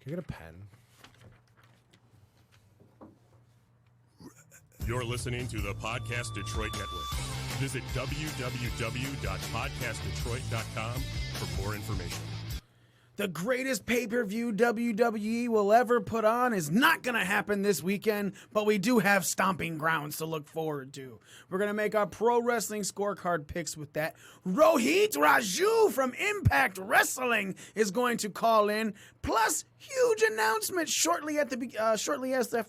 Can I get a pen? You're listening to the Podcast Detroit Network. Visit www.podcastdetroit.com for more information. The greatest pay-per-view WWE will ever put on is not going to happen this weekend, but we do have stomping grounds to look forward to. We're going to make our pro wrestling scorecard picks with that. Rohit Raju from Impact Wrestling is going to call in, plus huge announcement shortly after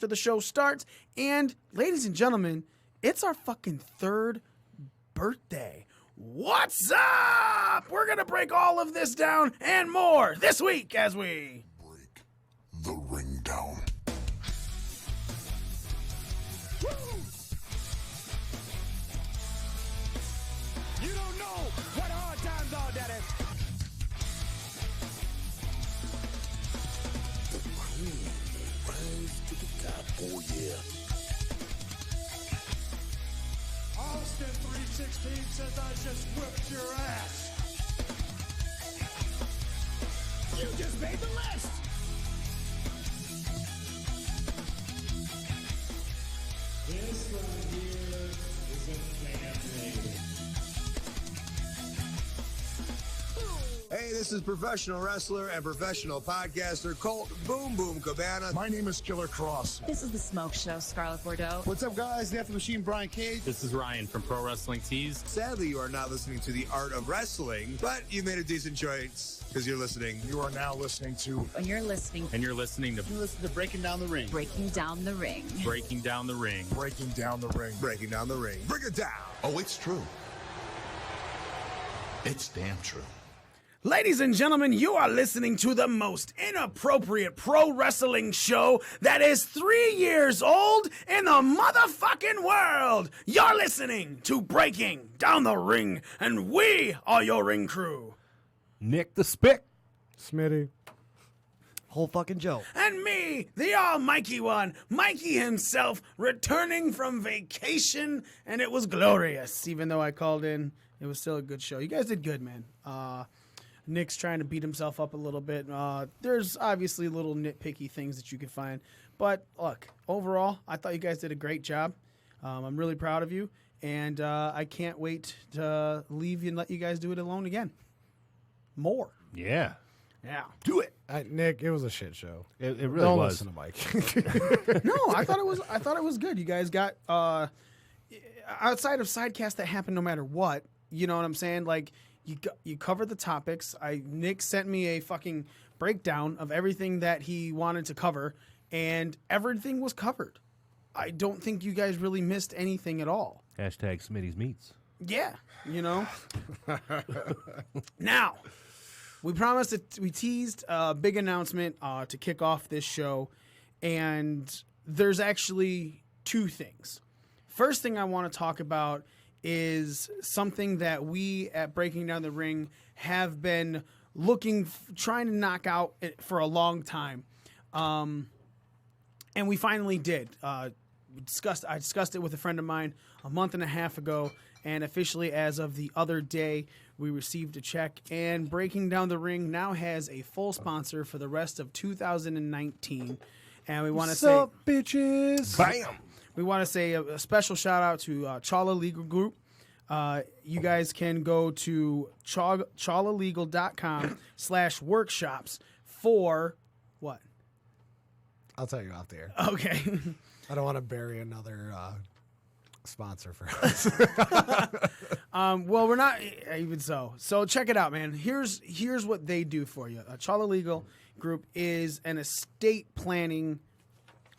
the show starts. And ladies and gentlemen, it's our fucking third birthday. What's up? We're going to break all of this down and more this week as we break the ring down. You don't know what hard times are, Daddy. Rise to the top, oh yeah. Austin 316 says I just whipped your ass. You just made the list. This right here is a family. Hey, this is professional wrestler and professional podcaster Colt Boom Boom Cabana. My name is Killer Cross. This is The Smoke Show, Scarlett Bordeaux. What's up, guys? The After Machine, Brian Cage. This is Ryan from Pro Wrestling Tees. Sadly, you are not listening to The Art of Wrestling, but you made a decent choice because you're listening. You are now listening to... And you're listening And you're listening to You listen to Breaking Down the Ring. Breaking Down the Ring. Breaking Down the Ring. Breaking Down the Ring. Breaking Down the Ring. Break it down. Oh, it's true. It's damn true. Ladies and gentlemen, you are listening to the most inappropriate pro wrestling show that is 3 years old in the motherfucking world. You're listening to Breaking Down the Ring, and we are your ring crew. Nick the Spick. Smitty. Whole fucking Joe. And me, the almighty one, Mikey himself, returning from vacation, and it was glorious. Even though I called in, it was still a good show. You guys did good, man. Nick's trying to beat himself up a little bit. There's obviously little nitpicky things that you can find. But, look, overall, I thought you guys did a great job. I'm really proud of you. And I can't wait to leave you and let you guys do it alone again. More. Yeah. Yeah. Do it. Nick, it was a shit show. It really Don't was. listen to Mike. No, I thought it was good. You guys got outside of sidecast that happened no matter what. You know what I'm saying? Like you covered the topics. Nick sent me a fucking breakdown of everything that he wanted to cover, and everything was covered. I don't think you guys really missed anything at all. Hashtag Smitty's Meats. Yeah, you know. Now, we promised that we teased a big announcement to kick off this show, and there's actually two things. First thing I want to talk about is something that we at Breaking Down the Ring have been trying to knock out for a long time. And we finally did. I discussed it with a friend of mine a month and a half ago, and officially as of the other day, we received a check, and Breaking Down the Ring now has a full sponsor for the rest of 2019. And we want to say, up, bitches? Bam! we want to say a special shout out to Chala Legal Group. You guys can go to chalalegal.com/workshops for what? I'll tell you out there. Okay. I don't want to bury another sponsor for us. Well, we're not even so. So check it out, man. Here's what they do for you. Chala Legal Group is an estate planning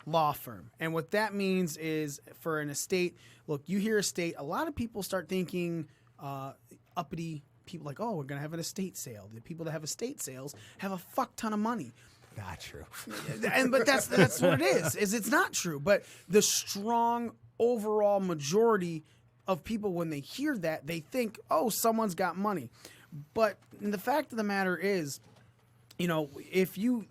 law firm. And what that means is for an estate, look, you hear estate, a lot of people start thinking uppity people like, oh, we're going to have an estate sale. The people that have estate sales have a fuck ton of money. Not true. But that's what it is it's not true. But the strong overall majority of people, when they hear that, they think, oh, someone's got money. But the fact of the matter is, you know, if you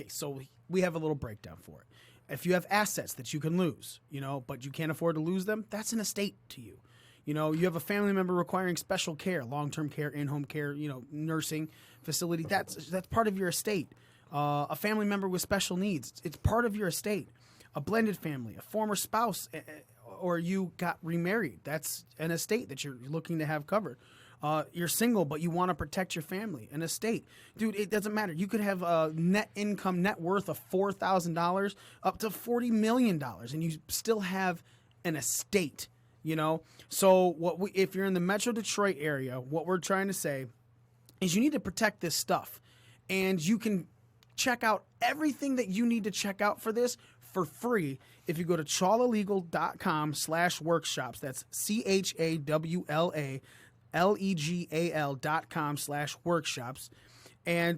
so we have a little breakdown for it. If you have assets that you can lose, you know, but you can't afford to lose them, that's an estate to you. You know, you have a family member requiring special care, long-term care, in-home care, you know, nursing facility. That's part of your estate. a family member with special needs. It's part of your estate. A blended family, a former spouse, or you got remarried. That's an estate that you're looking to have covered. You're single, but you want to protect your family. An estate. Dude, it doesn't matter. You could have a net worth of $4,000 up to $40 million, and you still have an estate, you know? So if you're in the Metro Detroit area, what we're trying to say is you need to protect this stuff. And you can check out everything that you need to check out for this for free if you go to chawlalegal.com/workshops. That's CHAWLALEGAL.com/workshops.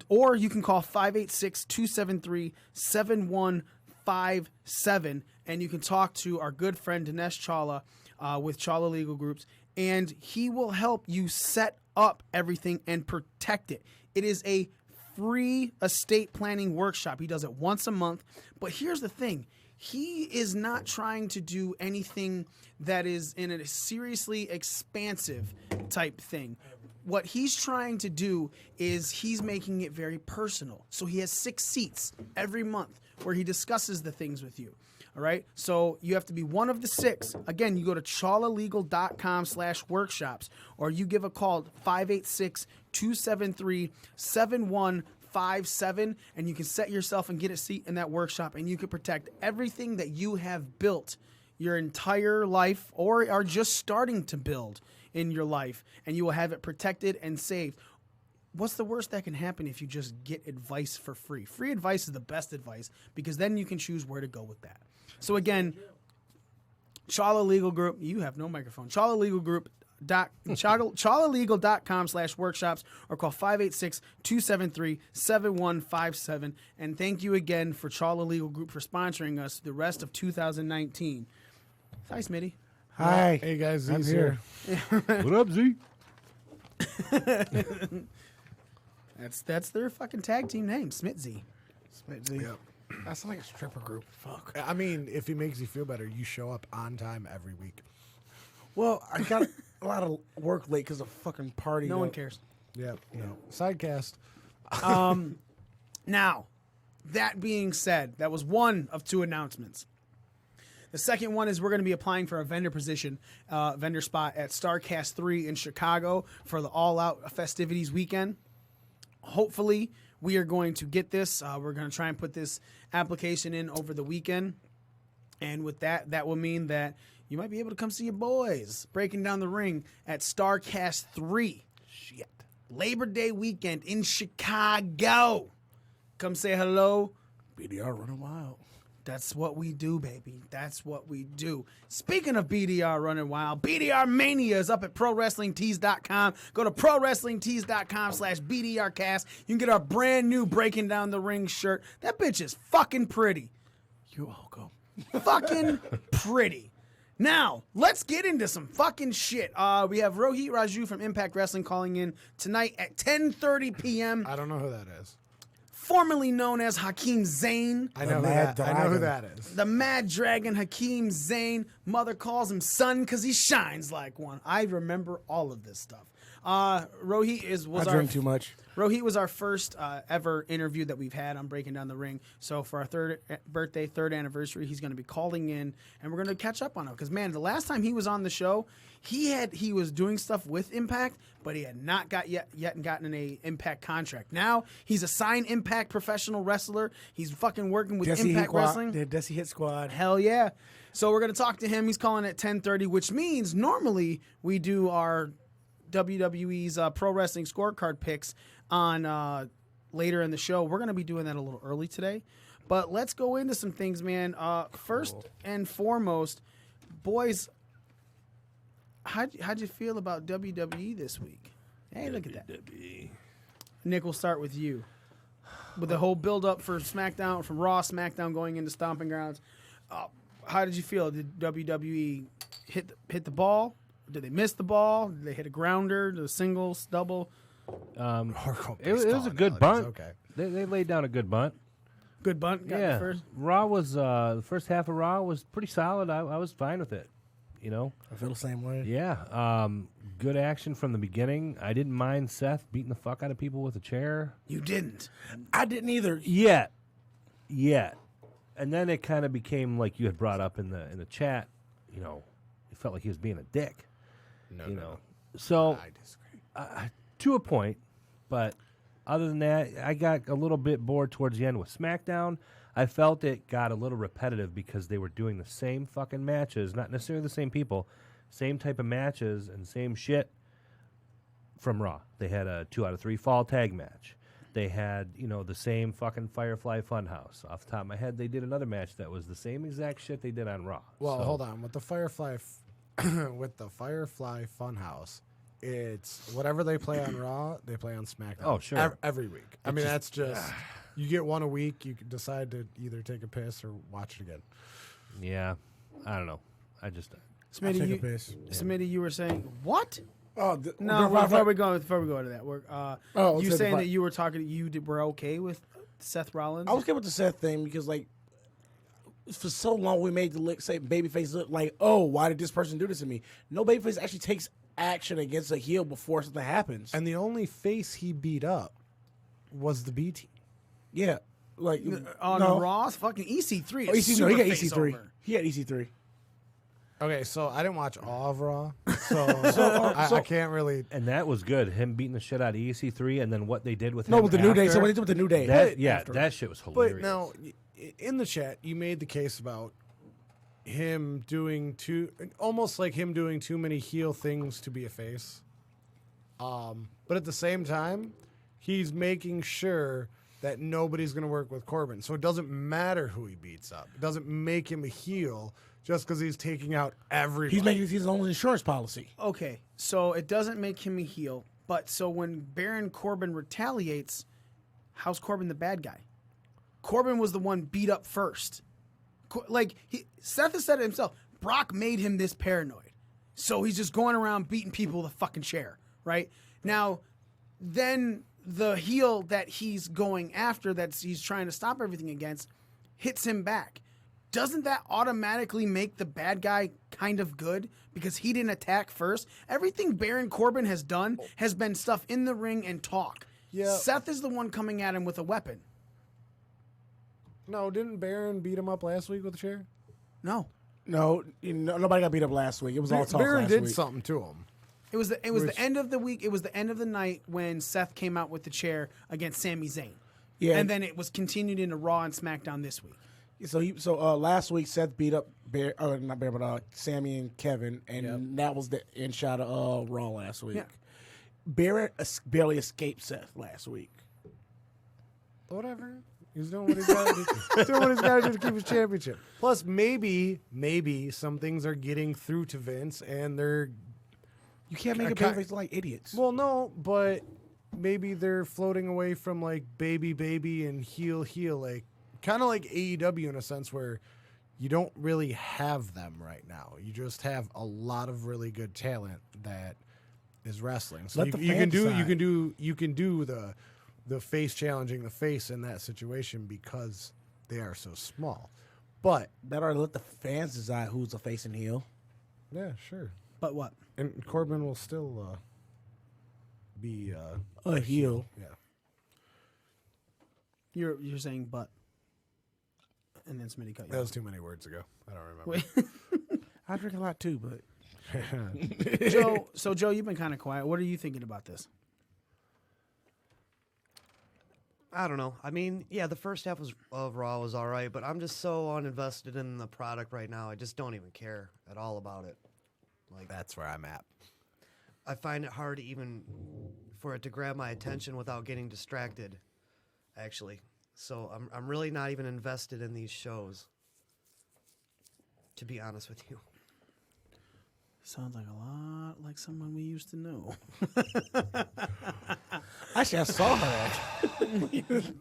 Or you can call 586-273-7157, and you can talk to our good friend Dinesh Chawla with Chawla Legal Groups, and he will help you set up everything and protect it. It is a free estate planning workshop. He does it once a month. But here's the thing. He is not trying to do anything that is in a seriously expansive type thing. What he's trying to do is he's making it very personal. So he has 6 seats every month where he discusses the things with you. All right. So you have to be one of the 6. Again, you go to chawlalegal.com/workshops, or you give a call 586-273-7157, and you can set yourself and get a seat in that workshop, and you can protect everything that you have built your entire life or are just starting to build in your life, and you will have it protected and saved. What's the worst that can happen if you just get advice for free? Free advice is the best advice, because then you can choose where to go with that. So again, Chawla Legal Group, you have no microphone. Chawla Legal Group. chawlalegal.com/workshops, or call 586-273-7157. And thank you again for Chawla Legal Group for sponsoring us the rest of 2019. Hi, Smitty. Hi. Hey, guys. I'm Z's here. What up, Z? That's their fucking tag team name, Smitzy. Smitzy. Yep. That sounds like a stripper group. Fuck. I mean, if it makes you feel better, you show up on time every week. Well, I got a lot of work late because of fucking party. No one cares. Yep. No. Sidecast. Now, that being said, that was one of 2 announcements. The second one is we're going to be applying for a vendor position, vendor spot at StarCast 3 in Chicago for the all-out festivities weekend. Hopefully, we are going to get this. We're going to try and put this application in over the weekend. And with that, that will mean that you might be able to come see your boys breaking down the ring at StarCast 3. Shit. Labor Day weekend in Chicago. Come say hello. BDR running wild. That's what we do, baby. That's what we do. Speaking of BDR running wild, BDR Mania is up at ProWrestlingTees.com. Go to ProWrestlingTees.com/BDRcast. You can get our brand new Breaking Down the Ring shirt. That bitch is fucking pretty. You're welcome. Fucking pretty. Now, let's get into some fucking shit. We have Rohit Raju from Impact Wrestling calling in tonight at 10:30 p.m. I don't know who that is. Formerly known as Hakeem Zayn. I know who that is. The Mad Dragon Hakeem Zayn. Mother calls him son because he shines like one. I remember all of this stuff. Rohit was I drink too much. Rohit was our first ever interview that we've had on Breaking Down the Ring. So for our third anniversary, he's going to be calling in, and we're going to catch up on him. Because, man, the last time he was on the show, he was doing stuff with Impact, but he had not gotten an Impact contract. Now he's a signed Impact professional wrestler. He's fucking working with Impact Wrestling. The Desi Hit Squad. Hell yeah. So we're going to talk to him. He's calling at 10:30, which means normally we do our WWE's Pro Wrestling Scorecard picks on later in the show. We're going to be doing that a little early today. But let's go into some things, man. First and foremost, boys, how'd you feel about WWE this week? Hey, look at that. Nick, we'll start with you. With the whole build-up for SmackDown, from Raw, SmackDown going into Stomping Grounds, how did you feel? Did WWE hit the ball? Did they miss the ball? Did they hit a grounder? The singles, double? It was a good bunt. Okay. They laid down a good bunt. Good bunt. Got the first. Raw was the first half of Raw was pretty solid. I was fine with it. You know. I feel the same way. Yeah. good action from the beginning. I didn't mind Seth beating the fuck out of people with a chair. You didn't. I didn't either. Yet. And then it kind of became like you had brought up in the chat. You know, it felt like he was being a dick. No. So I disagree. to a point, but other than that, I got a little bit bored towards the end with SmackDown. I felt it got a little repetitive because they were doing the same fucking matches, not necessarily the same people, same type of matches and same shit from Raw. They had a 2 out of 3 fall tag match. They had, the same fucking Firefly Funhouse. Off the top of my head, they did another match that was the same exact shit they did on Raw. Well, hold on. With the Firefly Funhouse, it's whatever they play on Raw, they play on SmackDown. Oh, sure. Every week. I mean, that's just you get one a week. You can decide to either take a piss or watch it again. Yeah, I don't know. I just Smitty, you were saying what? Oh, no. Before we go to that, you saying that you were were okay with Seth Rollins? I was okay with the Seth thing because, like, for so long we made the babyface look like, oh, why did this person do this to me? No babyface actually takes action against a heel before something happens. And the only face he beat up was the B team. Yeah, like on Raw's fucking EC3. EC3. He got EC3. Over. He had EC3. Okay, so I didn't watch all of Raw, so I can't really. And that was good. Him beating the shit out of EC3, and then what they did with him. No, with the New Day. after, So what they did with the New Day. That shit was hilarious. But now, in the chat, you made the case about him doing almost like him doing too many heel things to be a face. But at the same time, he's making sure that nobody's going to work with Corbin. So it doesn't matter who he beats up. It doesn't make him a heel just because he's taking out everybody. He's making his own insurance policy. Okay, so it doesn't make him a heel, but so when Baron Corbin retaliates, how's Corbin the bad guy? Corbin was the one beat up first. Seth has said it himself. Brock made him this paranoid. So he's just going around beating people with a fucking chair, right? Now, then the heel that he's going after, he's trying to stop everything against, hits him back. Doesn't that automatically make the bad guy kind of good because he didn't attack first? Everything Baron Corbin has done has been stuff in the ring and talk. Yeah. Seth is the one coming at him with a weapon. No, didn't Baron beat him up last week with a chair? No. No, nobody got beat up last week. It was all talk Baron last did week. something to him. It was the end of the week. It was the end of the night when Seth came out with the chair against Sami Zayn. Yeah, and then it was continued into Raw and SmackDown this week. So last week Seth beat up Sammy and Kevin, and that was the end shot of Raw last week. Yeah. Baron barely escaped Seth last week. Whatever. He's doing what he's got to do. Doing what he's got to do to keep his championship. Plus, maybe some things are getting through to Vince, and they're. You can't make a babyface like idiots. Well, no, but maybe they're floating away from like baby and heel, like kind of like AEW in a sense where you don't really have them right now. You just have a lot of really good talent that is wrestling. So you can do the face challenging the face in that situation because they are so small. But better let the fans decide who's a face and heel. Yeah, sure. But what? And Corbin will still be a heel. Yeah. You're saying but. And then Smitty cut you. That was too many words ago. I don't remember. I drink a lot too, but Joe, you've been kind of quiet. What are you thinking about this? I don't know. I mean, yeah, the first half of Raw was all right, but I'm just so uninvested in the product right now. I just don't even care at all about it. Like, that's where I'm at. I find it hard even for it to grab my attention without getting distracted, actually. So I'm really not even invested in these shows, to be honest with you. Sounds like a lot like someone we used to know. Actually, I saw her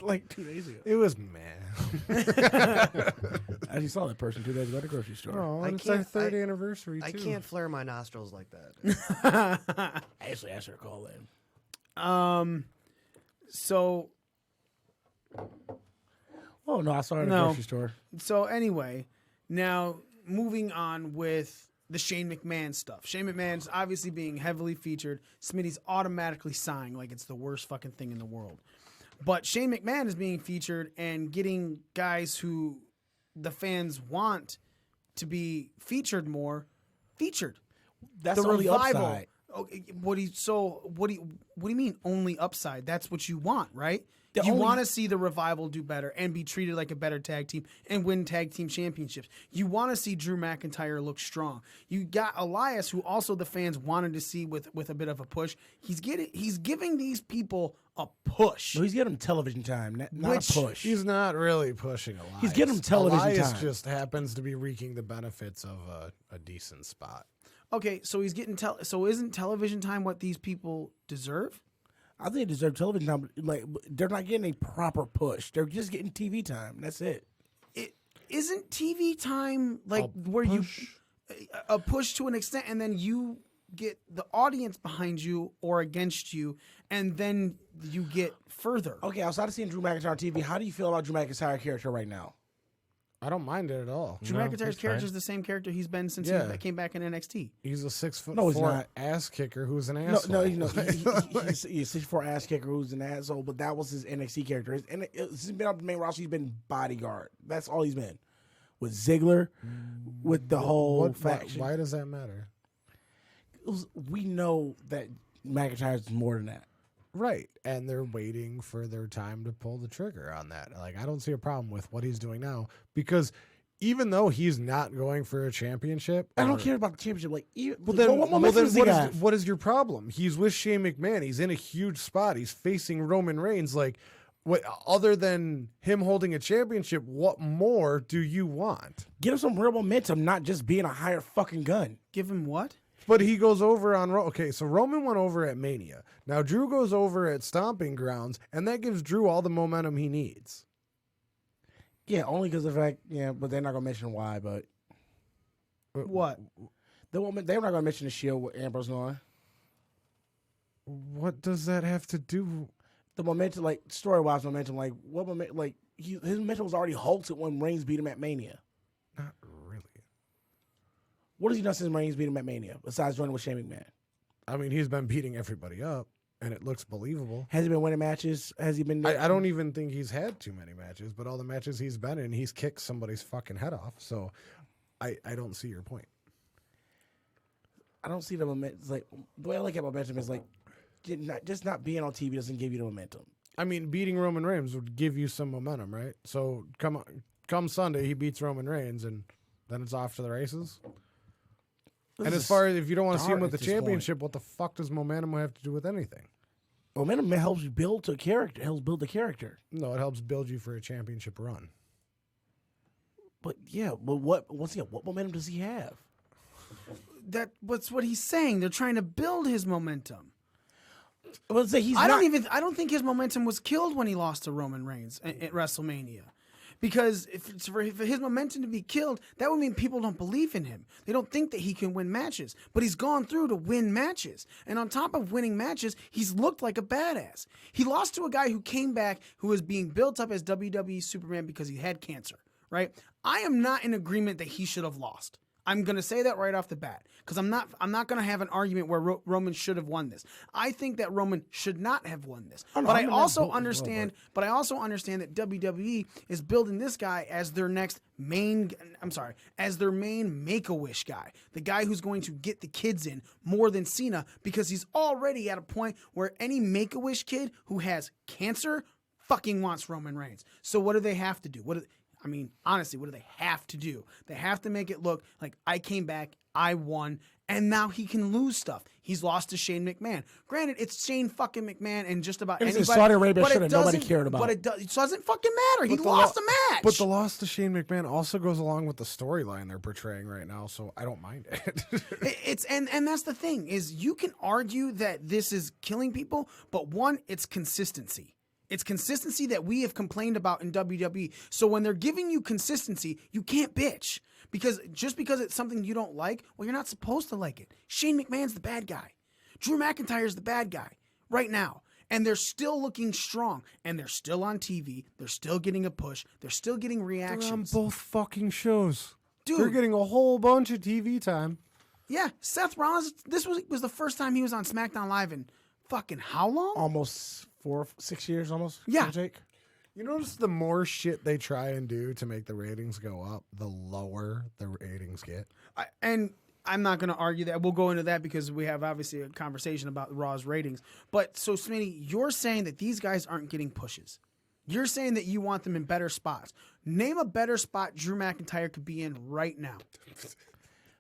like 2 days ago. It was mad. I actually saw that person 2 days ago at the grocery store. Oh, it's our third anniversary, too. I can't flare my nostrils like that. I actually asked her to call in. So... Oh, no, I saw her at the grocery store. So, anyway, now moving on with the Shane McMahon stuff. Shane McMahon's obviously being heavily featured. Smitty's automatically sighing like it's the worst fucking thing in the world. But Shane McMahon is being featured and getting guys who the fans want to be featured more featured. That's the only revival. upside. Okay, what do you mean only upside? That's what you want, right? The You only- want to see the revival do better and be treated like a better tag team and win tag team championships. You want to see Drew McIntyre look strong. You got Elias, who also the fans wanted to see with a bit of a push. He's giving these people a push. No, he's getting them television time, not Which- a push. He's not really pushing Elias. He's getting him television Elias time. just happens to be reaping the benefits of a decent spot. Okay, so he's getting so isn't television time what these people deserve? I think they deserve television time. Like they're not getting a proper push. They're just getting TV time. That's it. It isn't TV time like where you a push to an extent, and then you get the audience behind you or against you, and then you get further. Okay, outside of seeing Drew McIntyre on TV, how do you feel about Drew McIntyre's character right now? I don't mind it at all. Drew McIntyre's character is the same character he's been since he came back in NXT. He's a 6'4" No, he's not. ass kicker who's an asshole. No, he's a 6'4" ass kicker who's an asshole, but that was his NXT character. And he's been on the main roster. He's been bodyguard. That's all he's been. With Ziggler, with the whole faction. Why does that matter? We know that McIntyre's more than that. Right, and they're waiting for their time to pull the trigger on that. Like, I don't see a problem with what he's doing now, because even though he's not going for a championship, I don't care about the championship. Like, what is your problem? He's with Shane McMahon. He's in a huge spot. He's facing Roman Reigns. Like, what other than him holding a championship? What more do you want? Give him some real momentum, not just being a hired fucking gun. Give him what? But he goes over on okay, so Roman went over at Mania. Now Drew goes over at Stomping Grounds, and that gives Drew all the momentum he needs. Yeah, only because of the fact, but they're not gonna mention why. But what? They're not gonna mention the Shield with Ambrose going. What does that have to do? The momentum, like story-wise momentum, like what momentum? Like his momentum was already halted when Reigns beat him at Mania. Not really. What has he done since Reigns beat him at Mania besides joining with Shane McMahon? I mean, he's been beating everybody up, and it looks believable. Has he been winning matches? Has he been? I don't even think he's had too many matches, but all the matches he's been in, he's kicked somebody's fucking head off. So, I don't see your point. I don't see the momentum. Like the way I look at momentum is like, just not being on TV doesn't give you the momentum. I mean, beating Roman Reigns would give you some momentum, right? So come Sunday, he beats Roman Reigns, and then it's off to the races. And as far as if you don't want to see him with the championship, what the fuck does momentum have to do with anything? Momentum helps you build a character. Helps build the character. No, it helps build you for a championship run. But what momentum does he have? That's what he's saying. They're trying to build his momentum. Let's say I don't think his momentum was killed when he lost to Roman Reigns at WrestleMania. Because for his momentum to be killed, that would mean people don't believe in him. They don't think that he can win matches. But he's gone through to win matches. And on top of winning matches, he's looked like a badass. He lost to a guy who came back, who was being built up as WWE Superman because he had cancer, right? I am not in agreement that he should have lost. I'm going to say that right off the bat because I'm not going to have an argument where Roman should have won this. I think that Roman should not have won this. But I also understand that WWE is building this guy as their next as their main Make-A-Wish guy. The guy who's going to get the kids in more than Cena because he's already at a point where any Make-A-Wish kid who has cancer fucking wants Roman Reigns. So what do they have to do? Honestly, what do they have to do? They have to make it look like I came back, I won, and now he can lose stuff. He's lost to Shane McMahon. Granted, it's Shane fucking McMahon and just about anybody. Saudi Arabia should have nobody cared about. But it doesn't fucking matter. He lost a match. But the loss to Shane McMahon also goes along with the storyline they're portraying right now, so I don't mind it. And that's the thing, is you can argue that this is killing people, but one, it's consistency. It's consistency that we have complained about in WWE. So when they're giving you consistency, you can't bitch. Because just because it's something you don't like, well, you're not supposed to like it. Shane McMahon's the bad guy. Drew McIntyre's the bad guy right now. And they're still looking strong. And they're still on TV. They're still getting a push. They're still getting reactions. They're on both fucking shows. Dude. They're getting a whole bunch of TV time. Yeah, Seth Rollins. This was the first time he was on SmackDown Live in fucking how long? Almost 6 years, almost. Yeah. Jake. You notice the more shit they try and do to make the ratings go up, the lower the ratings get. And I'm not going to argue that. We'll go into that because we have obviously a conversation about Raw's ratings. But so, Smitty, you're saying that these guys aren't getting pushes. You're saying that you want them in better spots. Name a better spot Drew McIntyre could be in right now.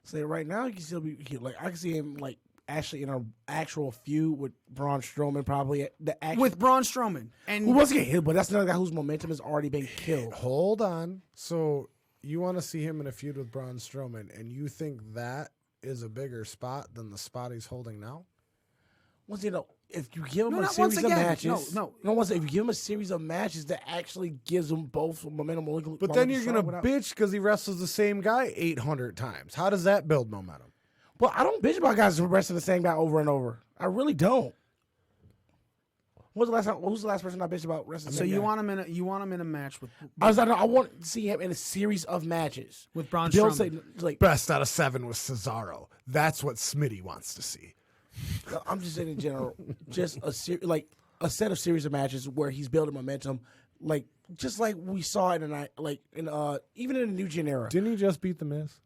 Say right now, he can still be like I can see him like actually in an actual feud with Braun Strowman, probably with Braun Strowman, and who was getting hit, but that's another guy whose momentum has already been killed. Hold on, so you want to see him in a feud with Braun Strowman, and you think that is a bigger spot than the spot he's holding now? Once if you give him No, a not series once of again. matches, No. Once if you give him a series of matches that actually gives them both momentum. But then you're gonna bitch because he wrestles the same guy 800 times. How does that build momentum? Well, I don't bitch about guys wrestling the same guy over and over. I really don't. Who's the last person I bitched about wrestling? So you want him in a match with? I want to see him in a series of matches with Braun Bill Strowman. Like best out of 7 with Cesaro. That's what Smitty wants to see. I'm just saying in general, just a set of series of matches where he's building momentum, just like we saw in the night, even in the New Gen era. Didn't he just beat The Miz?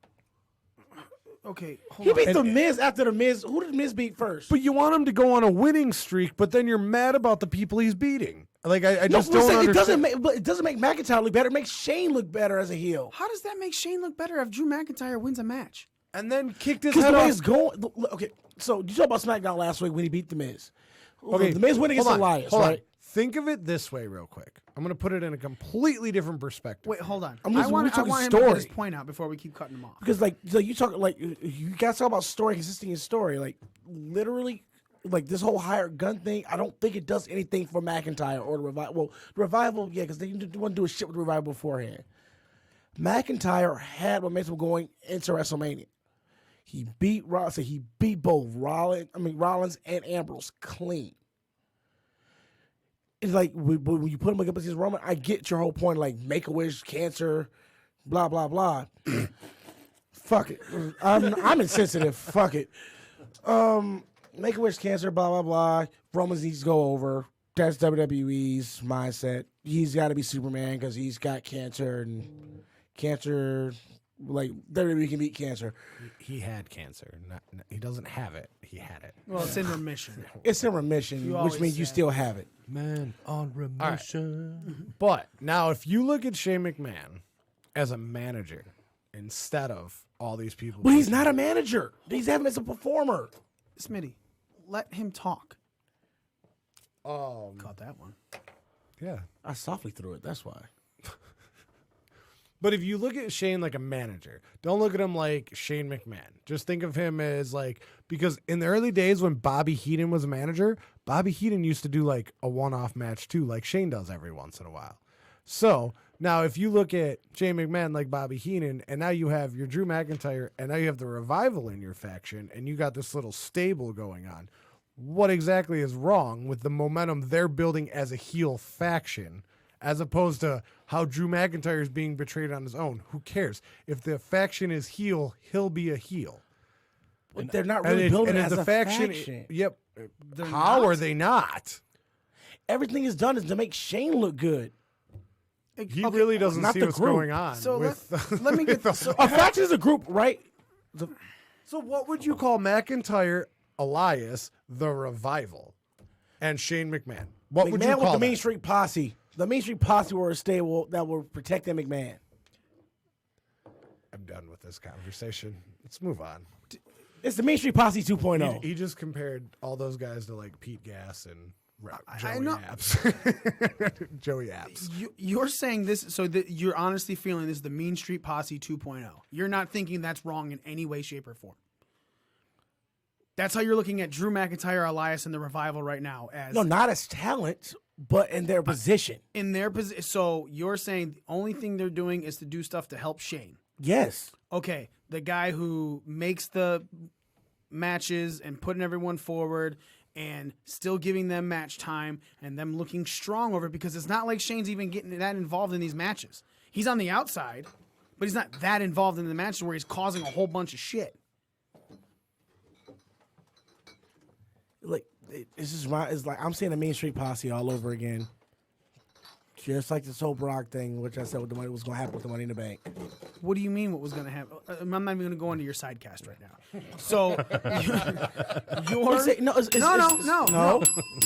Okay, he beat The Miz after The Miz. Who did The Miz beat first? But you want him to go on a winning streak, but then you're mad about the people he's beating. Like I just don't understand. It doesn't make McIntyre look better. It makes Shane look better as a heel. How does that make Shane look better if Drew McIntyre wins a match? And then kicked his Because head the way off. it's going. Okay, so you talk about SmackDown last week when he beat The Miz. Okay, The Miz went against Elias, hold right? on. Think of it this way, real quick. I'm going to put it in a completely different perspective. Wait, hold on. I want him to get his point out before we keep cutting him off. Because you talk you guys talk about story consistency in story, literally. This whole hired gun thing, I don't think it does anything for McIntyre or the Revival. Well, the Revival, yeah, because they didn't want to do a shit with the Revival beforehand. McIntyre had momentum going into WrestleMania. He beat both Rollins and Ambrose clean. It's like when you put him against his Roman, I get your whole point, Make-A-Wish, cancer, blah blah blah. Fuck it, I'm insensitive. Fuck it. Make-A-Wish, cancer, blah blah blah. Roman's needs to go over. That's WWE's mindset. He's got to be Superman because he's got cancer and cancer. WWE can beat cancer. He had cancer. He doesn't have it. He had it. Well, it's in remission. It's in remission, which means you still have it. Man on remission. But now, if you look at Shane McMahon as a manager instead of all these people, but he's not a manager. He's having as a performer. Smitty, let him talk. Caught that one. Yeah, I softly threw it. That's why. But if you look at Shane like a manager, don't look at him like Shane McMahon. Just think of him as because in the early days when Bobby Heenan was a manager, Bobby Heenan used to do a one-off match too, like Shane does every once in a while. So now if you look at Shane McMahon like Bobby Heenan, and now you have your Drew McIntyre, and now you have the Revival in your faction, and you got this little stable going on, what exactly is wrong with the momentum they're building as a heel faction? As opposed to how Drew McIntyre is being betrayed on his own. Who cares? If the faction is heel, he'll be a heel. But they're not really building it as a faction. Yep. How are they not? Everything is done is to make Shane look good. He really doesn't see what's going on. So with, let me get a faction is a group, right? So what would you call McIntyre, Elias, the Revival, and Shane McMahon? What would you call with the that? Main Street Posse? The Main Street Posse were a stable that were protecting McMahon. I'm done with this conversation. Let's move on. It's the Main Street Posse 2.0. He just compared all those guys to Pete Gas and Joey know. Apps. Joey Apps. You're saying this, so that you're honestly feeling this is the Mean Street Posse 2.0. You're not thinking that's wrong in any way, shape, or form. That's how you're looking at Drew McIntyre, Elias, and the Revival right now. No, not as talent, but in their position. In their position. So you're saying the only thing they're doing is to do stuff to help Shane. Yes. Okay, the guy who makes the matches and putting everyone forward and still giving them match time and them looking strong over it, because it's not like Shane's even getting that involved in these matches. He's on the outside, but he's not that involved in the matches where he's causing a whole bunch of shit. It's like I'm seeing a Main Street Posse all over again. Just like this whole Brock thing, which I said what the money was going to happen with the Money in the Bank. What do you mean? What was going to happen? I'm not even going to go into your sidecast right now. So,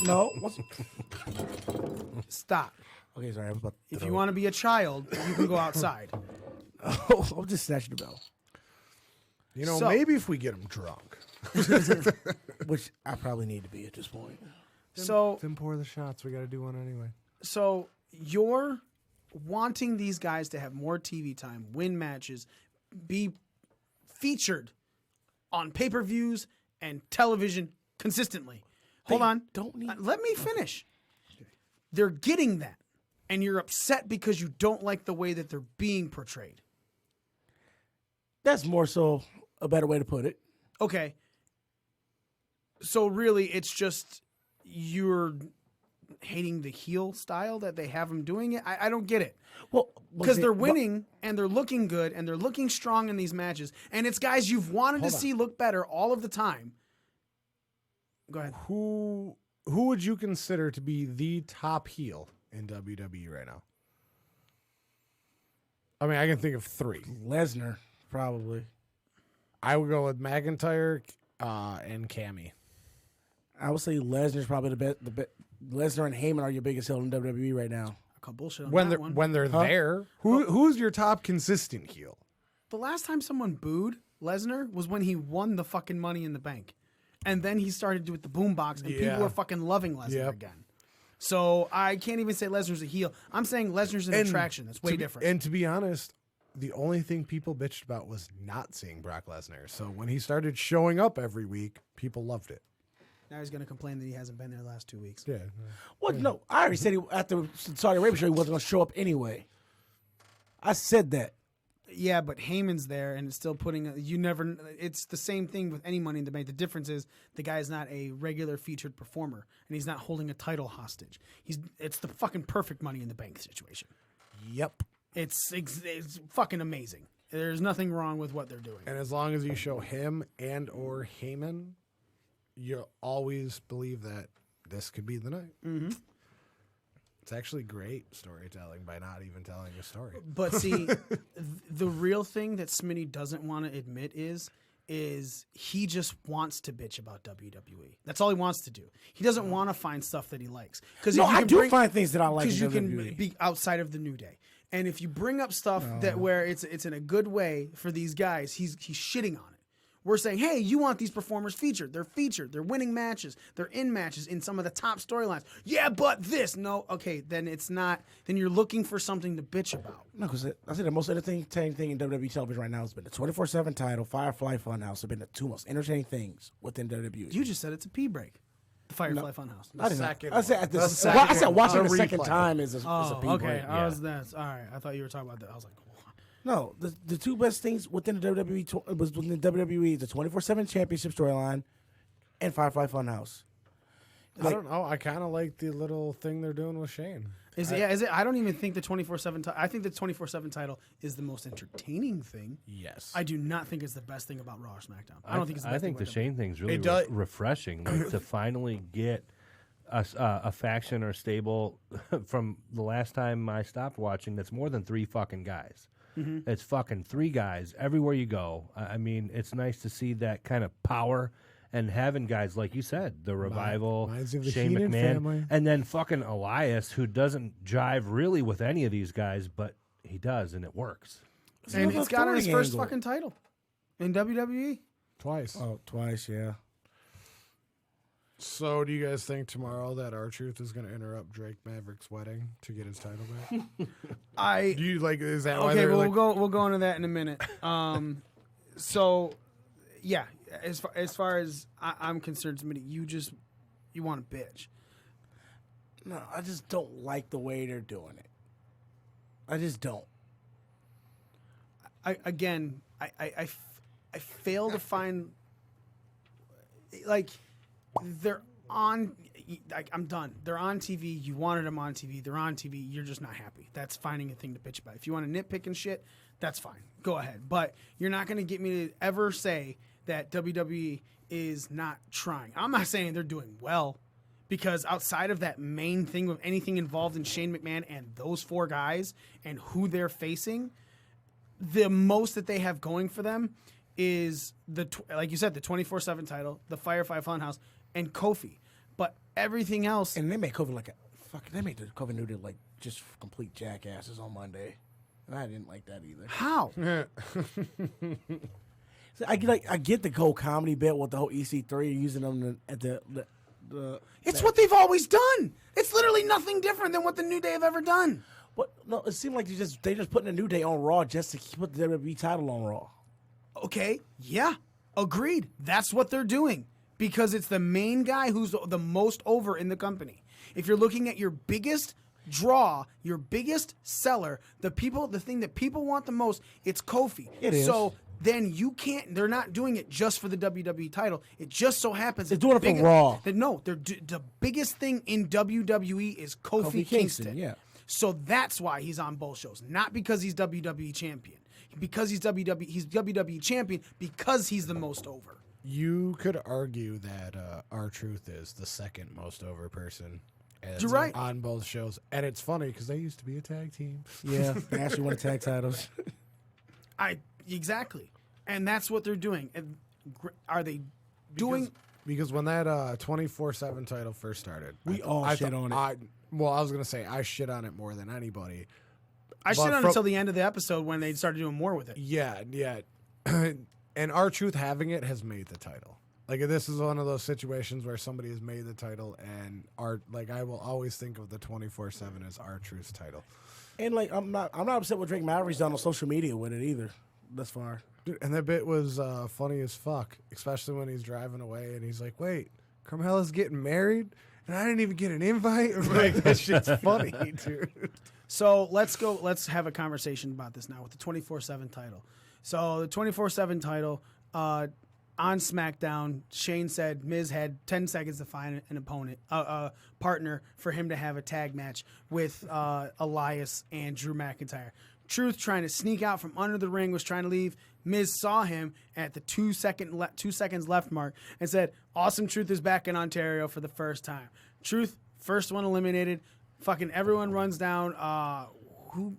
no. Stop. Okay, sorry. I was about to If you want to be a child, you can go outside. Oh, I'm just snatching the bell. You know, maybe if we get him drunk, which I probably need to be at this point. Then pour the shots. We got to do one anyway. So you're wanting these guys to have more TV time, win matches, be featured on pay-per-views and television consistently. Hold on. Let me finish. They're getting that, and you're upset because you don't like the way that they're being portrayed. That's more so a better way to put it. Okay. So really, it's just you're hating the heel style that they have them doing it. I don't get it. Well, because they're winning and they're looking good and they're looking strong in these matches, and it's guys you've wanted to see look better all of the time. Go ahead. Who would you consider to be the top heel in WWE right now? I mean, I can think of 3. Lesnar, probably. I would go with McIntyre and Cammy. I would say Lesnar's probably the best. Lesnar and Heyman are your biggest heel in WWE right now. I call bullshit on when that they're one. when they're there. Who's your top consistent heel? The last time someone booed Lesnar was when he won the fucking Money in the Bank. And then he started with the boombox, and people were fucking loving Lesnar again. So I can't even say Lesnar's a heel. I'm saying Lesnar's an attraction. That's way different. And to be honest, the only thing people bitched about was not seeing Brock Lesnar. So when he started showing up every week, people loved it. Now he's going to complain that he hasn't been there the last 2 weeks. Yeah. Well, no, I already said after the Saudi Arabia show he wasn't going to show up anyway. I said that. Yeah, but Heyman's there, and it's still putting. It's the same thing with any Money in the Bank. The difference is the guy is not a regular featured performer, and he's not holding a title hostage. It's the fucking perfect Money in the Bank situation. Yep. It's fucking amazing. There's nothing wrong with what they're doing. And as long as you show him and or Heyman, you'll always believe that this could be the night. Mm-hmm. It's actually great storytelling by not even telling a story. But see, the real thing that Smitty doesn't want to admit is he just wants to bitch about WWE. That's all he wants to do. He doesn't want to find stuff that he likes. No, I do find things that I like in because you WWE. can be outside of the New Day. And if you bring up stuff that where it's in a good way for these guys, he's shitting on it. We're saying, hey, you want these performers featured. They're featured. They're winning matches. They're in matches in some of the top storylines. Yeah, but this. No, okay, then it's not. Then you're looking for something to bitch about. No, because I say the most entertaining thing in WWE television right now has been the 24/7 title, Firefly Funhouse have been the 2 most entertaining things within WWE. You just said it's a pee break. The Firefly Funhouse. I didn't. I said watching the second time is a pee okay. break. I was that. All right. I thought you were talking about that. I was like, no, the 2 best things within the WWE was within the WWE, the 24/7 championship storyline, and Firefly Funhouse. I don't know. I kind of like the little thing they're doing with Shane. Is it? I don't even think the 24/7. I think the 24/7 title is the most entertaining thing. Yes. I do not think it's the best thing about Raw or SmackDown. I don't think it's. I think the Shane thing's really refreshing, like, to finally get a faction or stable from the last time I stopped watching. That's more than 3 fucking guys. Mm-hmm. It's fucking 3 guys everywhere you go. I mean, it's nice to see that kind of power and having guys like you said, the Revival, Shane McMahon, and then fucking Elias, who doesn't jive really with any of these guys, but he does, and it works. And it's got his first fucking title in WWE twice. Oh, twice, yeah. So, do you guys think tomorrow that R-Truth is going to interrupt Drake Maverick's wedding to get his title back? Do you like? Is that why okay? they're Well, we'll go into that in a minute. So, yeah, as far as I'm concerned, you want to bitch. No, I just don't like the way they're doing it. I just don't. I fail to find, like, they're on. Like, I'm done. They're on TV. You wanted them on TV. They're on TV. You're just not happy. That's finding a thing to bitch about. If you want to nitpick and shit, that's fine. Go ahead. But you're not going to get me to ever say that WWE is not trying. I'm not saying they're doing well, because outside of that main thing of anything involved in Shane McMahon and those 4 guys and who they're facing, the most that they have going for them is like you said, the 24/7 title, the Firefly Funhouse, and Kofi. But everything else, And they made Kofi they made the Kofi New Day like just complete jackasses on Monday. And I didn't like that either. how? So I get the whole comedy bit with the whole EC3 using them at the It's what they've always done. It's literally nothing different than what the New Day have ever done. But no, it seemed like they just putting a New Day on Raw just to put the WWE title on Raw. Okay, yeah, agreed. That's what they're doing because it's the main guy who's the most over in the company. If you're looking at your biggest draw, your biggest seller, the thing that people want the most, it's Kofi. It is. So then you can't. They're not doing it just for the WWE title. It just so happens They're doing it for Raw. No, the biggest thing in WWE is Kofi Kingston. Yeah. So that's why he's on both shows, not because he's WWE champion. Because he's WWE champion because he's the most over. You could argue that R-Truth is the second most over person. You're right. On both shows. And it's funny because they used to be a tag team. Yeah, they actually won tag titles. Exactly. And that's what they're doing. And are they doing... Because when that 24/7 title first started... We all shit on it. I was going to say, I shit on it more than anybody. I shit on it until the end of the episode when they started doing more with it. Yeah. And R-Truth having it has made the title. Like, this is one of those situations where somebody has made the title, and I will always think of the 24/7 as R-Truth's title. And I'm not upset what Drake Maverick's done on social media with it either. Thus far, dude, and that bit was funny as fuck, especially when he's driving away and he's like, "Wait, Carmella's getting married, and I didn't even get an invite." Like, that shit's funny, dude. So let's have a conversation about this now with the 24/7 title. So the 24/7 title on SmackDown, Shane said Miz had 10 seconds to find an opponent, partner for him to have a tag match with Elias and Drew McIntyre. Truth, trying to sneak out from under the ring, was trying to leave. Miz saw him at the 2 seconds left mark and said, "Awesome Truth is back in Ontario for the first time." Truth, first one eliminated. Fucking everyone runs down. Who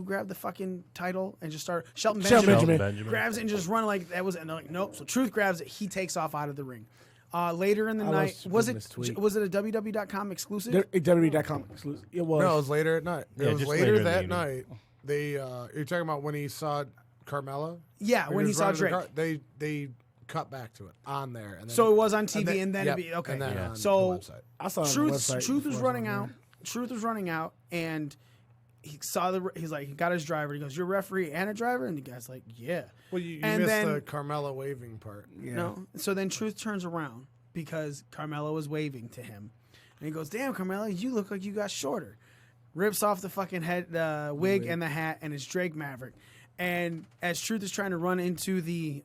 grabbed the fucking title and just started? Shelton Benjamin grabs it and just run like that was. And they're like, nope. So Truth grabs it. He takes off out of the ring. Later in the night, was it a WWE.com exclusive? WWE.com exclusive. It was. No, it was later at night. It was later that night. They you're talking about when he saw Carmella? Yeah, when he saw Drake. They cut back to it on there. And then, so it was on TV and then it'd be okay. And then on so the website. I saw Truth was running out. Truth was running out, and he saw he's like, he got his driver. He goes, "You're a referee and a driver?" And the guy's like, "Yeah." Well, you and missed then, the Carmella waving part. Yeah. No. So then Truth turns around because Carmella was waving to him, and he goes, "Damn, Carmella, you look like you got shorter." Rips off the fucking head wig and the hat, and it's Drake Maverick. And as Truth is trying to run into the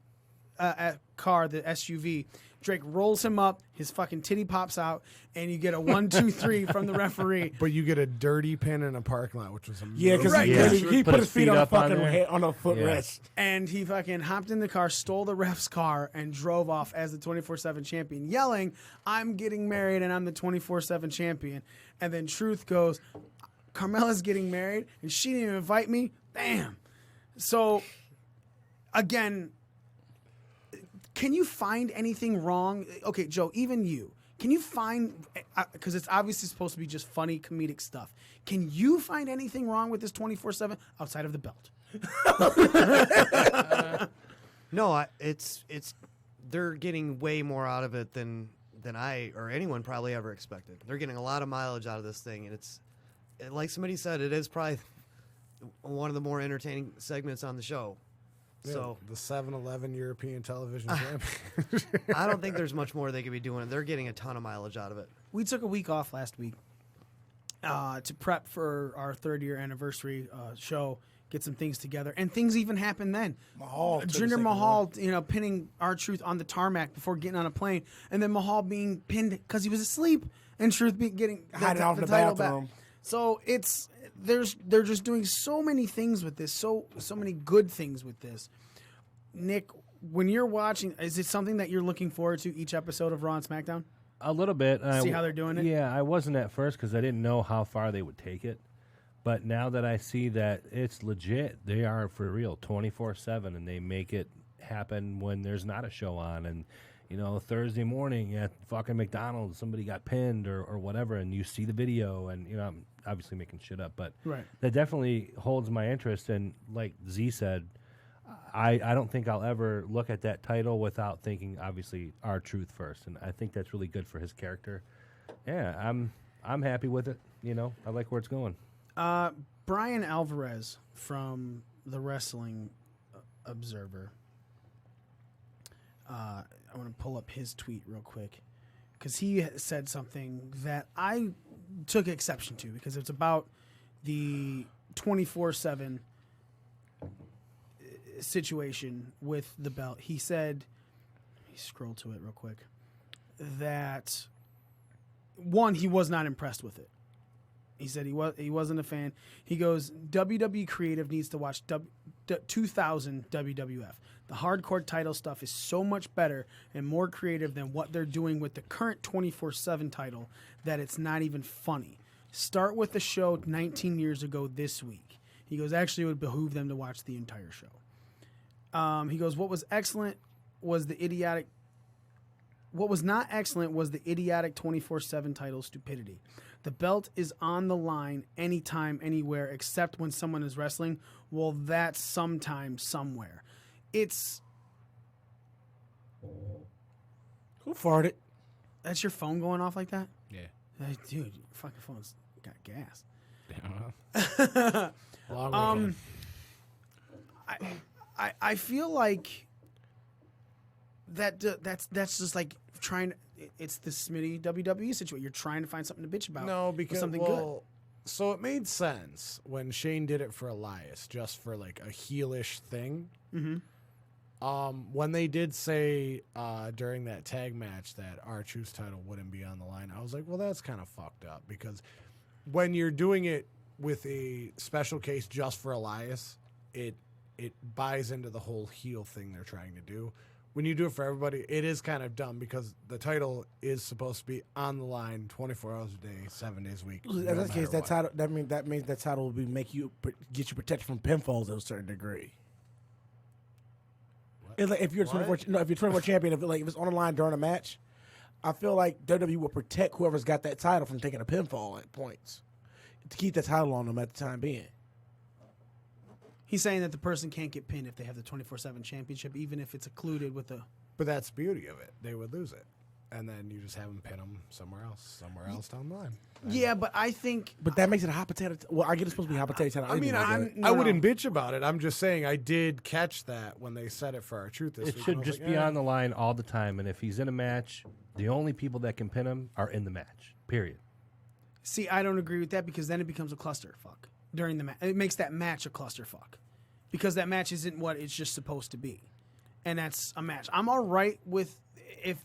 car, the SUV, Drake rolls him up, his fucking titty pops out, and you get a 1, 2, 3 from the referee. But you get a dirty pin in a parking lot, which was amazing. Yeah, because he put his feet on a fucking on a footrest. And he fucking hopped in the car, stole the ref's car, and drove off as the 24/7 champion, yelling, "I'm getting married and I'm the 24/7 champion." And then Truth goes, "Carmella's getting married and she didn't even invite me." Damn. So, again, can you find anything wrong? Okay, Joe, even you. Can you find, because it's obviously supposed to be just funny, comedic stuff. Can you find anything wrong with this 24/7 outside of the belt? No, it's they're getting way more out of it than I or anyone probably ever expected. They're getting a lot of mileage out of this thing, and it's like somebody said, it is probably one of the more entertaining segments on the show. Yeah, so the 7-Eleven European Television Champion. I don't think there's much more they could be doing. They're getting a ton of mileage out of it. We took a week off last week to prep for our 3rd-year anniversary show, get some things together, and things even happened then. Jinder Mahal, pinning R-Truth on the tarmac before getting on a plane, and then Mahal being pinned because he was asleep, and Truth getting hiding out in the title bathroom. back. So they're just doing so many things with this, so many good things with this. Nick, when you're watching, is it something that you're looking forward to each episode of Raw and SmackDown? A little bit. See how they're doing it? Yeah, I wasn't at first because I didn't know how far they would take it. But now that I see that it's legit, they are for real 24/7, and they make it happen when there's not a show on. And, you know, Thursday morning at fucking McDonald's, somebody got pinned or whatever, and you see the video. And, you know, I'm obviously making shit up, but that definitely holds my interest. And like Z said, I don't think I'll ever look at that title without thinking, obviously, R-Truth first. And I think that's really good for his character. Yeah, I'm happy with it. You know, I like where it's going. Brian Alvarez from the Wrestling Observer. I want to pull up his tweet real quick because he said something that I took exception to because it's about the 24/7 situation with the belt. He said, let me scroll to it real quick, that one, he was not impressed with it. He said he wasn't a fan. He goes, WWE Creative needs to watch 2000 WWF. The hardcore title stuff is so much better and more creative than what they're doing with the current 24/7 title that it's not even funny. Start with the show 19 years ago this week. He goes, actually, it would behoove them to watch the entire show. He goes, what was excellent was the idiotic. What was not excellent was the idiotic 24/7 title stupidity. The belt is on the line anytime, anywhere, except when someone is wrestling. Well, that's sometime, somewhere. It's... Who farted? That's your phone going off like that? Yeah. Hey, dude, your fucking phone's got gas. I feel like that's just like trying. It's the Smitty WWE situation. You're trying to find something to bitch about. No, because something good. So it made sense when Shane did it for Elias, just for like a heelish thing. Mm-hmm. When they did say during that tag match that R-Truth's title wouldn't be on the line, I was like, well, that's kind of fucked up because when you're doing it with a special case just for Elias, it buys into the whole heel thing they're trying to do. When you do it for everybody, it is kind of dumb because the title is supposed to be on the line 24 hours a day, 7 days a week. In that case, that means that title will get you protected from pinfalls to a certain degree. It's like if you're 24 champion, if it's on the line during a match, I feel like WWE will protect whoever's got that title from taking a pinfall at points to keep that title on them at the time being. He's saying that the person can't get pinned if they have the 24/7 championship, even if it's occluded with the... But that's the beauty of it. They would lose it. And then you just have them pin them somewhere else down the line. Yeah, but I think... But that makes it a hot potato... Well, I get it's supposed to be a hot potato title. I mean, I wouldn't bitch about it. I'm just saying I did catch that when they said it for R-Truth this week. It should just be on the line all the time. And if he's in a match, the only people that can pin him are in the match, period. See, I don't agree with that because then it becomes a clusterfuck during the match. It makes that match a clusterfuck because that match isn't what it's just supposed to be. And that's a match. I'm all right with if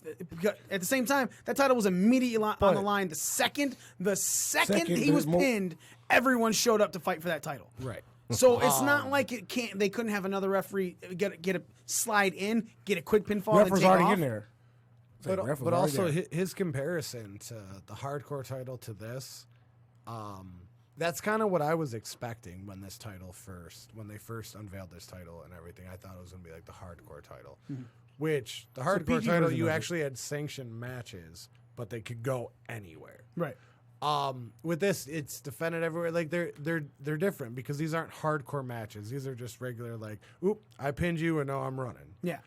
at the same time that title was immediately on the line. The second he was pinned, everyone showed up to fight for that title. Right. So it's not like they couldn't have another referee get a slide in, get a quick pinfall, and take already off. in there. But also his comparison to the hardcore title to this, that's kind of what I was expecting when they first unveiled this title and everything. I thought it was going to be like the hardcore title, which the hardcore title you actually had sanctioned matches, but they could go anywhere. Right. With this, it's defended everywhere. Like they're different because these aren't hardcore matches. These are just regular like, oop, I pinned you and now I'm running. Yeah.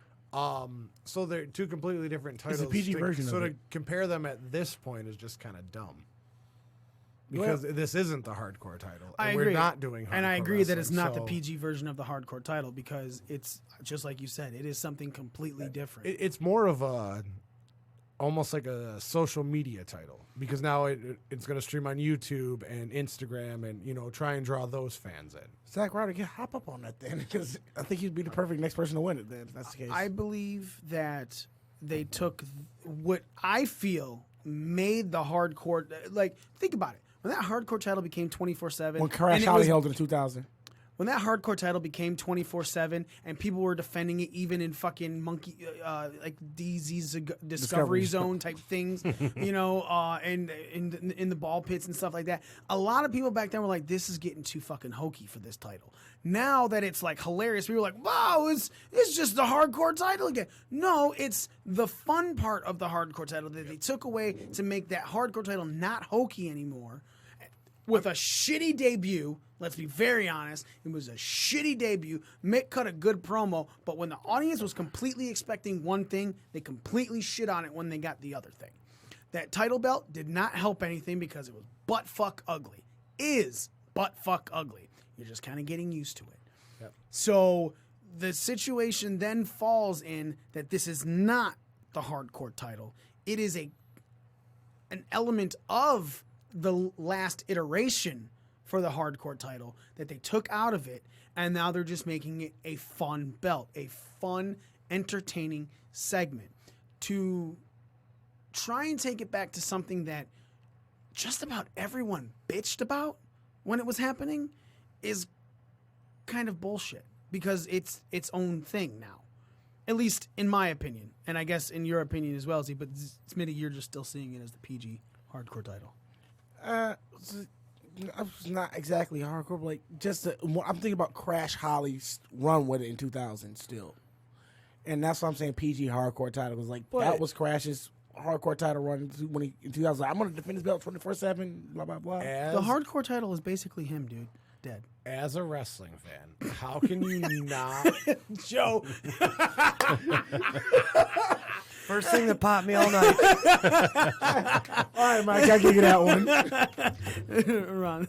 So they're two completely different titles. It's a PG version so of to it. compare them at this point is just kind of dumb. Because this isn't the hardcore title. I and agree. We're not doing hardcore and I agree that it's wrestling, not the so PG version of the hardcore title because it's just like you said, it is something completely different. It's more of almost like a social media title because now it's going to stream on YouTube and Instagram and try and draw those fans in. Zack Ryder, hop up on that then because I think he'd be the perfect next person to win it. Then if that's the case. I believe that they took what I feel made the hardcore. Like think about it. When that hardcore title became 24/7, when Crash Holly held it in 2000, when that hardcore title became 24/7 and people were defending it even in fucking monkey like DZ's Discovery Zone type things, you know, and in the ball pits and stuff like that. A lot of people back then were like, "This is getting too fucking hokey for this title." Now that it's like hilarious, people are like, "Wow, it's just the hardcore title again." No, it's the fun part of the hardcore title that they took away to make that hardcore title not hokey anymore. With a shitty debut, let's be very honest, it was a shitty debut. Mick cut a good promo, but when the audience was completely expecting one thing, they completely shit on it when they got the other thing. That title belt did not help anything because it was butt fuck ugly. Is butt fuck ugly. You're just kind of getting used to it. Yep. So the situation then falls in that this is not the hardcore title. It is an element of the last iteration for the hardcore title that they took out of it, and now they're just making it a fun belt, a fun, entertaining segment to try and take it back to something that just about everyone bitched about when it was happening is kind of bullshit because it's its own thing now, at least in my opinion, and I guess in your opinion as well, Z, but Smitty, you're just still seeing it as the PG hardcore title. It's not exactly hardcore, but like I'm thinking about Crash Holly's run with it in 2000 still, and that's why I'm saying PG hardcore title was like that was Crash's hardcore title run when in 2000. Like, I'm gonna defend his belt 24/7. Blah blah blah. The hardcore title is basically him, dude. Dead. As a wrestling fan, how can you not, Joe? First thing that popped me all night. All right, Mike, I give you that one. Ron.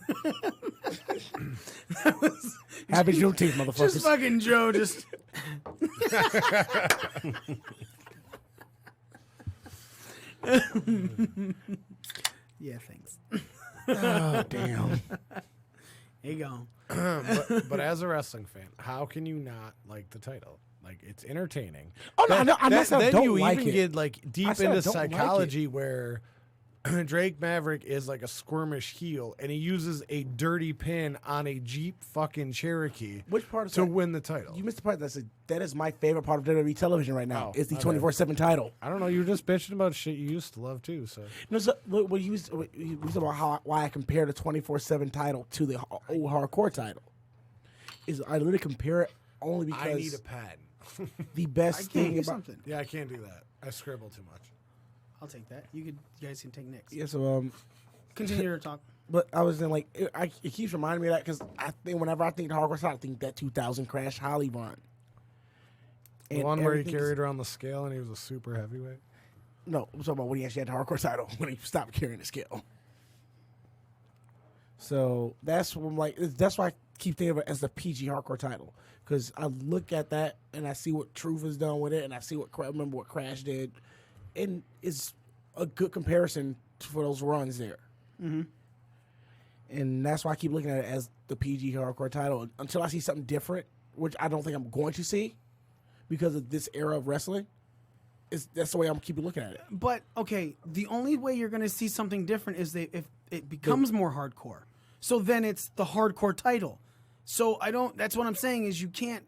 Happy Juneteenth, motherfuckers. Just fucking Joe. Just. Yeah, thanks. Oh damn. There you go. but as a wrestling fan, how can you not like the title? Like, it's entertaining. Oh no, I'm not saying I then don't you like even it. get like I deep said I into don't like it. psychology where Drake Maverick is like a squirmish heel, and he uses a dirty pin on a Jeep fucking Cherokee Which part is to that? win the title. You missed the part that is my favorite part of WWE television right now. Oh, Is the my 24/7 title. I don't know. You were just bitching about shit you used to love too. So No, so, what you was about why I compare the 24/7 title to the old hardcore title is I literally compare it only because I need a pen. the best thing do about something. Yeah, I can't do that. I scribble too much. I'll take that. You guys can take Nick's. yeah. So Continue your talk. but I was in like it keeps reminding me of that because I think whenever I think the hardcore title, I think that 2000 Crash Holly run. The And one where he everything's- carried around the scale and he was a super heavyweight. No, I'm talking about when he actually had the hardcore title when he stopped carrying the scale. So that's what I'm like. That's why I keep thinking of it as the PG hardcore title because I look at that and I see what Truth has done with it, and I see remember what Crash did, and it's a good comparison for those runs there. Mm-hmm. And that's why I keep looking at it as the PG hardcore title until I see something different, which I don't think I'm going to see because of this era of wrestling. That's the way I'm keeping looking at it. But okay, the only way you're going to see something different is if it becomes more hardcore. So then it's the hardcore title. So that's what I'm saying is you can't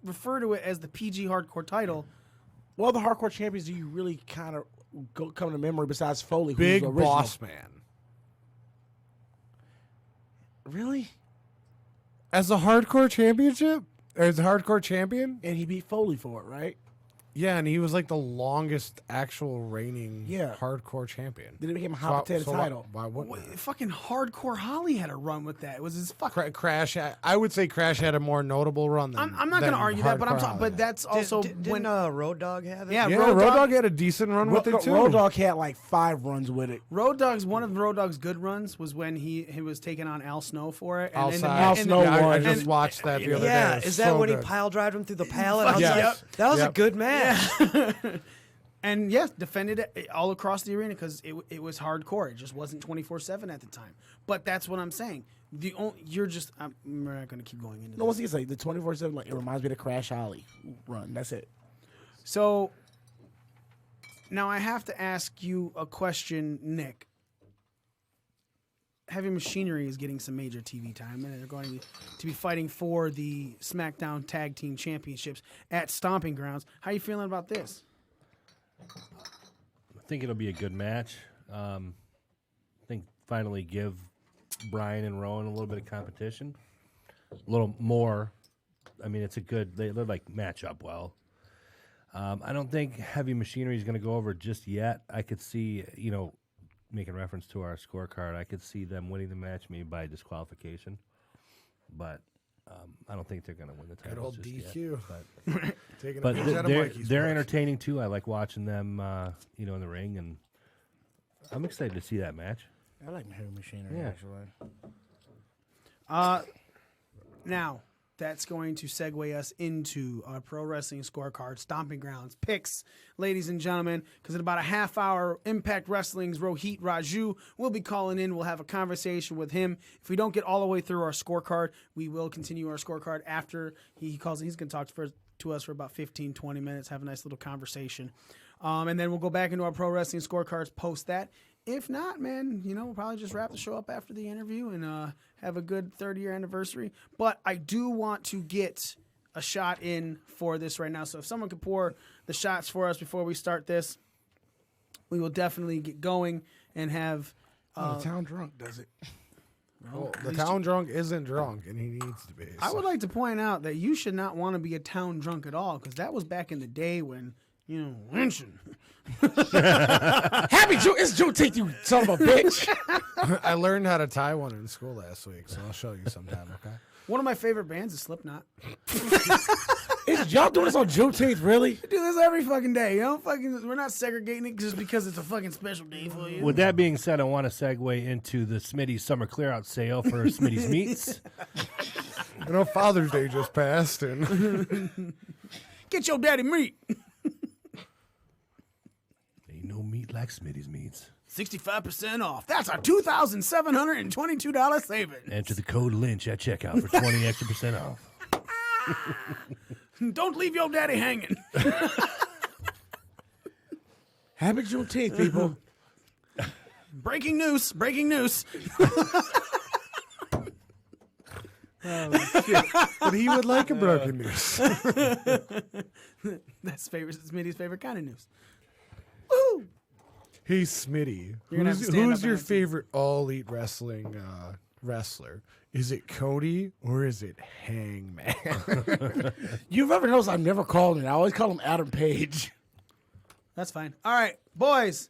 refer to it as the PG hardcore title. Well, the hardcore champions, do you really kind of come to memory besides Foley, who's Big the original? Boss Man. Really? As a hardcore championship? As a hardcore champion? And he beat Foley for it, right? Yeah, and he was like the longest actual reigning Yeah. hardcore champion. Then it became a hot potato title. Why wouldn't it? Fucking hardcore Holly had a run with that. It was his fucking. Crash? I would say Crash had a more notable run than. I'm not going to argue that, but I'm Hardcore talking. Holly But that's also Didn't when. Road Dogg have it? Yeah, Yeah, Road Road Dogg Dogg had a decent run with it too. Road Dogg had like 5 runs with it. Road Dogg's one of Road Dogg's good runs was when he was taking on Al Snow for it. And Outside. Al Snow Yeah, I won. just watched that the other day. Yeah, It was is that so when he good. pile drived him through the pallet? I was Yes. like, Yep. that was a Yep. good match. And yes, defended it all across the arena because it was hardcore. It just wasn't 24/7 at the time. But that's what I'm saying. We're not going to keep going into No, this. once again, it's like the 24/7. Like it reminds me of the Crash Holly run. That's it. So now I have to ask you a question, Nick. Heavy Machinery is getting some major TV time, and they're going to be fighting for the SmackDown Tag Team Championships at Stomping Grounds. How you feeling about this? I think it'll be a good match. I think finally give Brian and Rowan a little bit of competition, a little more. I mean, it's a good. They like match up well. I don't think Heavy Machinery is going to go over just yet. I could see, making reference to our scorecard, I could see them winning the match maybe by disqualification, but I don't think they're going to win the title. Good old just DQ. Yet. Taking But a page out of Mikey's they're book. entertaining too. I like watching them, in the ring, and I'm excited to see that match. I like Heavy Machinery, Yeah. actually. Now, that's going to segue us into our Pro Wrestling Scorecard Stomping Grounds picks, ladies and gentlemen, because in about a half hour, Impact Wrestling's Rohit Raju will be calling in. We'll have a conversation with him. If we don't get all the way through our scorecard, we will continue our scorecard after he calls in. He's going to talk to us for about 15, 20 minutes, have a nice little conversation. And then we'll go back into our Pro Wrestling Scorecards post that. If not, man, we'll probably just wrap the show up after the interview and have a good 30-year anniversary. But I do want to get a shot in for this right now. So if someone could pour the shots for us before we start this, we will definitely get going and have... the town drunk does it. Well, the town drunk isn't drunk, and he needs to be. I would like to point out that you should not want to be a town drunk at all, because that was back in the day when, lynching. Happy June. It's Juneteenth, you son of a bitch. I learned how to tie one in school last week, so I'll show you sometime, okay? One of my favorite bands is Slipknot. Is y'all doing this on Juneteenth, really? We do this every fucking day. We're not segregating it just because it's a fucking special day for you. With that being said, I want to segue into the Smitty's summer clearout sale for Smitty's Meats. Father's Day just passed, and Get your daddy meat. Ain't no meat like Smitty's Meats. 65% off. That's a $2,722 savings. Enter the code Lynch at checkout for 20 extra % off. Don't leave your daddy hanging. Happy Juneteenth, people. Breaking news. but he would like a broken news. That's Smitty's favorite kind of news. Woo! Hey, Smitty, You're gonna have to stand up who's your and answer. favorite All Elite Wrestling wrestler? Is it Cody or is it Hangman? You've ever noticed I've never called him. I always call him Adam Page. That's fine. All right, boys.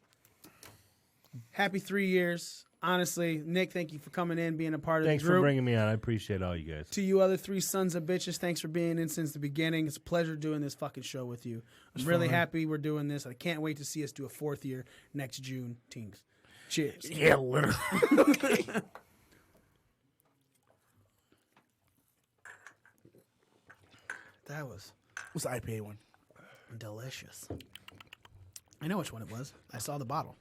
Happy 3 years. Honestly, Nick, thank you for coming in, being a part Thanks of the group. for bringing me on. I appreciate all you guys. To you other three sons of bitches, thanks for being in since the beginning. It's a pleasure doing this fucking show with you. I'm really happy we're doing this. I can't wait to see us do a 4th year next June. Teams. Cheers. Yeah, literally. That was What's the IPA one? delicious. I know which one it was. I saw the bottle.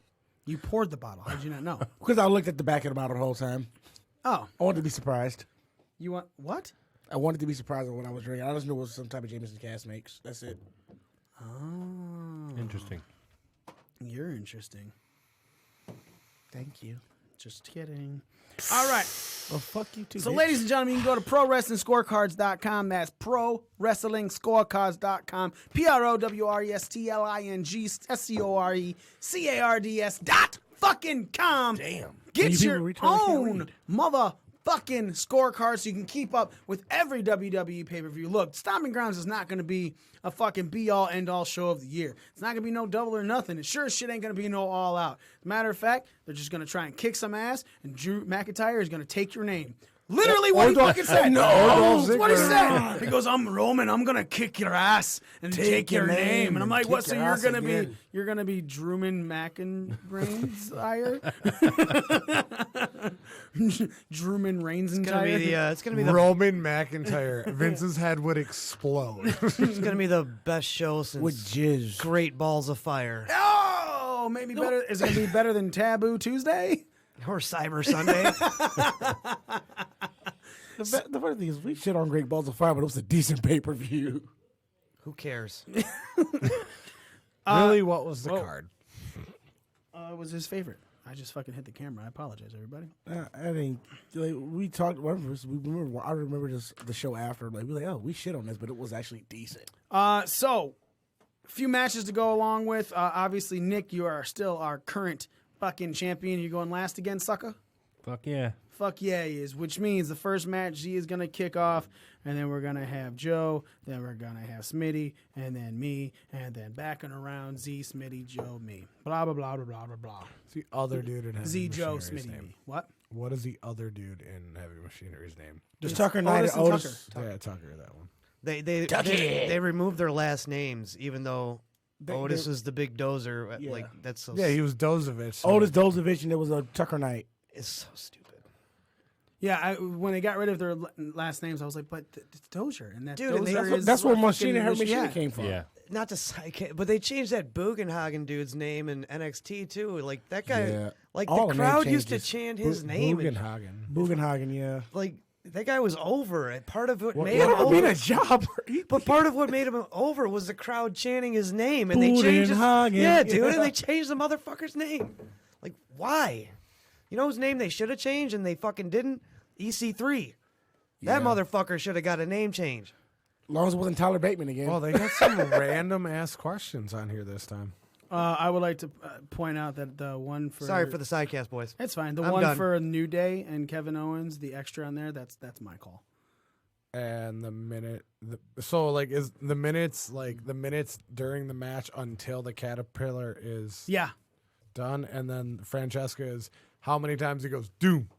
You poured the bottle. How did you not know? Because I looked at the back of the bottle the whole time. Oh, I wanted to be surprised. you want what? I wanted to be surprised at what I was drinking. I just knew it was some type of Jameson Cass makes. That's it. Oh, Interesting. you're interesting. Thank you. Just kidding. All right. Well, fuck you too. So, bitch. ladies and gentlemen, you can go to ProWrestlingScorecards.com. That's ProWrestlingScorecards.com. PROWRESTLINGSCORECARDS.com. Damn. Get You your people retarded, can't own read. motherfucking scorecard so you can keep up with every WWE pay-per-view. Look, Stomping Grounds is not going to be a fucking be-all, end-all show of the year. It's not going to be no double or nothing. It sure as shit ain't going to be no all-out. As a matter of fact, they're just going to try and kick some ass, and Drew McIntyre is going to take your name. Literally what he fucking said. No. That's what he said. He goes, I'm Roman. I'm going to kick your ass and take your name. And I'm like, kick what? So your you're ass going to be again. Drewman McIntyre? Drewman Reigns-entire? It's gonna be the Roman McIntyre. Vince's head would explode. it's gonna be the best show since With jizz. Great Balls of Fire Oh, maybe better. Is it going to be better than Taboo Tuesday? or Cyber Sunday. The funny thing is, we shit on Great Balls of Fire, but it was a decent pay-per-view. Who cares? Really, what was the card? It was his favorite. I just fucking hit the camera. I apologize, everybody. I mean, like, we talked. I remember the show after. Like, we were like, oh, we shit on this, but it was actually decent. So, a few matches to go along with. Obviously, Nick, you are still our current fucking champion. You going last again, sucker? Fuck yeah. Fuck yeah, he is. Which means the first match, Z is going to kick off, and then we're going to have Joe, then we're going to have Smitty, and then me, and then back and around Z, Smitty, Joe, me. Blah, blah, blah, blah, blah, blah, blah. It's the other dude in Heavy Z, Joe, Machinery's Smitty, name. me. What? What is the other dude in Heavy Machinery's name? Just Tucker Knight and Otis. Tucker. Yeah, Tucker, that one. They removed their last names, even though Otis was the big dozer. Yeah. Like that's so. Yeah, he was Dozovich. So Otis Dozovich, and there was a Tucker Knight. It's so stupid. Yeah, when they got rid of their last names, I was like, but it's Dozier. And that Dude, and Dozier is That's where fucking Her Machine yeah. came from. Yeah. Not to psych, but they changed that Bugenhagen dude's name in NXT too. Like that guy, Yeah. like All the the crowd name used to changes. chant his name. And, Bugenhagen, yeah. like that guy was over. And part of what made He him never been over, a jobber. but part of what made him over was the crowd chanting his name, and they changed. Bugenhagen. Yeah, dude, Yeah. and they changed the motherfucker's name. Like why? You know whose name they should have changed and they fucking didn't? EC3. That motherfucker should have got a name change. As long as it wasn't Tyler Bateman again. Well, they got some random ass questions on here this time. I would like to point out that the one for... Sorry for the sidecast, boys. It's fine. The I'm one done. for New Day and Kevin Owens, the extra on there, that's my call. And the minute, so like is the minutes during the match until the caterpillar is Yeah. done, and then Francesca is how many times he goes doom.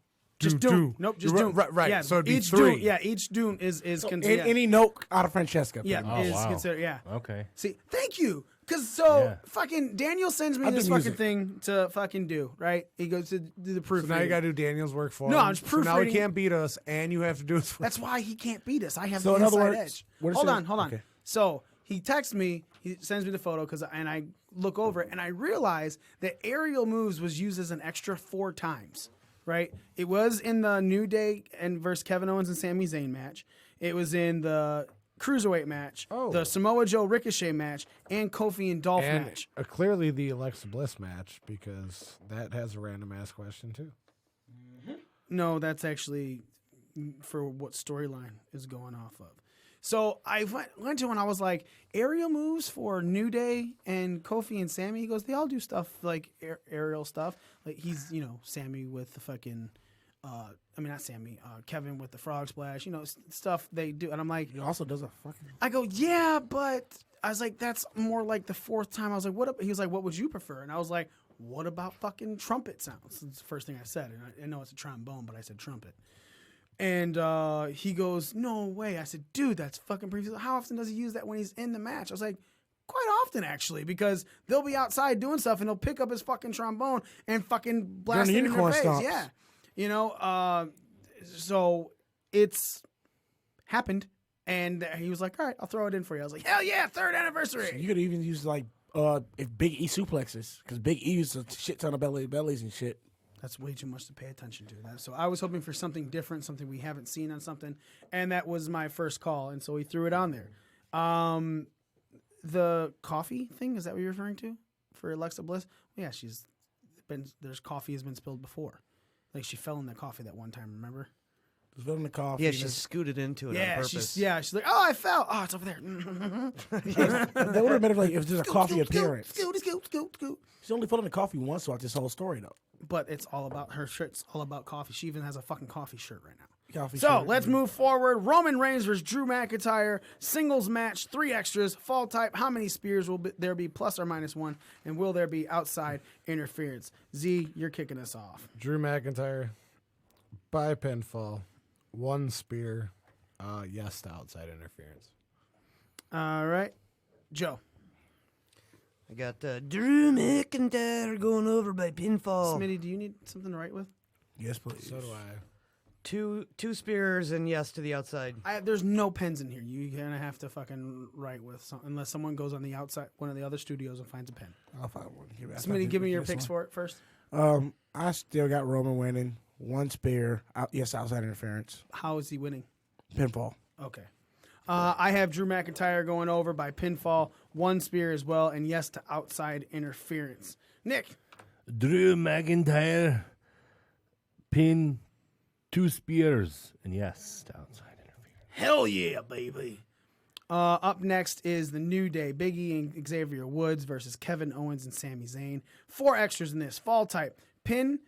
Just Doom. Nope, just Doom. Right. Yeah, So it'd be each three. Doom, yeah, each Doom is considered. Any note out of Francesca. Yeah, pretty much. is wow. considered. Yeah. Okay. See, thank you. Because fucking Daniel sends me I do this fucking music. thing to fucking do, right? He goes to do the So proofreading. now you got to do Daniel's work for No, him. I'm just So now he proofreading. can't beat us, and you have to do it. For That's why he can't beat us. I have So the in other inside words, edge. what it Hold says- on. okay. So he texts me. He sends me the photo and I look over it and I realize that aerial moves was used as an extra 4 times. Right? It was in the New Day and versus Kevin Owens and Sami Zayn match. It was in the Cruiserweight match, the Samoa Joe Ricochet match, and Kofi and Dolph and match. clearly the Alexa Bliss match, because that has a random ass question too. No, that's actually for what storyline is going off of. So I went to him and I was like, aerial moves for New Day and Kofi and Sammy. He goes, they all do stuff like aerial stuff. Like he's, Sammy with the fucking, not Sammy, Kevin with the frog splash, stuff they do. And I'm like, He also does a fucking. I go, yeah, but I was like, that's more like the 4th time. I was like, he was like, what would you prefer? And I was like, what about fucking trumpet sounds? That's the first thing I said. And I know it's a trombone, but I said trumpet. And he goes, no way. I said, dude, that's fucking previous. How often does he use that when he's in the match? I was like, quite often, actually, because they'll be outside doing stuff and he'll pick up his fucking trombone and fucking blast it in their unicorn face. stomps. Yeah. So it's happened. And he was like, all right, I'll throw it in for you. I was like, hell yeah, 3rd anniversary. You could even use like if Big E suplexes, because Big E uses a shit ton of bellies and shit. That's way too much to pay attention to. That. So I was hoping for something different, something we haven't seen on something, and that was my first call, and so he threw it on there. The coffee thing, is that what you're referring to for Alexa Bliss? Well, yeah, there's coffee has been spilled before. Like she fell in the coffee that one time, remember? Spilling the coffee. Yeah, she scooted into it on purpose. She's like, oh, I fell. Oh, it's over there. That would have been like if there's a coffee appearance. Scoot. She's only put in the coffee once throughout this whole story, though. But it's all about her shirt. It's all about coffee. She even has a fucking coffee shirt right now. Coffee So shirt. let's move forward. Roman Reigns versus Drew McIntyre. Singles match, 3 extras. Fall type. How many spears will there be, plus or minus 1? And will there be outside interference? Z, you're kicking us off. Drew McIntyre by pinfall, 1 spear, yes to outside interference. All right. Joe. I got Drew McIntyre going over by pinfall. Smitty, do you need something to write with? Yes, please. So do I. Two spears and yes to the outside. There's no pens in here. You're going to have to fucking write with something, unless someone goes on the outside, one of the other studios, and finds a pen. I'll find one. Smitty, give me your picks for it first. I still got Roman winning. 1 spear. Yes, outside interference. How is he winning? Pinfall. Okay. I have Drew McIntyre going over by pinfall, 1 spear as well, and yes to outside interference. Nick. Drew McIntyre pin 2 spears. And yes, downside interference. Hell yeah, baby. Up next is the New Day, Big E and Xavier Woods versus Kevin Owens and Sami Zayn. 4 extras in this. Fall type. Pin,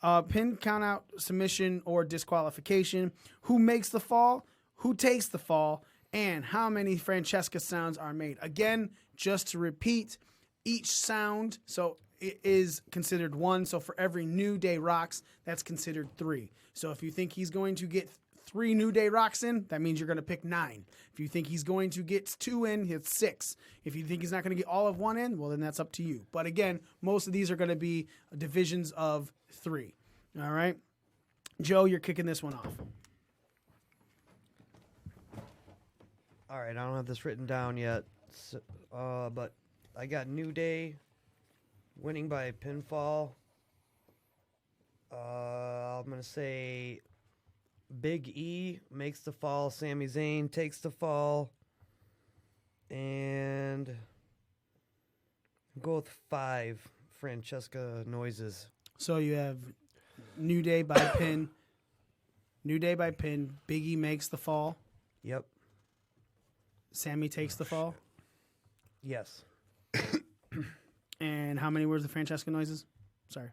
count out, submission, or disqualification. Who makes the fall? Who takes the fall? And how many Francesca sounds are made? Again, just to repeat, each sound, so it is considered 1. So for every New Day rocks, that's considered 3. So if you think he's going to get 3 New Day rocks in, that means you're going to pick 9. If you think he's going to get 2 in, it's 6. If you think he's not going to get all of 1 in, well, then that's up to you. But again, most of these are going to be divisions of 3. All right? Joe, you're kicking this one off. All right, I don't have this written down yet, so, but I got New Day winning by pinfall. I'm going to say Big E makes the fall, Sami Zayn takes the fall, and go with 5 Francesca noises. So you have New Day by pin. New Day by pin. Big E makes the fall. Yep. Sammy takes the fall. Yes. And how many words the Francesca noises? Sorry.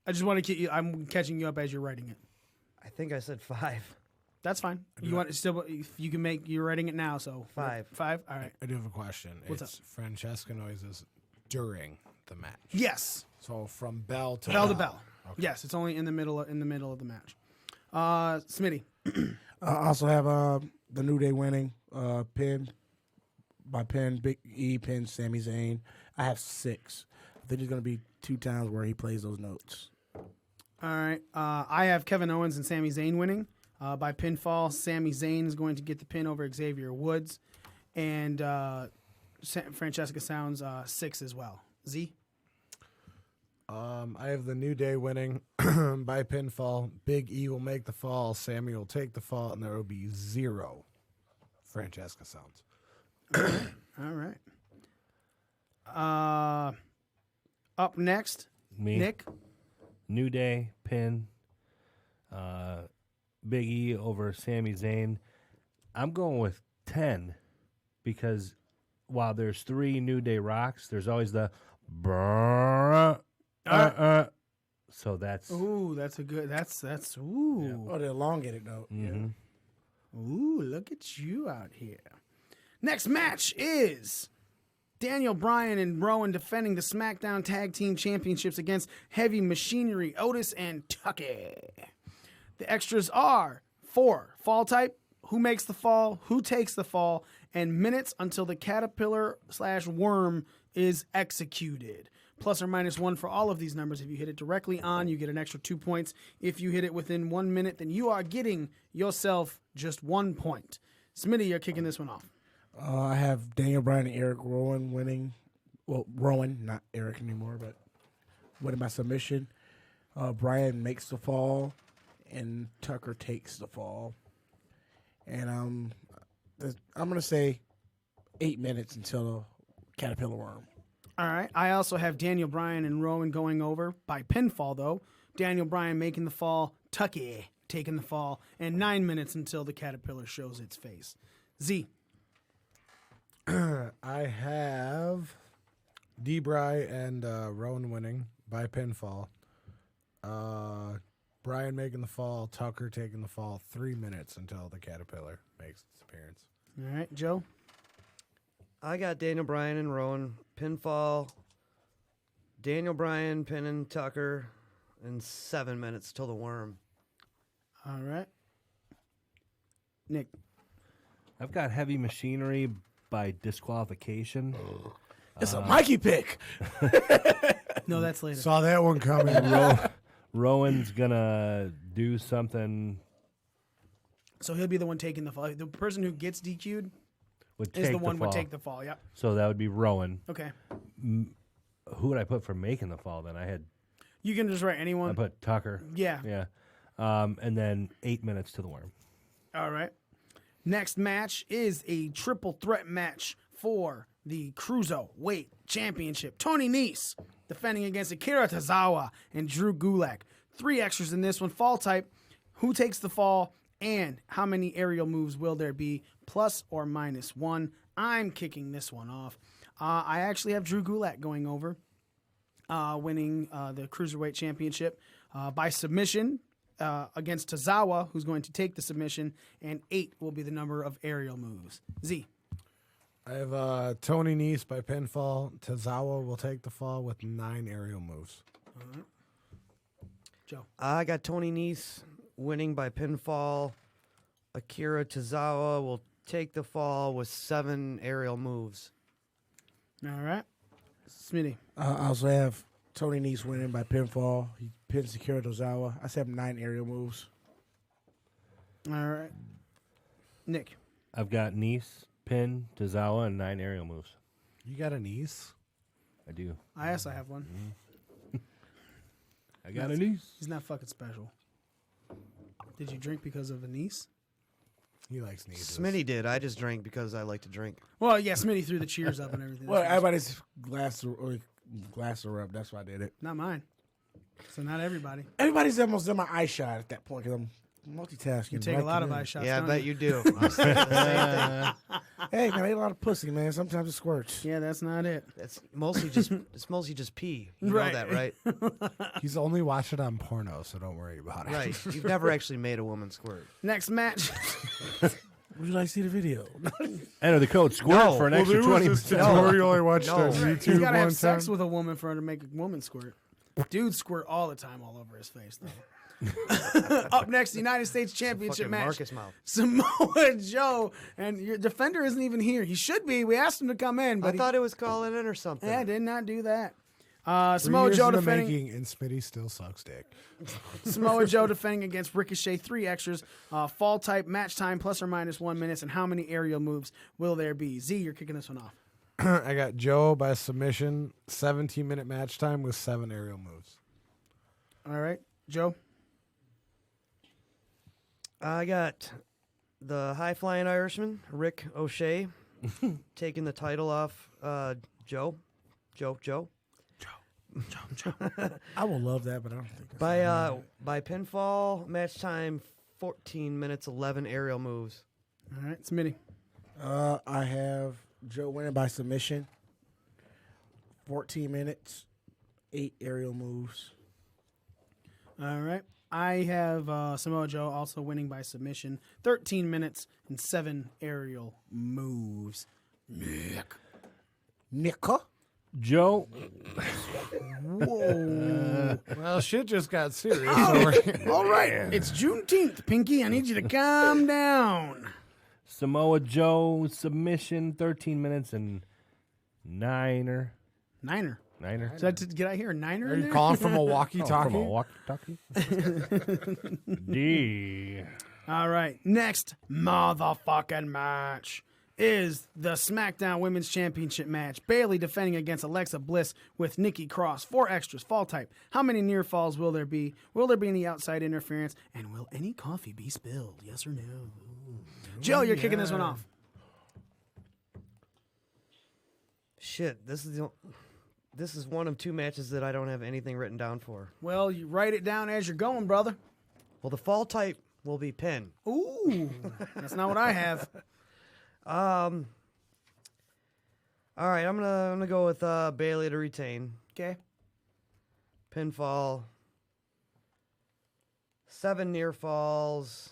I just want to get you. I'm catching you up as you're writing it. I think I said 5. That's fine. You want still? You can make. You're writing it now, so 5. 5. All right. I do have a question. What's it's Francesca noises during the match. Yes. So from bell to Bell to bell. Okay. Yes, it's only in the middle of the match. Smitty. I also have the New Day winning pin by pin, Big E pin, Sami Zayn. I have 6. I think there's going to be 2 times where he plays those notes. All right. I have Kevin Owens and Sami Zayn winning by pinfall. Sami Zayn is going to get the pin over Xavier Woods. And Francesca sounds 6 as well. Z? I have the New Day winning by pinfall. Big E will make the fall. Sammy will take the fall, and there will be 0 Francesca sounds. All right. Up next, Me. Nick. New Day pin. Big E over Sami Zayn. I'm going with 10 because while there's 3 New Day rocks, there's always the So that's that's a good. That's ooh. Yeah. Oh, the elongated note. Mm-hmm. Ooh, look at you out here. Next match is Daniel Bryan and Rowan defending the SmackDown Tag Team Championships against Heavy Machinery, Otis and Tucky. The extras are 4 fall type, who makes the fall, who takes the fall, and minutes until the caterpillar/worm is executed. Plus or minus 1 for all of these numbers. If you hit it directly on, you get an extra 2 points. If you hit it within 1 minute, then you are getting yourself just 1 point. Smitty, you're kicking this one off. I have Daniel Bryan and Eric Rowan winning. Well, Rowan, not Eric anymore, but winning by submission. Bryan makes the fall, and Tucker takes the fall. And I'm going to say 8 minutes until the caterpillar worm. All right. I also have Daniel Bryan and Rowan going over by pinfall, though. Daniel Bryan making the fall, Tucky taking the fall, and 9 minutes until the caterpillar shows its face. Z. I have D-Bry and Rowan winning by pinfall. Bryan making the fall, Tucker taking the fall, 3 minutes until the caterpillar makes its appearance. All right, Joe? I got Daniel Bryan and Rowan pinfall. Daniel Bryan pinning Tucker in 7 minutes till the worm. All right. Nick. I've got Heavy Machinery by disqualification. It's a Mikey pick. No, that's later. Saw that one coming. Rowan's gonna do something. So he'll be the one taking the fall. The person who gets DQ'd Would is take the one fall. would take the fall. Yep. So that would be Rowan. Okay. Who would I put for making the fall? Then I had. You can just write anyone. I put Tucker. Yeah. Yeah. And then 8 minutes to the worm. All right. Next match is a triple threat match for the Cruiserweight Championship. Tony Nese defending against Akira Tozawa and Drew Gulak. 3 extras in this one. Fall type, who takes the fall, and how many aerial moves will there be, plus or minus 1. I'm kicking this one off. I actually have Drew Gulak going over, winning the Cruiserweight Championship by submission against Tozawa, who's going to take the submission, and 8 will be the number of aerial moves. Z. I have Tony Nese by pinfall. Tozawa will take the fall with 9 aerial moves. All right. Joe. I got Tony Nese winning by pinfall. Akira Tozawa will take the fall with 7 aerial moves. All right. Smitty. I also have Tony Nese winning by pinfall. He pins Akira Tozawa. I said 9 aerial moves. All right. Nick. I've got Nice, Pin, Tozawa, and 9 aerial moves. You got a Nese? I do. I also have one. I got a niece. He's not fucking special. Did you drink because of a niece? He likes Neses. Smitty did. I just drank because I like to drink. Well, yeah, Smitty threw the cheers up and everything. Well, everybody's glass are up. That's why I did it. Not mine. So not everybody. Everybody's almost done my eye shot at that point because I'm multitasking. You take a lot of eye shots. Yeah, I don't bet you do. I said the same thing. Hey, man, I ate a lot of pussy, man. Sometimes it squirts. Yeah, that's not it. It's mostly just pee. You Right. know that, right? He's only watched it on porno, so don't worry about it. Right. You've never actually made a woman squirt. Next match. Would you like to see the video? Enter the code SQUIRT for an extra 20. Tutorial I watched on You YouTube gotta one have sex time. with a woman for her to make a woman squirt. Dudes squirt all the time all over his face, though. Up next, the United States Championship Fucking match. Marcus mouth. Samoa Joe, and your defender isn't even here. He should be. We asked him to come in, but I thought it was calling in or something. I did not do that. 3 Samoa years Joe in the defending. making, and Smitty still sucks dick. Samoa Joe defending against Ricochet. 3 extras. Fall type, match time, plus or minus 1 minute. And how many aerial moves will there be? Z, you're kicking this one off. I got Joe by submission, 17-minute match time with 7 aerial moves. All right, Joe. I got the high-flying Irishman, Rick O'Shea, taking the title off Joe. I will love that, but I don't think that's By pinfall, match time 14 minutes, 11 aerial moves. All right, Smitty. I have Joe winning by submission. 14 minutes, 8 aerial moves. All right. I have Samoa Joe also winning by submission. 13 minutes and 7 aerial moves. Nicka. Joe. Whoa. Well, shit just got serious. All right. It's Juneteenth, Pinky. I need you to calm down. Samoa Joe submission, 13 minutes and Niner. Niner. Did I hear a niner Are in you there? calling from a Oh, walkie-talkie? from a walkie-talkie? D. All right. Next motherfucking match is the SmackDown Women's Championship match. Bayley defending against Alexa Bliss with Nikki Cross. 4 extras, fall type. How many near falls will there be? Will there be any outside interference? And will any coffee be spilled? Yes or no? Joe, you're kicking this one off. Shit, this is one of 2 matches that I don't have anything written down for. Well, you write it down as you're going, brother. Well, the fall type will be pin. Ooh, that's not what I have. All right, I'm gonna go with Bayley to retain. Okay. Pinfall. 7 near falls.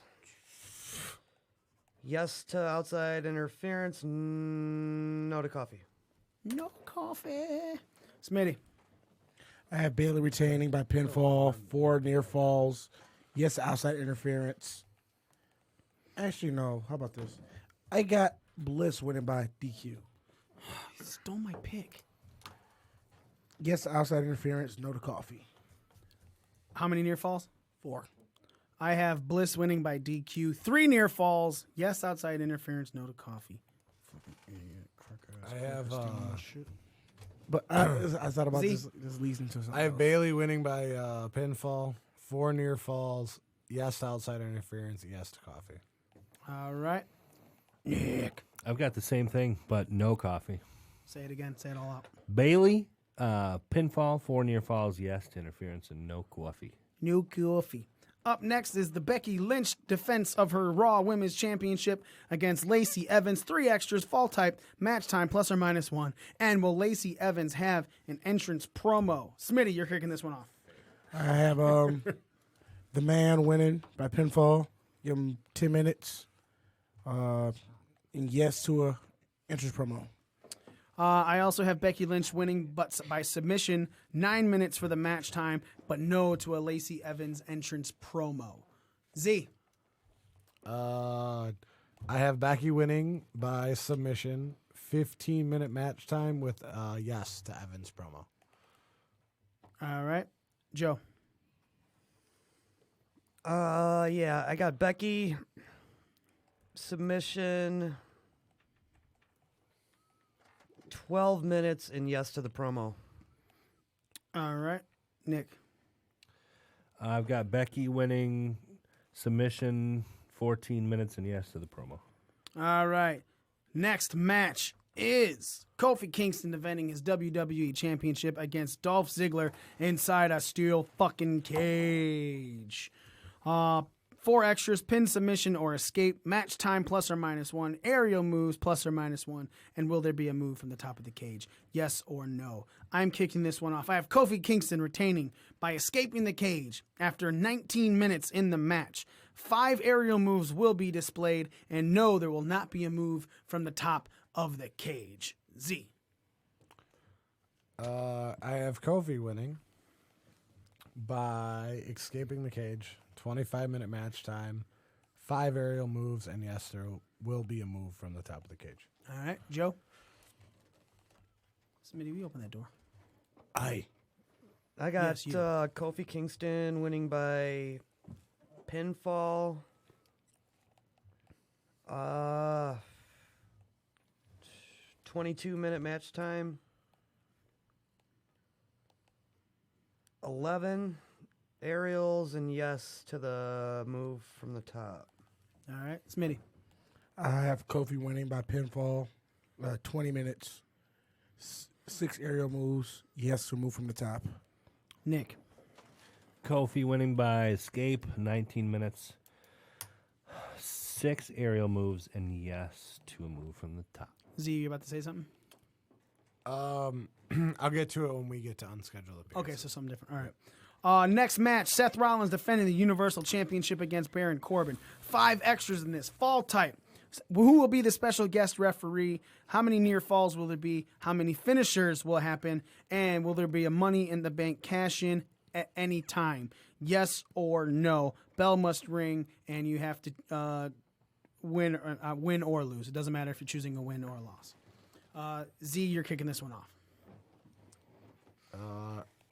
Yes to outside interference. No to coffee. No coffee. Smitty. I have Bayley retaining by pinfall, 4 near falls. Yes, outside interference. Actually, no. How about this? I got Bliss winning by DQ. You stole my pick. Yes, outside interference. No to coffee. How many near falls? 4. I have Bliss winning by DQ. 3 near falls. Yes, outside interference. No to coffee. I have But I thought about Z? this leads into something. I have else. Bailey winning by pinfall, 4 near falls, yes to outside interference, yes to coffee. All right. I've got the same thing, but no coffee. Say it again. Say it all out. Bailey Pinfall, 4 near falls, yes to interference, and no coffee. No coffee. Up next is the Becky Lynch defense of her Raw Women's Championship against Lacey Evans. 3 extras, fall type, match time ±1. And will Lacey Evans have an entrance promo? Smitty, you're kicking this one off. I have the man winning by pinfall. Give him 10 minutes. And yes to a entrance promo. I also have Becky Lynch winning, but by submission, 9 minutes for the match time, but no to a Lacey Evans entrance promo. Z. I have Becky winning by submission, 15-minute match time with yes to Evans promo. All right. Joe. Yeah, I got Becky, submission, 12 minutes, and yes to the promo. All right. Nick. I've got Becky winning, submission, 14 minutes, and yes to the promo. All right. Next match is Kofi Kingston defending his WWE Championship against Dolph Ziggler inside a steel fucking cage. 4 extras, pin, submission, or escape. Match time ±1. Aerial moves ±1. And will there be a move from the top of the cage? Yes or no? I'm kicking this one off. I have Kofi Kingston retaining by escaping the cage after 19 minutes in the match. 5 aerial moves will be displayed. And no, there will not be a move from the top of the cage. Z. I have Kofi winning by escaping the cage. 25-minute match time, 5 aerial moves, and yes, there will be a move from the top of the cage. All right, Joe. Smitty, we open that door. I got Yes, you. Kofi Kingston winning by pinfall. 22-minute match time. 11 aerials, and yes to the move from the top. All right, Smitty. I have Kofi winning by pinfall, 20 minutes, 6 aerial moves, yes to move from the top. Nick. Kofi winning by escape, 19 minutes, 6 aerial moves, and yes to a move from the top. Z, you about to say something? I'll get to it when we get to unscheduled appearances. Okay, so something different. All right. Next match, Seth Rollins defending the Universal Championship against Baron Corbin. 5 extras in this. Fall type. Who will be the special guest referee? How many near falls will there be? How many finishers will happen? And will there be a Money in the Bank cash-in at any time? Yes or no? Bell must ring, and you have to win or lose. It doesn't matter if you're choosing a win or a loss. Z, you're kicking this one off.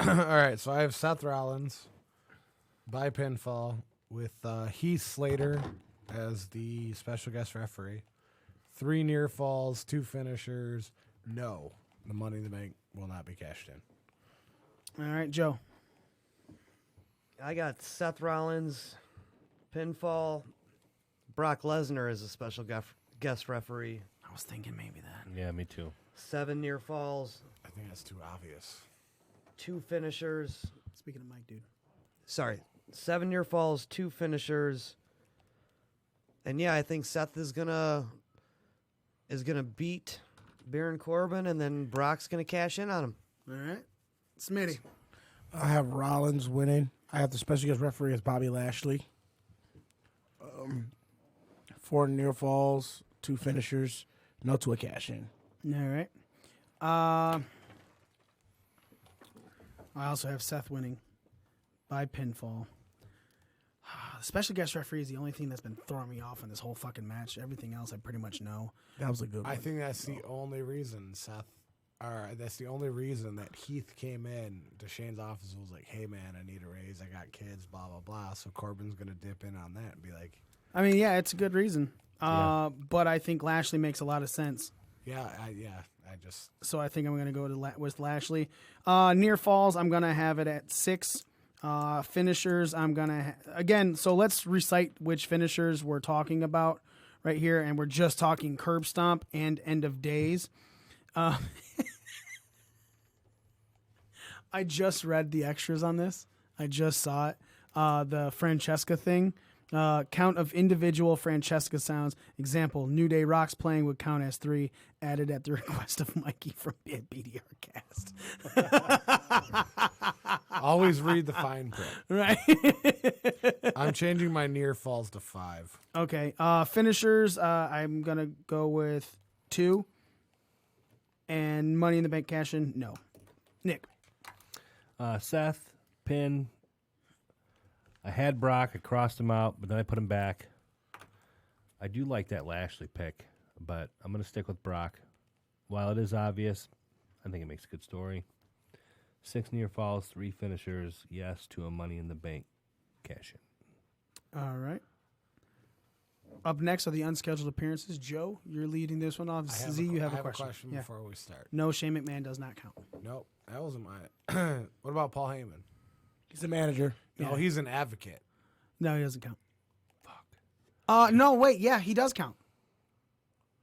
All right, so I have Seth Rollins by pinfall with Heath Slater as the special guest referee. 3 near falls, 2 finishers. No, the Money in the Bank will not be cashed in. All right, Joe. I got Seth Rollins, pinfall. Brock Lesnar is a special guest referee. I was thinking maybe that. Yeah, me too. 7 near falls. I think that's too obvious. 2 finishers. Speaking of Mike, dude. Sorry. 7 near falls, 2 finishers. And yeah, I think Seth is gonna beat Baron Corbin, and then Brock's gonna cash in on him. All right. Smitty. I have Rollins winning. I have the special guest referee as Bobby Lashley. 4 near falls, 2 finishers, no to a cash in. All right. I also have Seth winning by pinfall. The special guest referee is the only thing that's been throwing me off in this whole fucking match. Everything else I pretty much know. That was a good one. I think that's the only reason that's the only reason that Heath came in to Shane's office and was like, hey, man, I need a raise. I got kids, blah, blah, blah. So Corbin's going to dip in on that and be like. I mean, yeah, it's a good reason. But I think Lashley makes a lot of sense. So I think I'm going to go with Lashley. Near falls, I'm going to have it at 6. Finishers, I'm going to... Again, so let's recite which finishers we're talking about right here. And we're just talking curb stomp and end of days. I just read the extras on this. I just saw it. The Francesca thing. Count of individual Francesca sounds. Example, New Day Rocks playing would count as 3, added at the request of Mikey from BDR Cast. Always read the fine print. Right. I'm changing my near falls to 5. Okay. Finishers, I'm going to go with 2. And Money in the Bank cash in, no. Nick. Seth, pin. I had Brock. I crossed him out, but then I put him back. I do like that Lashley pick, but I'm going to stick with Brock. While it is obvious, I think it makes a good story. 6 near falls, 3 finishers, yes to a Money in the Bank cash in. All right. Up next are the unscheduled appearances. Joe, you're leading this one off. Z, you have a question. Yeah. Before we start. No, Shane McMahon does not count. Nope, that wasn't mine. What about Paul Heyman? He's a manager. No, he's an advocate. No, he doesn't count. Fuck. No, wait. Yeah, he does count.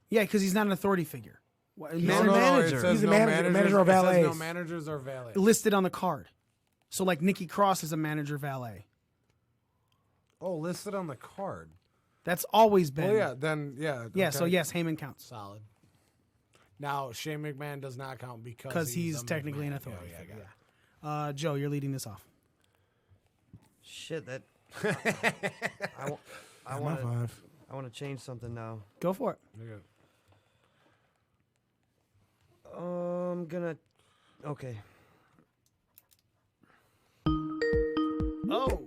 Yeah, because he's not an authority figure. Manager. He's a manager or valet. No managers or valet. Listed on the card. So, like, Nikki Cross is a manager valet. Oh, listed on the card. That's always been. Oh, yeah. Then, yeah. Yeah, okay. so yes, Heyman counts. Solid. Now, Shane McMahon does not count because he's technically an authority figure. Yeah. Joe, you're leading this off. Shit, that. I want to change something now. Go for it. Okay. I'm gonna. Okay. Oh.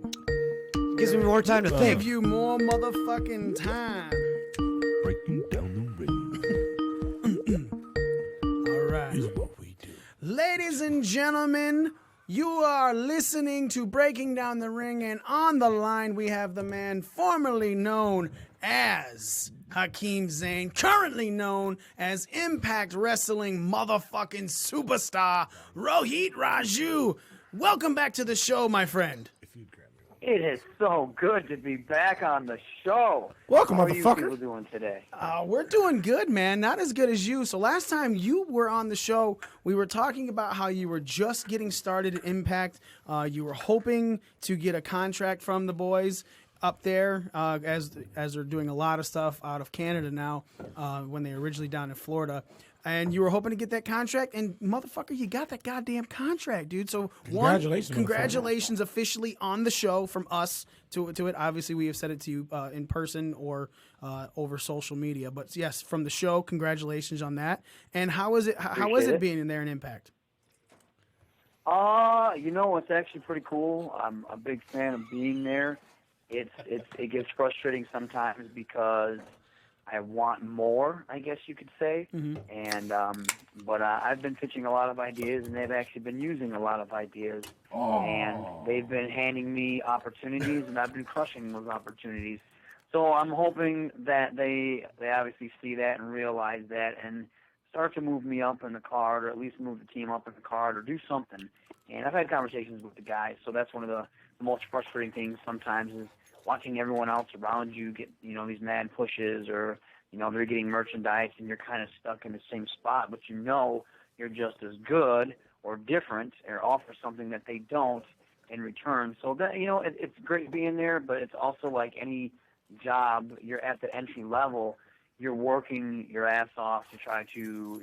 Gives me more time to think. Give you more motherfucking time. Breaking down the ring. All right. Is what we do. Ladies and gentlemen, you are listening to Breaking Down the Ring, and on the line we have the man formerly known as Hakeem Zayn, currently known as Impact Wrestling motherfucking superstar Rohit Raju. Welcome back to the show, my friend. It is so good to be back on the show. Welcome, How are you motherfucker. people doing today? We're doing good, man. Not as good as you. So last time you were on the show, we were talking about how you were just getting started at Impact. You were hoping to get a contract from the boys up there, as they're doing a lot of stuff out of Canada now, when they were originally down in Florida. And you were hoping to get that contract, and motherfucker, you got that goddamn contract, dude. So congratulations officially on the show from us to it. Obviously, we have said it to you in person or over social media, but yes, from the show, congratulations on that. And how is it? How is it being in there in Impact? It's actually pretty cool. I'm a big fan of being there. It gets frustrating sometimes because I want more, I guess you could say. Mm-hmm. And but I've been pitching a lot of ideas, and they've actually been using a lot of ideas. And they've been handing me opportunities, and I've been crushing those opportunities. So I'm hoping that they obviously see that and realize that and start to move me up in the card, or at least move the team up in the card, or do something. And I've had conversations with the guys, so that's one of the most frustrating things sometimes is watching everyone else around you get, these mad pushes, or, they're getting merchandise and you're kind of stuck in the same spot, but you're just as good or different or offer something that they don't in return. So that, it's great being there, but it's also like any job, you're at the entry level, you're working your ass off to try to,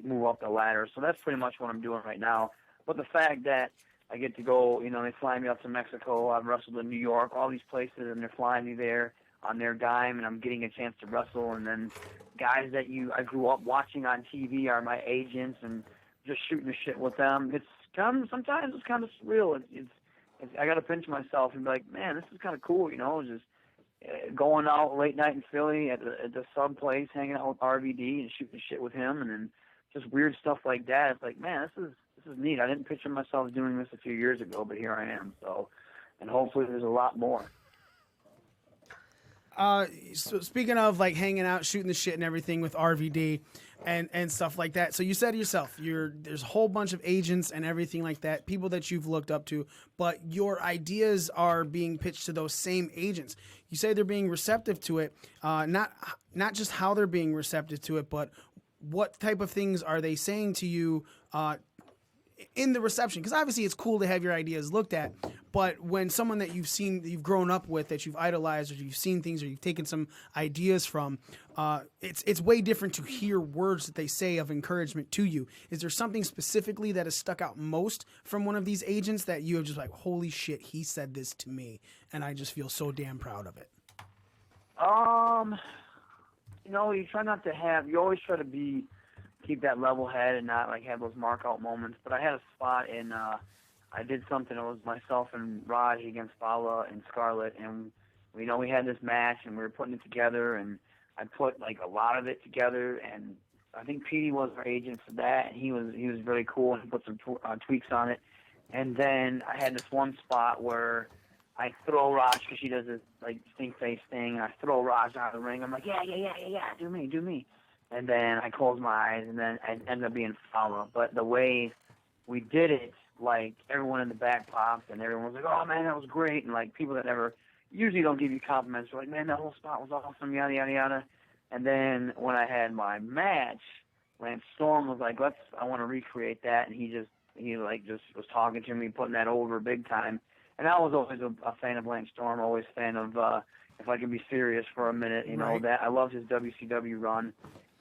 move up the ladder. So that's pretty much what I'm doing right now. But the fact that I get to go, they fly me up to Mexico. I've wrestled in New York, all these places, and they're flying me there on their dime, and I'm getting a chance to wrestle. And then guys that I grew up watching on TV are my agents, and just shooting the shit with them. Sometimes it's kind of surreal. I got to pinch myself and be like, man, this is kind of cool, just going out late night in Philly at the sub place, hanging out with RVD and shooting shit with him, and then just weird stuff like that. It's like, man, this is neat. I didn't picture myself doing this a few years ago, but here I am. So, and hopefully there's a lot more. So speaking of like hanging out, shooting the shit and everything with RVD and stuff like that. So you said to yourself, there's a whole bunch of agents and everything like that, people that you've looked up to, but your ideas are being pitched to those same agents. You say they're being receptive to it, not just how they're being receptive to it, but what type of things are they saying to you in the reception, because obviously it's cool to have your ideas looked at, but when someone that you've seen, that you've grown up with, that you've idolized, or you've seen things, or you've taken some ideas from, it's way different to hear words that they say of encouragement to you. Is there something specifically that has stuck out most from one of these agents that you have just like, holy shit, he said this to me, and I just feel so damn proud of it? You try not to have. You always try to keep that level head and not like have those mark out moments. But I had a spot in. I did something. It was myself and Raj against Fala and Scarlett, and we had this match and we were putting it together, and I put like a lot of it together, and I think Petey was our agent for that, and he was really cool and he put some tweaks on it. And then I had this one spot where I throw Raj, because she does this like stink face thing, and I throw Raj out of the ring. I'm like, yeah, do me. And then I close my eyes, and then I end up being Fala. But the way we did it, like everyone in the back popped, and everyone was like, oh man, that was great. And like people that never usually don't give you compliments were like, man, that whole spot was awesome, yada yada yada. And then when I had my match, Lance Storm was like, I want to recreate that, and he was talking to me, putting that over big time. And I was always a fan of Lance Storm, always a fan of, if I can be serious for a minute, Right. that I loved his WCW run.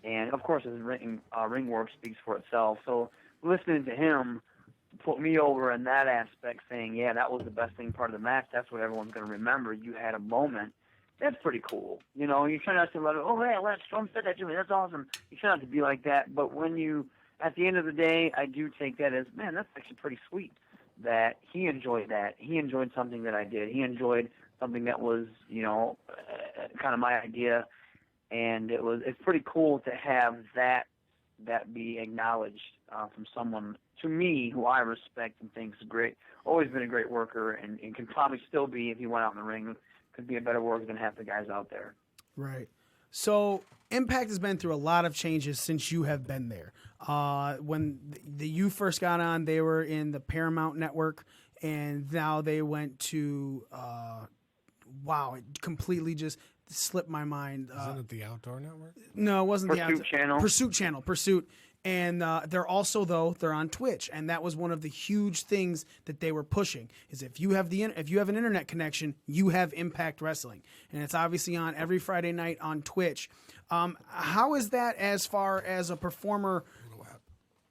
And, of course, his ring work speaks for itself. So listening to him put me over in that aspect, saying, yeah, that was the best thing part of the match. That's what everyone's going to remember. You had a moment. That's pretty cool. You try not to let it, oh, hey, Lance Storm said that to me. That's awesome. You try not to be like that. But at the end of the day, I do take that as, man, that's actually pretty sweet that he enjoyed that. He enjoyed something that I did. He enjoyed something that was, kind of my idea. And it's pretty cool to have that be acknowledged from someone, to me, who I respect and think is great. Always been a great worker, and can probably still be, if he went out in the ring, could be a better worker than half the guys out there. Right. So Impact has been through a lot of changes since you have been there. When you first got on, they were in the Paramount Network, and now they went to wow, it completely just slipped my mind. Isn't it the Outdoor Network? No, it wasn't the Pursuit Channel. Pursuit. And they're also, though, they're on Twitch, and that was one of the huge things that they were pushing. Is if you have an internet connection, you have Impact Wrestling, and it's obviously on every Friday night on Twitch. How is that as far as a performer?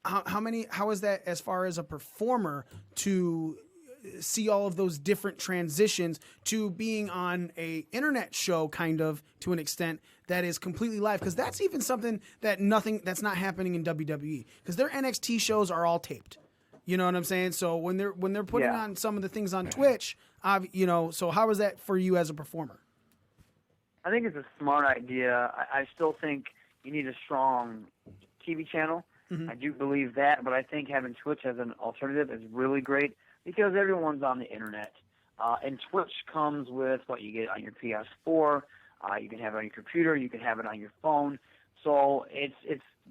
How is that as far as a performer to see all of those different transitions to being on a internet show, kind of, to an extent, that is completely live? Because that's even something that's not happening in WWE, because their NXT shows are all taped. You know what I'm saying? So when they're putting on some of the things on Twitch, so how is that for you as a performer? I think it's a smart idea. I still think you need a strong TV channel. Mm-hmm. I do believe that, but I think having Twitch as an alternative is really great, because everyone's on the internet. And Twitch comes with what you get on your PS4. You can have it on your computer. You can have it on your phone. So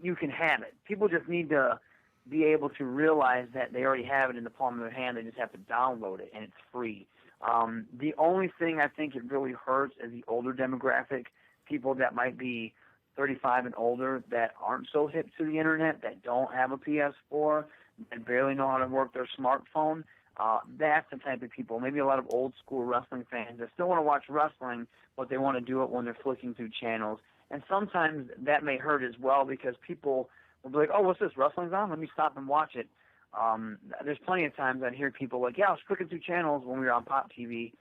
you can have it. People just need to be able to realize that they already have it in the palm of their hand. They just have to download it, and it's free. The only thing I think it really hurts is the older demographic, people that might be 35 and older, that aren't so hip to the internet, that don't have a PS4, and barely know how to work their smartphone. That's the type of people, maybe a lot of old school wrestling fans that still want to watch wrestling, but they want to do it when they're flicking through channels. And sometimes that may hurt as well, because people will be like, oh, what's this, wrestling's on? Let me stop and watch it. There's plenty of times I'd hear people like, yeah, I was flicking through channels when we were on Pop TV,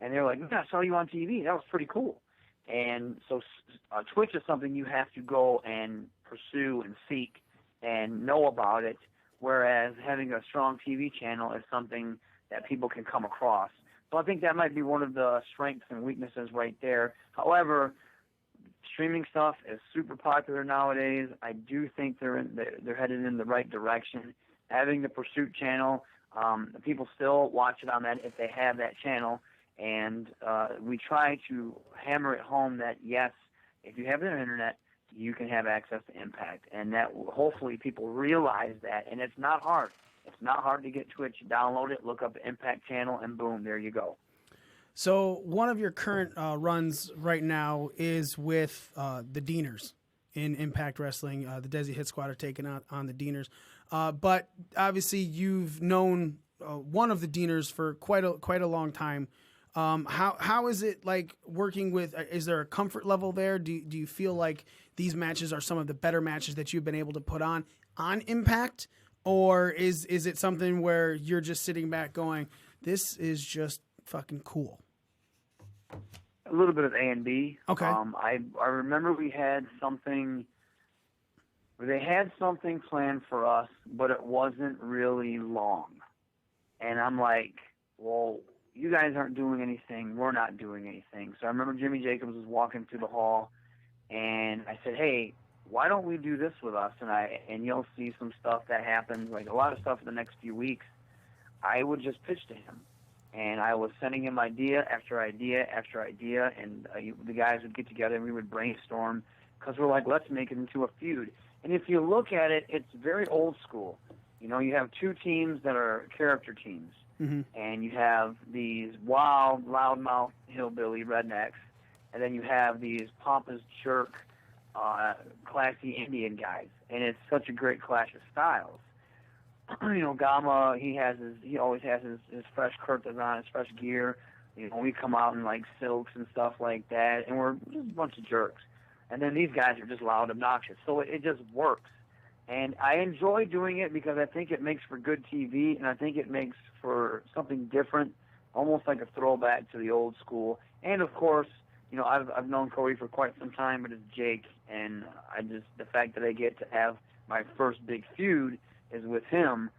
and they're like, yeah, I saw you on TV. That was pretty cool. And so Twitch is something you have to go and pursue and seek and know about it, whereas having a strong TV channel is something that people can come across. So I think that might be one of the strengths and weaknesses right there. However, streaming stuff is super popular nowadays. I do think they're headed in the right direction. Having the Pursuit channel, people still watch it on that if they have that channel. And we try to hammer it home that, yes, if you have the internet, you can have access to Impact. And that hopefully people realize that. And it's not hard. It's not hard to get Twitch. Download it, look up the Impact channel, and boom, there you go. So one of your current runs right now is with the Deaners. in Impact Wrestling. The Desi Hit Squad are taking on the Deaners. But obviously, you've known one of the Deaners for quite a long time. How is it like working with? Is there a comfort level there? Do you feel like these matches are some of the better matches that you've been able to put on Impact, or is it something where you're just sitting back going, "This is just fucking cool"? A little bit of A and B. Okay. I remember we had something. They had something planned for us, but it wasn't really long. And I'm like, well, you guys aren't doing anything. We're not doing anything. So I remember Jimmy Jacobs was walking through the hall, and I said, hey, why don't we do this with us? And you'll see some stuff that happens, like a lot of stuff in the next few weeks. I would just pitch to him. And I was sending him idea after idea after idea, and the guys would get together and we would brainstorm because we're like, let's make it into a feud. And if you look at it, it's very old school. You know, you have two teams that are character teams, and you have these wild, loudmouth, hillbilly rednecks, and then you have these pompous jerk, classy Indian guys. And it's such a great clash of styles. You know, Gama, he always has his fresh curtains on, his fresh gear. You know, we come out in like silks and stuff like that, and we're just a bunch of jerks. And then these guys are just loud, obnoxious. So it just works. And I enjoy doing it because I think it makes for good TV, and I think it makes for something different, almost like a throwback to the old school. And of course, you know, I've known Cody for quite some time, but it's Jake, and the fact that I get to have my first big feud is with him.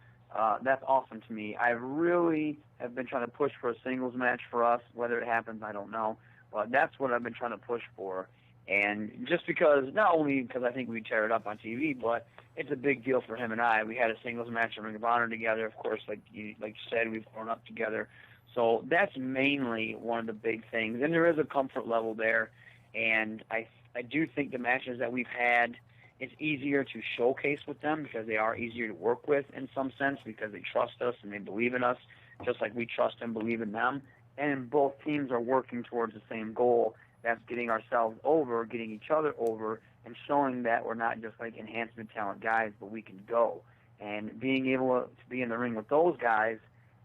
That's awesome to me. I really have been trying to push for a singles match for us. Whether it happens, I don't know. But that's what I've been trying to push for. And just because, not only because I think we tear it up on TV, but it's a big deal for him and I. We had a singles match in Ring of Honor together. Of course, like you said, we've grown up together. So that's mainly one of the big things. And there is a comfort level there. And I do think the matches that we've had, it's easier to showcase with them because they are easier to work with in some sense because they trust us and they believe in us, just like we trust and believe in them. And both teams are working towards the same goal. That's getting ourselves over, getting each other over, and showing that we're not just like enhancement talent guys, but we can go. And being able to be in the ring with those guys,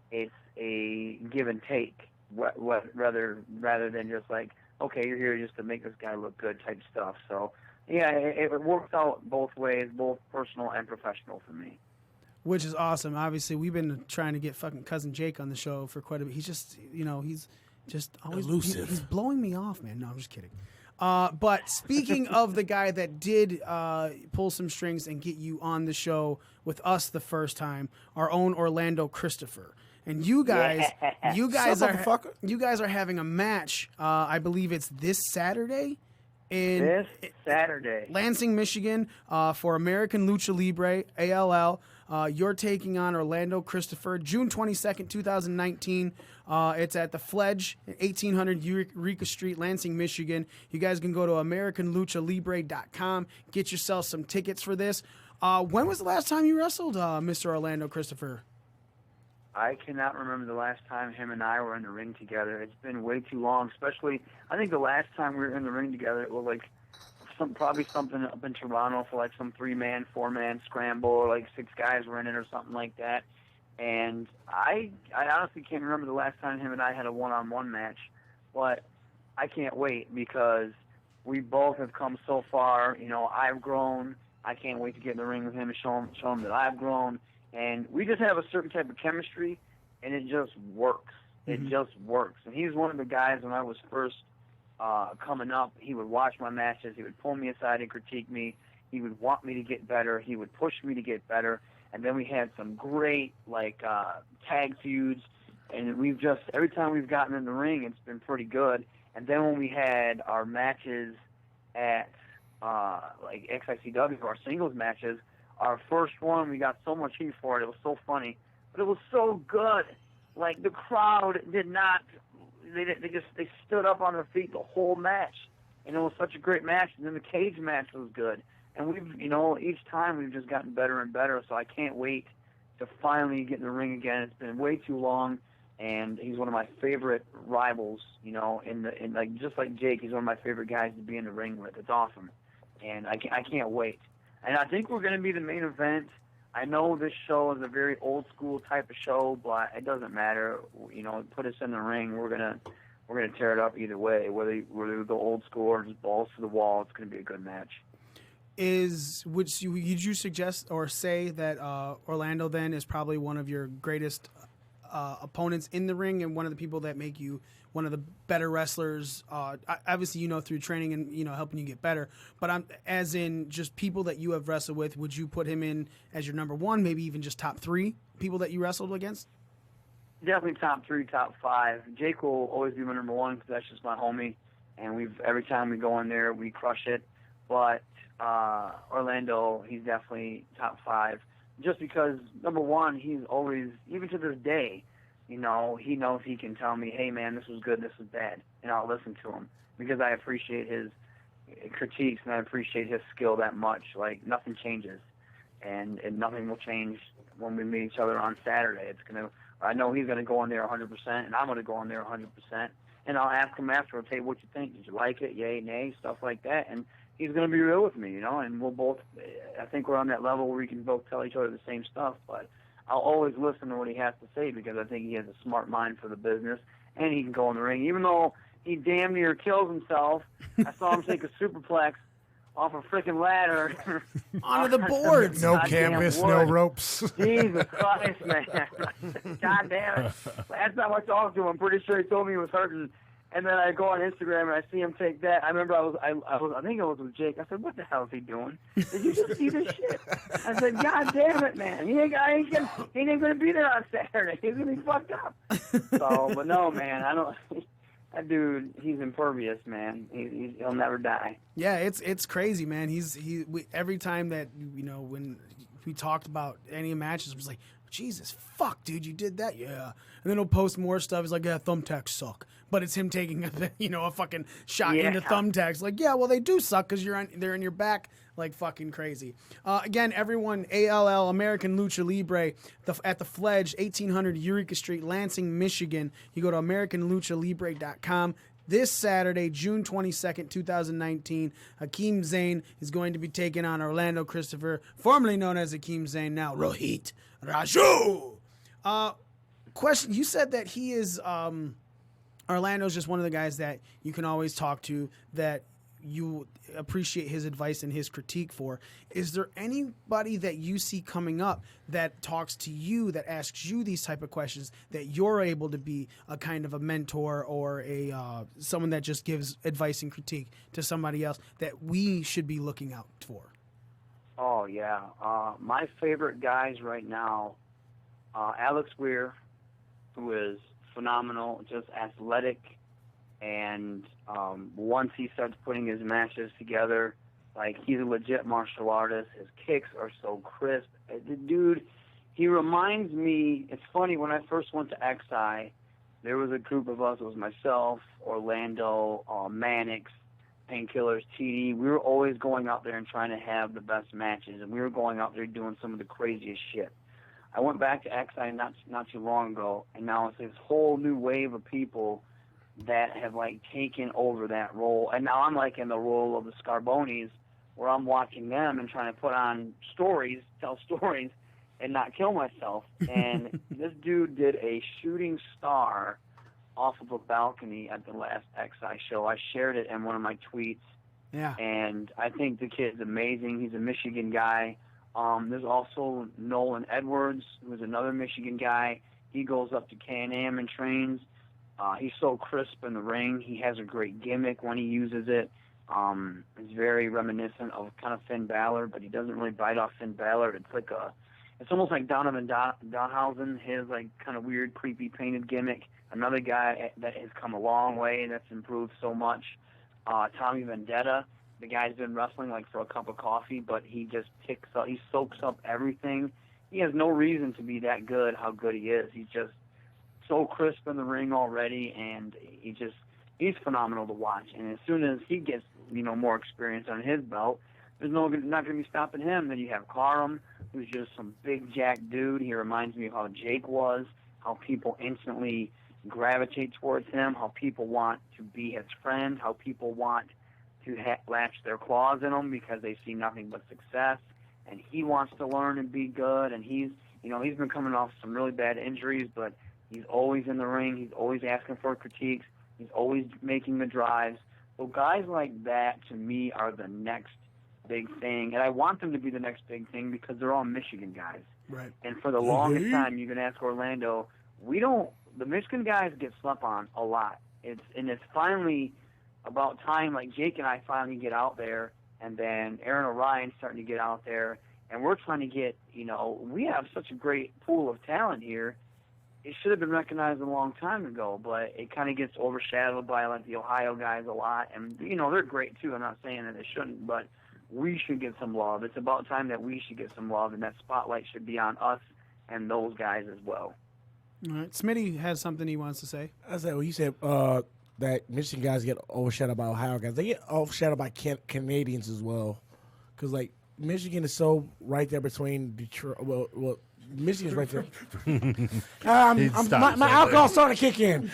it's a give and take, rather than just like, okay, you're here just to make this guy look good type stuff. So, yeah, it works out both ways, both personal and professional for me. Which is awesome. Obviously, we've been trying to get fucking Cousin Jake on the show for quite a bit. He's just, you know, he's just always elusive. He's blowing me off, man. No, I'm just kidding. But speaking of the guy that did pull some strings and get you on the show with us the first time, our own Orlando Christopher. And you guys are having a match. I believe it's this Saturday. Lansing, Michigan, for American Lucha Libre, ALL. You're taking on Orlando Christopher, June 22nd, 2019. It's at the Fledge, 1800 Eureka Street, Lansing, Michigan. You guys can go to AmericanLuchaLibre.com, get yourself some tickets for this. When was the last time you wrestled, Mr. Orlando Christopher? I cannot remember the last time him and I were in the ring together. It's been way too long, especially, I think the last time we were in the ring together, it was like probably something up in Toronto for like some 3-man, 4-man scramble, or like 6 guys were in it or something like that. And I honestly can't remember the last time him and I had a one-on-one match, but I can't wait because we both have come so far. You know, I've grown. I can't wait to get in the ring with him and show him that I've grown. And we just have a certain type of chemistry, and it just works. It just works. And he's one of the guys when I was first coming up, he would watch my matches. He would pull me aside and critique me. He would want me to get better. He would push me to get better. And then we had some great, tag feuds. And we've just, every time we've gotten in the ring, it's been pretty good. And then when we had our matches at, XICW, our singles matches, our first one, we got so much heat for it. It was so funny. But it was so good. Like, the crowd did not, they stood up on their feet the whole match. And it was such a great match. And then the cage match was good. And we've, each time we've just gotten better and better. So I can't wait to finally get in the ring again. It's been way too long. And he's one of my favorite rivals, just like Jake, he's one of my favorite guys to be in the ring with. It's awesome. and I can't wait. And I think we're going to be the main event. I know this show is a very old school type of show, but it doesn't matter. You know, put us in the ring, we're gonna tear it up either way. Whether we go old school or just balls to the wall, it's going to be a good match. Would you suggest or say that Orlando then is probably one of your greatest opponents in the ring and one of the people that make you one of the better wrestlers? Obviously, you know, through training and, you know, helping you get better. But as in just people that you have wrestled with, would you put him in as your number one, maybe even just top three people that you wrestled against? Definitely top 3, top 5. Jake will always be my number 1 because that's just my homie, and every time we go in there, we crush it. But Orlando, he's definitely top 5, just because number 1, he's always, even to this day, you know, he knows he can tell me, hey man, this was good, this was bad, and I'll listen to him because I appreciate his critiques and I appreciate his skill that much. Like, nothing changes, and nothing will change when we meet each other on Saturday. I know he's going to go in there 100%, and I'm going to go in there 100%, and I'll ask him afterwards, hey, what you think? Did you like it? Yay, nay, stuff like that. And he's going to be real with me, you know, and we'll both, I think we're on that level where we can both tell each other the same stuff, but I'll always listen to what he has to say because I think he has a smart mind for the business, and he can go in the ring. Even though he damn near kills himself, I saw him take a superplex off a freaking ladder. Onto the boards. No canvas, no ropes. Jesus Christ, man. God damn it. Last time I talked to him, I'm pretty sure he told me he was hurting. And then I go on Instagram and I see him take that. I remember I think it was with Jake. I said, what the hell is he doing? Did you just see this shit? I said, God damn it, man. He ain't going to be there on Saturday. He's going to be fucked up. So, but no, man, that dude, he's impervious, man. He'll never die. Yeah, it's crazy, man. Every time that, you know, when we talked about any matches, it was like, Jesus, fuck, dude, you did that? Yeah. And then he'll post more stuff. He's like, yeah, thumbtacks suck. But it's him taking a fucking shot into thumbtacks. Like, yeah, well, they do suck because they're in your back like fucking crazy. Again, everyone, ALL, American Lucha Libre, at the Fledge, 1800 Eureka Street, Lansing, Michigan. You go to AmericanLuchaLibre.com. This Saturday, June 22nd, 2019, Hakeem Zayn is going to be taking on Orlando Christopher, formerly known as Hakeem Zayn, now Rohit Raju. Question, you said that he is, Orlando's just one of the guys that you can always talk to, that you appreciate his advice and his critique for. Is there anybody that you see coming up that talks to you, that asks you these type of questions, that you're able to be a kind of a mentor or a someone that just gives advice and critique to somebody else that we should be looking out for? Oh, yeah. My favorite guys right now, Alex Weir, who is phenomenal, just athletic, and once he starts putting his matches together, like, he's a legit martial artist. His kicks are so crisp. The dude, he reminds me, it's funny, when I first went to XI, there was a group of us. It was myself, Orlando, Mannix, Painkillers, TD. We were always going out there and trying to have the best matches, and we were going out there doing some of the craziest shit. I went back to XI not too long ago, and now it's this whole new wave of people that have, like, taken over that role. And now I'm, like, in the role of the Scarbonis, where I'm watching them and trying to put on stories, tell stories, and not kill myself. And this dude did a shooting star off of a balcony at the last XI show. I shared it in one of my tweets. Yeah. And I think the kid's amazing. He's a Michigan guy. There's also Nolan Edwards, who's another Michigan guy. He goes up to Can-Am and trains. He's so crisp in the ring. He has a great gimmick when he uses it. It's very reminiscent of kind of Finn Balor, but he doesn't really bite off Finn Balor. It's almost like Donovan Donhausen, his, like, kind of weird, creepy painted gimmick. Another guy that has come a long way and that's improved so much. Tommy Vendetta, the guy's been wrestling like for a cup of coffee, but he just he soaks up everything. He has no reason to be that good, how good he is. He's just so crisp in the ring already, and he's phenomenal to watch. And as soon as he gets, you know, more experience on his belt, there's not going to be stopping him. Then you have Karam, who's just some big jack dude. He reminds me of how Jake was, how people instantly gravitate towards him, how people want to be his friend, how people want to latch their claws in him because they see nothing but success, and he wants to learn and be good, and he's been coming off some really bad injuries, but he's always in the ring. He's always asking for critiques. He's always making the drives. So guys like that, to me, are the next big thing, and I want them to be the next big thing because they're all Michigan guys. Right. And for the longest time, you can ask Orlando, the Michigan guys get slept on a lot. It's finally about time, like Jake and I finally get out there, and then Aaron O'Rion's starting to get out there, and we're trying to get, we have such a great pool of talent here. It should have been recognized a long time ago, but it kind of gets overshadowed by like the Ohio guys a lot, and they're great too. I'm not saying that they shouldn't, but we should get some love. It's about time that we should get some love, and that spotlight should be on us and those guys as well. All right, Smitty has something he wants to say. I said, well, you said that Michigan guys get overshadowed by Ohio guys. They get overshadowed by Canadians as well, because like Michigan is so right there between Detroit. Well, Michigan's right there. My alcohol's starting to kick in.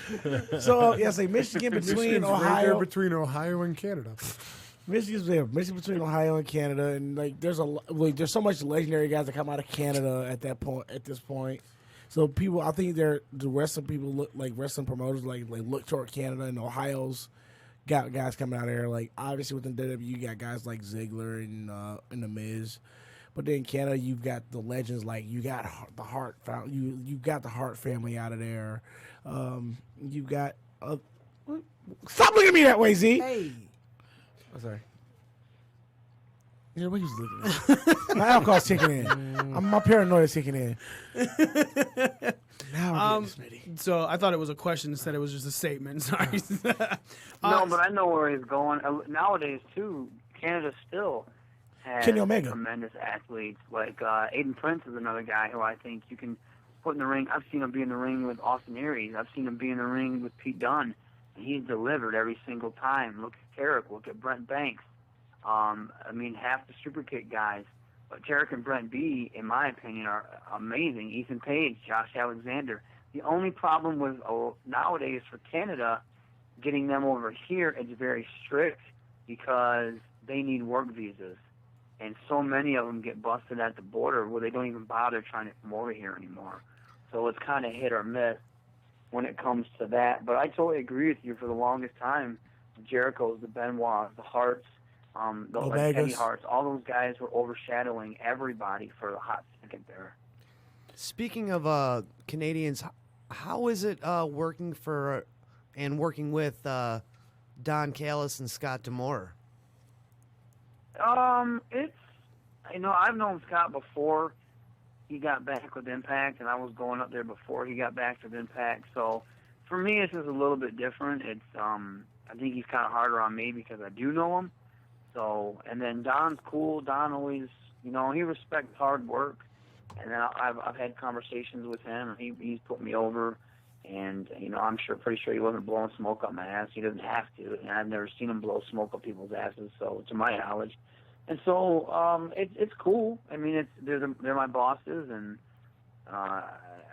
So yeah, say Michigan between Ohio, right there between Ohio and Canada. Michigan's there. Michigan between Ohio and Canada, and like there's so much legendary guys that come out of Canada at this point. So people, I think the wrestling people look like wrestling promoters like look toward Canada, and Ohio's got guys coming out of there. Like obviously within WWE, you got guys like Ziggler and the Miz, but then in Canada you've got the legends like you got the Hart you got the Hart family out of there. You got stop looking at me that way, Z. Hey, I'm sorry. Yeah, what you looking at? My alcohol's kicking in. My paranoia's kicking in. Now I'm getting Smitty. So I thought it was a question instead it was just a statement. Sorry. No, but I know where he's going. Nowadays, too, Canada still has Kenny Omega. tremendous athletes. Like Aiden Prince is another guy who I think you can put in the ring. I've seen him be in the ring with Austin Aries. I've seen him be in the ring with Pete Dunne. And he's delivered every single time. Look at Tarek. Look at Brent Banks. Half the Super Kick guys. But Tarek and Brent B, in my opinion, are amazing. Ethan Page, Josh Alexander. The only problem with nowadays for Canada, getting them over here, it's very strict because they need work visas. And so many of them get busted at the border where they don't even bother trying to come over here anymore. So it's kind of hit or miss when it comes to that. But I totally agree with you. For the longest time, the Jerichos, the Benoits, the Harts, like Teddy Harts, all those guys were overshadowing everybody for a hot second there. Speaking of Canadians, how is it working with Don Callis and Scott D'Amore? I've known Scott before he got back with Impact, and I was going up there before he got back with Impact. So for me, it's just a little bit different. It's I think he's kind of harder on me because I do know him. So, and then Don's cool. Don always, he respects hard work. And then I've had conversations with him, and he's put me over. And, I'm pretty sure he wasn't blowing smoke up my ass. He doesn't have to. And I've never seen him blow smoke up people's asses, so to my knowledge. And so it's cool. I mean, they're my bosses, and,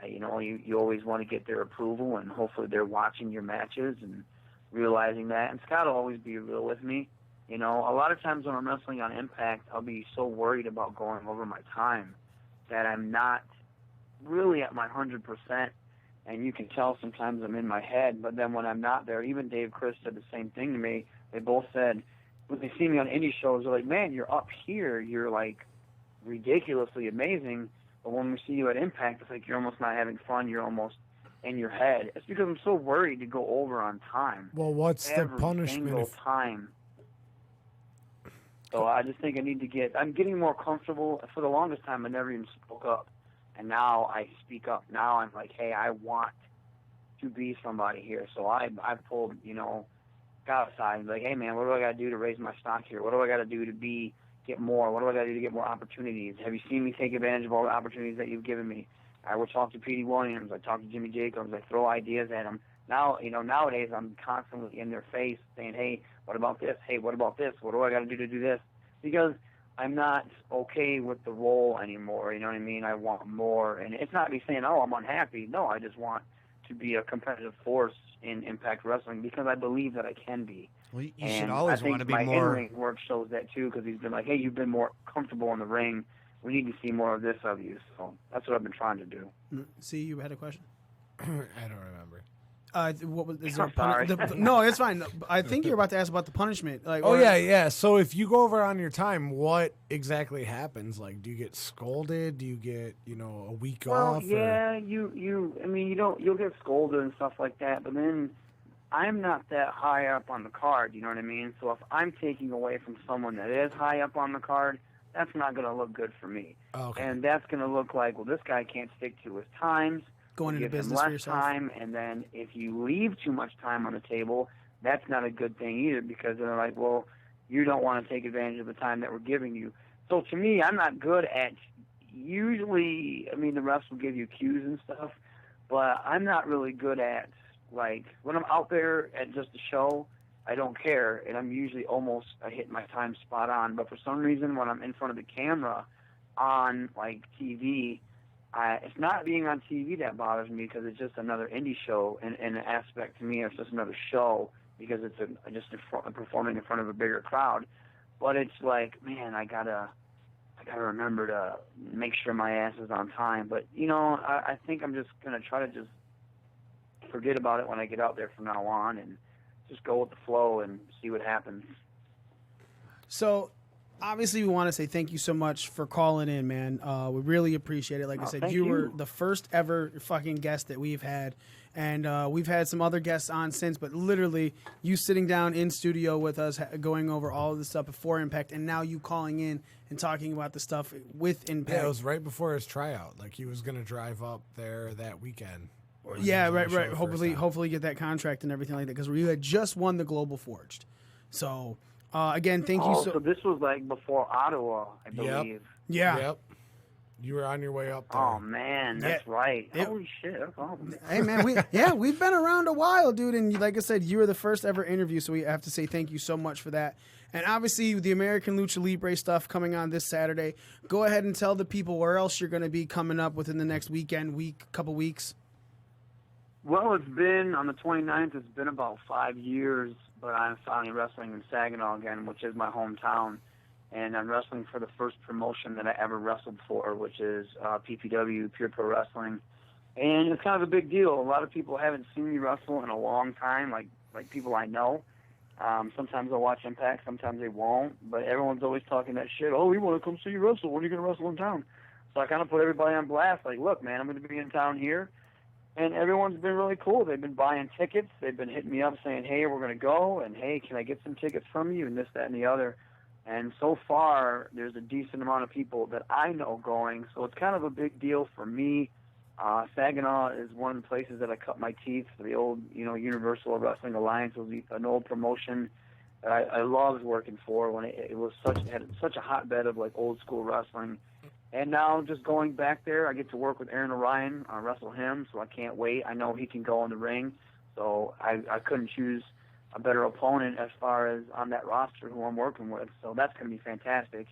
you always want to get their approval, and hopefully they're watching your matches and realizing that. And Scott will always be real with me. A lot of times when I'm wrestling on Impact, I'll be so worried about going over my time that I'm not really at my 100%. And you can tell sometimes I'm in my head. But then when I'm not there, even Dave Chris said the same thing to me. They both said, when they see me on indie shows, they're like, man, you're up here. You're, like, ridiculously amazing. But when we see you at Impact, it's like you're almost not having fun. You're almost in your head. It's because I'm so worried to go over on time. Well, what's the punishment? Every single time. So I just think I'm getting more comfortable. For the longest time, I never even spoke up. And now I speak up. Now I'm like, hey, I want to be somebody here. So I've pulled, Scott aside and be like, hey, man, what do I got to do to raise my stock here? What do I got to do to get more? What do I got to do to get more opportunities? Have you seen me take advantage of all the opportunities that you've given me? I will talk to Petey Williams. I talk to Jimmy Jacobs. I throw ideas at them. Now, nowadays I'm constantly in their face saying, hey, what about this? Hey, what about this? What do I got to do this? Because I'm not okay with the role anymore. You know what I mean? I want more. And it's not me saying, oh, I'm unhappy. No, I just want to be a competitive force in Impact Wrestling because I believe that I can be. Well, you And should always I think want to be my more. in-ring work shows that too because he's been like, hey, you've been more comfortable in the ring. We need to see more of this of you. So that's what I've been trying to do. See, you had a question? I don't remember. What was? Is there I'm sorry. No, it's fine. I think you're about to ask about the punishment. Like, Oh yeah. So if you go over on your time, what exactly happens? Like, do you get scolded? Do you get a week off? Yeah, you'll get scolded and stuff like that. But then I'm not that high up on the card. You know what I mean? So if I'm taking away from someone that is high up on the card, that's not going to look good for me. Okay. And that's going to look like, well, this guy can't stick to his times. Going into give him business less for yourself. time, and then if you leave too much time on the table, that's not a good thing either because they're like, well, you don't want to take advantage of the time that we're giving you. So to me, I'm not good at usually, the refs will give you cues and stuff, but I'm not really good at, like, when I'm out there at just a show, I don't care, and I'm usually I hit my time spot on, but for some reason when I'm in front of the camera on, like, TV, it's not being on TV that bothers me because it's just another indie show, and an aspect to me, it's just another show because it's performing in front of a bigger crowd. But it's like, man, I gotta remember to make sure my ass is on time. But I think I'm just gonna try to just forget about it when I get out there from now on and just go with the flow and see what happens. So, obviously, we want to say thank you so much for calling in, man. We really appreciate it. Like I said, you were the first ever fucking guest that we've had. And we've had some other guests on since, but literally you sitting down in studio with us, going over all of the stuff before Impact, and now you calling in and talking about the stuff with Impact. Yeah, it was right before his tryout. Like, he was going to drive up there that weekend. Yeah, right. Hopefully get that contract and everything like that, because we had just won the Global Forged. So, again, thank you. So this was like before Ottawa, I believe. Yeah. Yep. You were on your way up there. Oh man, that's right. Holy shit, that's awesome. Hey man, we've been around a while, dude, and like I said, you were the first ever interview, so we have to say thank you so much for that. And obviously, the American Lucha Libre stuff coming on this Saturday. Go ahead and tell the people where else you're going to be coming up within the next couple weeks. Well, it's been on the 29th. It's been about 5 years, but I'm finally wrestling in Saginaw again, which is my hometown. And I'm wrestling for the first promotion that I ever wrestled for, which is PPW, Pure Pro Wrestling. And it's kind of a big deal. A lot of people haven't seen me wrestle in a long time, like people I know. Sometimes they'll watch Impact, sometimes they won't. But everyone's always talking that shit. Oh, we want to come see you wrestle. When are you going to wrestle in town? So I kind of put everybody on blast. Like, look, man, I'm going to be in town here. And everyone's been really cool. They've been buying tickets. They've been hitting me up saying, hey, we're going to go. And, hey, can I get some tickets from you? And this, that, and the other. And so far, there's a decent amount of people that I know going, so it's kind of a big deal for me. Saginaw is one of the places that I cut my teeth. The old, Universal Wrestling Alliance was an old promotion that I loved working for when it was had such a hotbed of like old school wrestling. And now just going back there, I get to work with Aaron Orion, wrestle him, so I can't wait. I know he can go in the ring, so I couldn't choose a better opponent as far as on that roster who I'm working with. So that's going to be fantastic.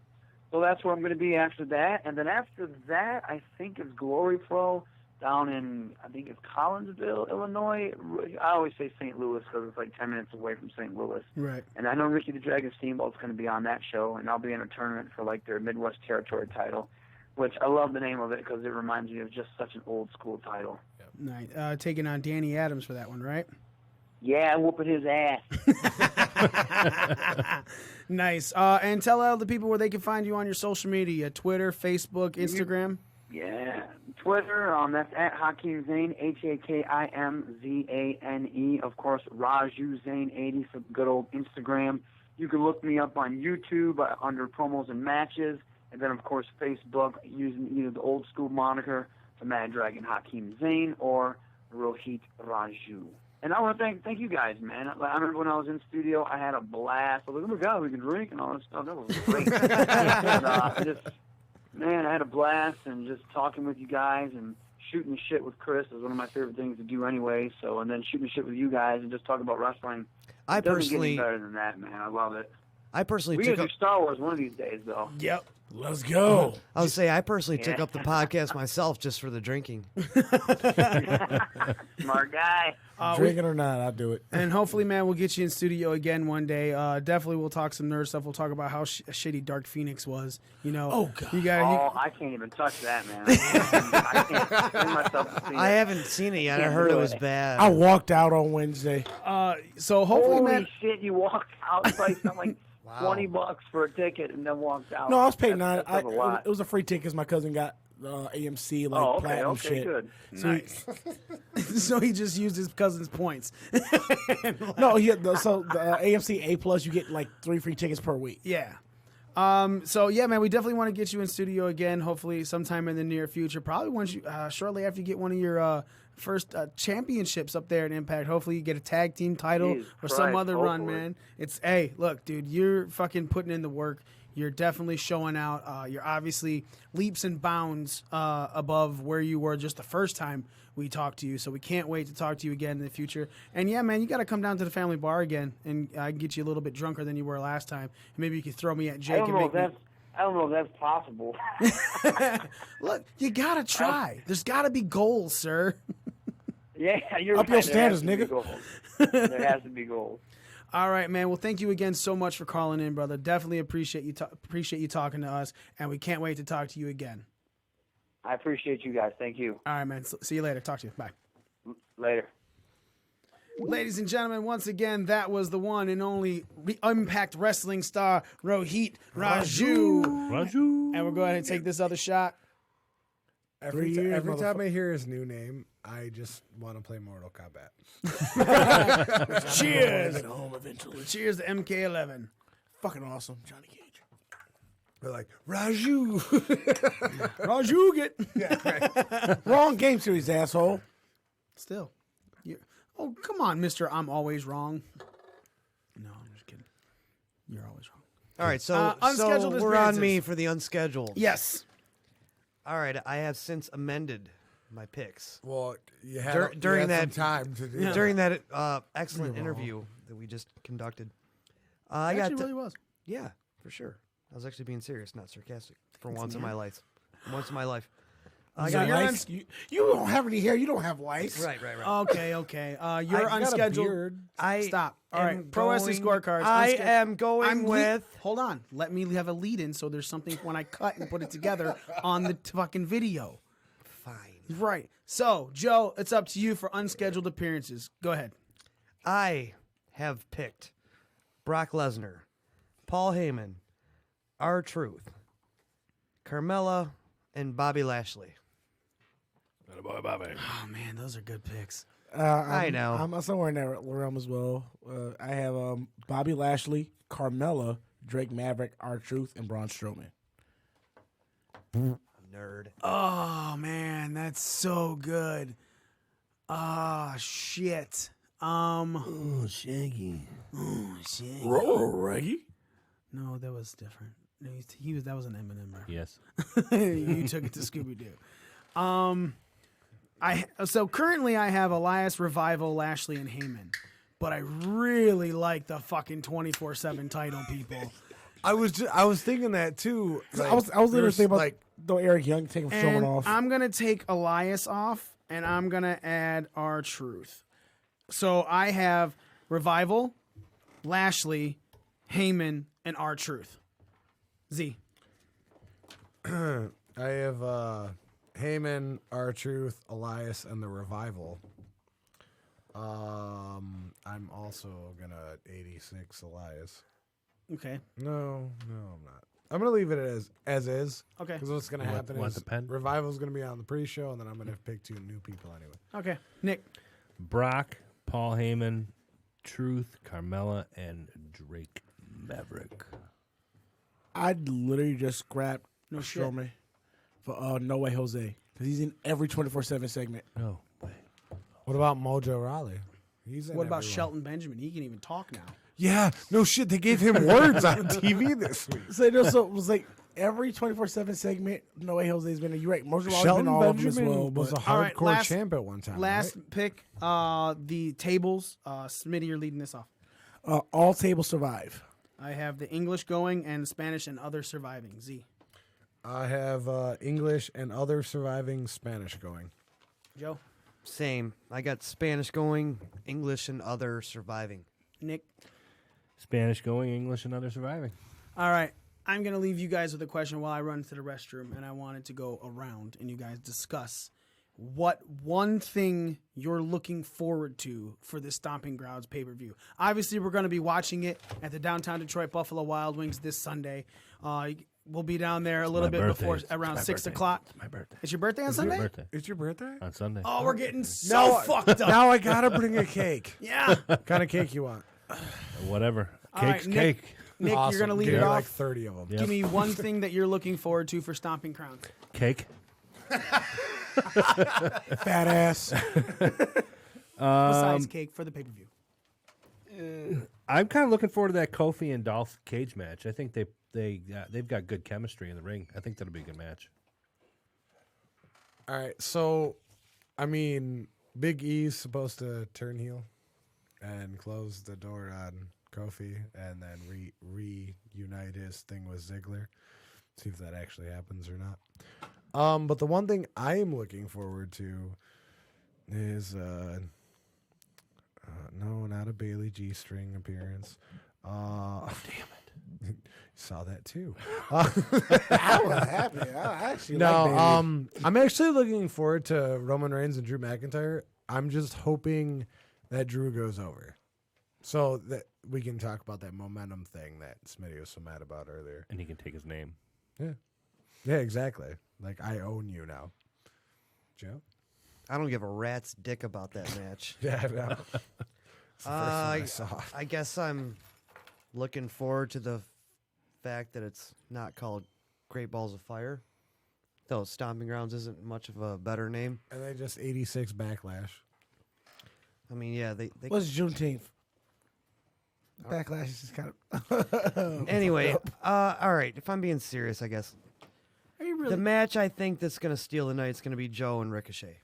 So that's where I'm going to be after that. And then after that, I think it's Glory Pro down in, I think it's Collinsville, Illinois. I always say St. Louis because it's like 10 minutes away from St. Louis. Right. And I know Ricky the Dragon Steamboat's going to be on that show, and I'll be in a tournament for like their Midwest Territory title, which I love the name of it because it reminds me of just such an old school title. Nice. Taking on Danny Adams for that one, right? Yeah, whooping his ass. Nice. And tell all the people where they can find you on your social media, Twitter, Facebook, Instagram. Yeah. Twitter, that's at Hakeem Zane, HAKIMZANE. Of course, Raju Zane 80 for good old Instagram. You can look me up on YouTube under promos and matches. And then, of course, Facebook using either the old school moniker, the Mad Dragon Hakeem Zane, or Rohit Raju. And I want to thank you guys, man. I remember when I was in studio, I had a blast. I was like, oh my God, we can drink and all this stuff. That was great. And, I had a blast, and just talking with you guys and shooting the shit with Chris is one of my favorite things to do anyway. So, and then shooting the shit with you guys and just talking about wrestling. It doesn't get any better than that, man. I love it. I personally we took gotta do Star Wars one of these days, though. Yep. Let's go. I would say I personally took up the podcast myself just for the drinking. Smart guy. Drinking or not, I'll do it. And hopefully, man, we'll get you in studio again one day. Definitely, we'll talk some nerd stuff. We'll talk about how shitty Dark Phoenix was. You know, oh god, I can't even touch that, man. I can't bring myself to see I it. haven't seen it yet. I heard it was bad. I walked out on Wednesday. So hopefully, Holy man. shit! You walked out, like something like $20 for a ticket, and then walked out. No, I was paying $9. That's a lot. It was a free ticket because my cousin got AMC platinum shit. Good. Nice. So he just used his cousin's points. No, he had the AMC A Plus. You get like 3 free tickets per week. Yeah. So yeah, man, we definitely want to get you in studio again. Hopefully, sometime in the near future. Probably once you shortly after you get one of your first championships up there in Impact. Hopefully, you get a tag team title Jesus or some Christ, other run, hopefully. man. It's look, dude, you're fucking putting in the work. You're definitely showing out. You're obviously leaps and bounds above where you were just the first time we talked to you. So we can't wait to talk to you again in the future. And yeah, man, you got to come down to the family bar again, and I can get you a little bit drunker than you were last time. And maybe you could throw me at Jake. I don't know if that's possible. Look, you gotta try. There's gotta be goals, sir. Yeah, you're Up right. your standards, There has to be goals. There has to be goals. All right, man. Well, thank you again so much for calling in, brother. Definitely appreciate you talking to us, and we can't wait to talk to you again. I appreciate you guys. Thank you. All right, man. See you later. Talk to you. Bye. Later. Ladies and gentlemen, once again, that was the one and only Impact Wrestling star Rohit Raju. And we'll go ahead and take this other shot. Every time I hear his new name, I just want to play Mortal Kombat. Cheers. Home eventually. Cheers to MK11. Fucking awesome, Johnny Cage. They're like, Raju. Raju get. Wrong game series, asshole. Still. Oh, come on, Mr. I'm always wrong. No, I'm just kidding. You're always wrong. All right, so unscheduled we're on appearances. me for the unscheduled. Yes. All right, I have since amended my picks. Well, you had, during that some time to do during that excellent interview that we just conducted. I got really was. Yeah, for sure. I was actually being serious, not sarcastic. For once in my life. Once in my life. You don't have any hair. You don't have lice. Right. Okay. You're unscheduled. Stop. All right. Pro Wrestling Scorecards. I am going with. Hold on. Let me have a lead in so there's something when I cut and put it together on the fucking video. Fine. Right. So, Joe, it's up to you for unscheduled appearances. Go ahead. I have picked Brock Lesnar, Paul Heyman, R-Truth, Carmella, and Bobby Lashley. Oh, man, those are good picks. I know. I'm somewhere in that realm as well. I have Bobby Lashley, Carmella, Drake Maverick, R-Truth, and Braun Strowman. Nerd. Oh, man, that's so good. Ah, shit. Oh, Shaggy. Oh, shit. Reggie? No, that was different. No, that was an Eminem reference. Yes. You took it to Scooby-Doo. So currently I have Elias, Revival, Lashley, and Heyman. But I really like the fucking 24/7 title people. I was thinking that too. I was literally thinking about though Eric Young taking Strowman off. I'm gonna take Elias off, and I'm gonna add R-Truth. So I have Revival, Lashley, Heyman, and R-Truth. Z. I have Heyman, R-Truth, Elias, and the Revival. I'm also gonna 86 Elias. Okay. No, I'm not. I'm gonna leave it as is. Okay. Because what's gonna happen want is the pen? Revival's gonna be on the pre-show, and then I'm gonna pick 2 new people anyway. Okay. Nick. Brock, Paul Heyman, Truth, Carmella, and Drake Maverick. I'd literally just grab shit. Strowman for No Way Jose because he's in every 24/7 segment. No way. What about Mojo Rawley? He's in What about everyone. Shelton Benjamin? He can even talk now. Yeah, no shit. They gave him words on TV this week. So it was like every 24/7 segment. No Way Jose's been in. You're right. Mojo Rawley's Shelton been all of them as Benjamin well. was a But All right, hardcore champ at one time. Last right? pick, the tables. Smitty, you're leading this off. all tables survive. I have the English going and the Spanish and other surviving. Z. I have English and other surviving Spanish going. Joe? Same. I got Spanish going, English, and other surviving. Nick? Spanish going, English, and other surviving. All right. I'm going to leave you guys with a question while I run to the restroom, and I wanted to go around and you guys discuss what one thing you're looking forward to for this Stomping Grounds pay-per-view. Obviously, we're going to be watching it at the downtown Detroit Buffalo Wild Wings this Sunday. We'll be down there a little bit before around 6 o'clock. It's my birthday. It's your birthday on Sunday? It's your birthday? On Sunday. Oh, we're getting so fucked up. Now I gotta bring a cake. Yeah. What kind of cake you want? Whatever. All right, Cake's Nick. cake. Nick, Awesome. you're going to lead Give it me off. like 30 of them. Yep. Give me one thing that you're looking forward to for Stomping Grounds. Cake. Fat ass. Besides cake for the pay-per-view. I'm kind of looking forward to that Kofi and Dolph Cage match. I think they've got good chemistry in the ring. I think that'll be a good match. All right, so, I mean, Big E's supposed to turn heel and close the door on Kofi and then reunite his thing with Ziggler. See if that actually happens or not. But the one thing I am looking forward to is no, not a Bailey G-string appearance. Damn it! You saw that too. I was happy. I actually no, like Bailey. I'm actually looking forward to Roman Reigns and Drew McIntyre. I'm just hoping that Drew goes over, so that we can talk about that momentum thing that Smitty was so mad about earlier. And he can take his name. Yeah, exactly. Like, I own you now, Joe. I don't give a rat's dick about that match. Yeah, I know. It's the first one I saw. I guess I'm looking forward to the fact that it's not called Great Balls of Fire, though Stomping Grounds isn't much of a better name. And they just 86 Backlash. I mean, yeah, they What's Juneteenth? Backlash is just kind of. Anyway, all right. If I'm being serious, I guess Are you really? the match I think that's going to steal the night is going to be Joe and Ricochet.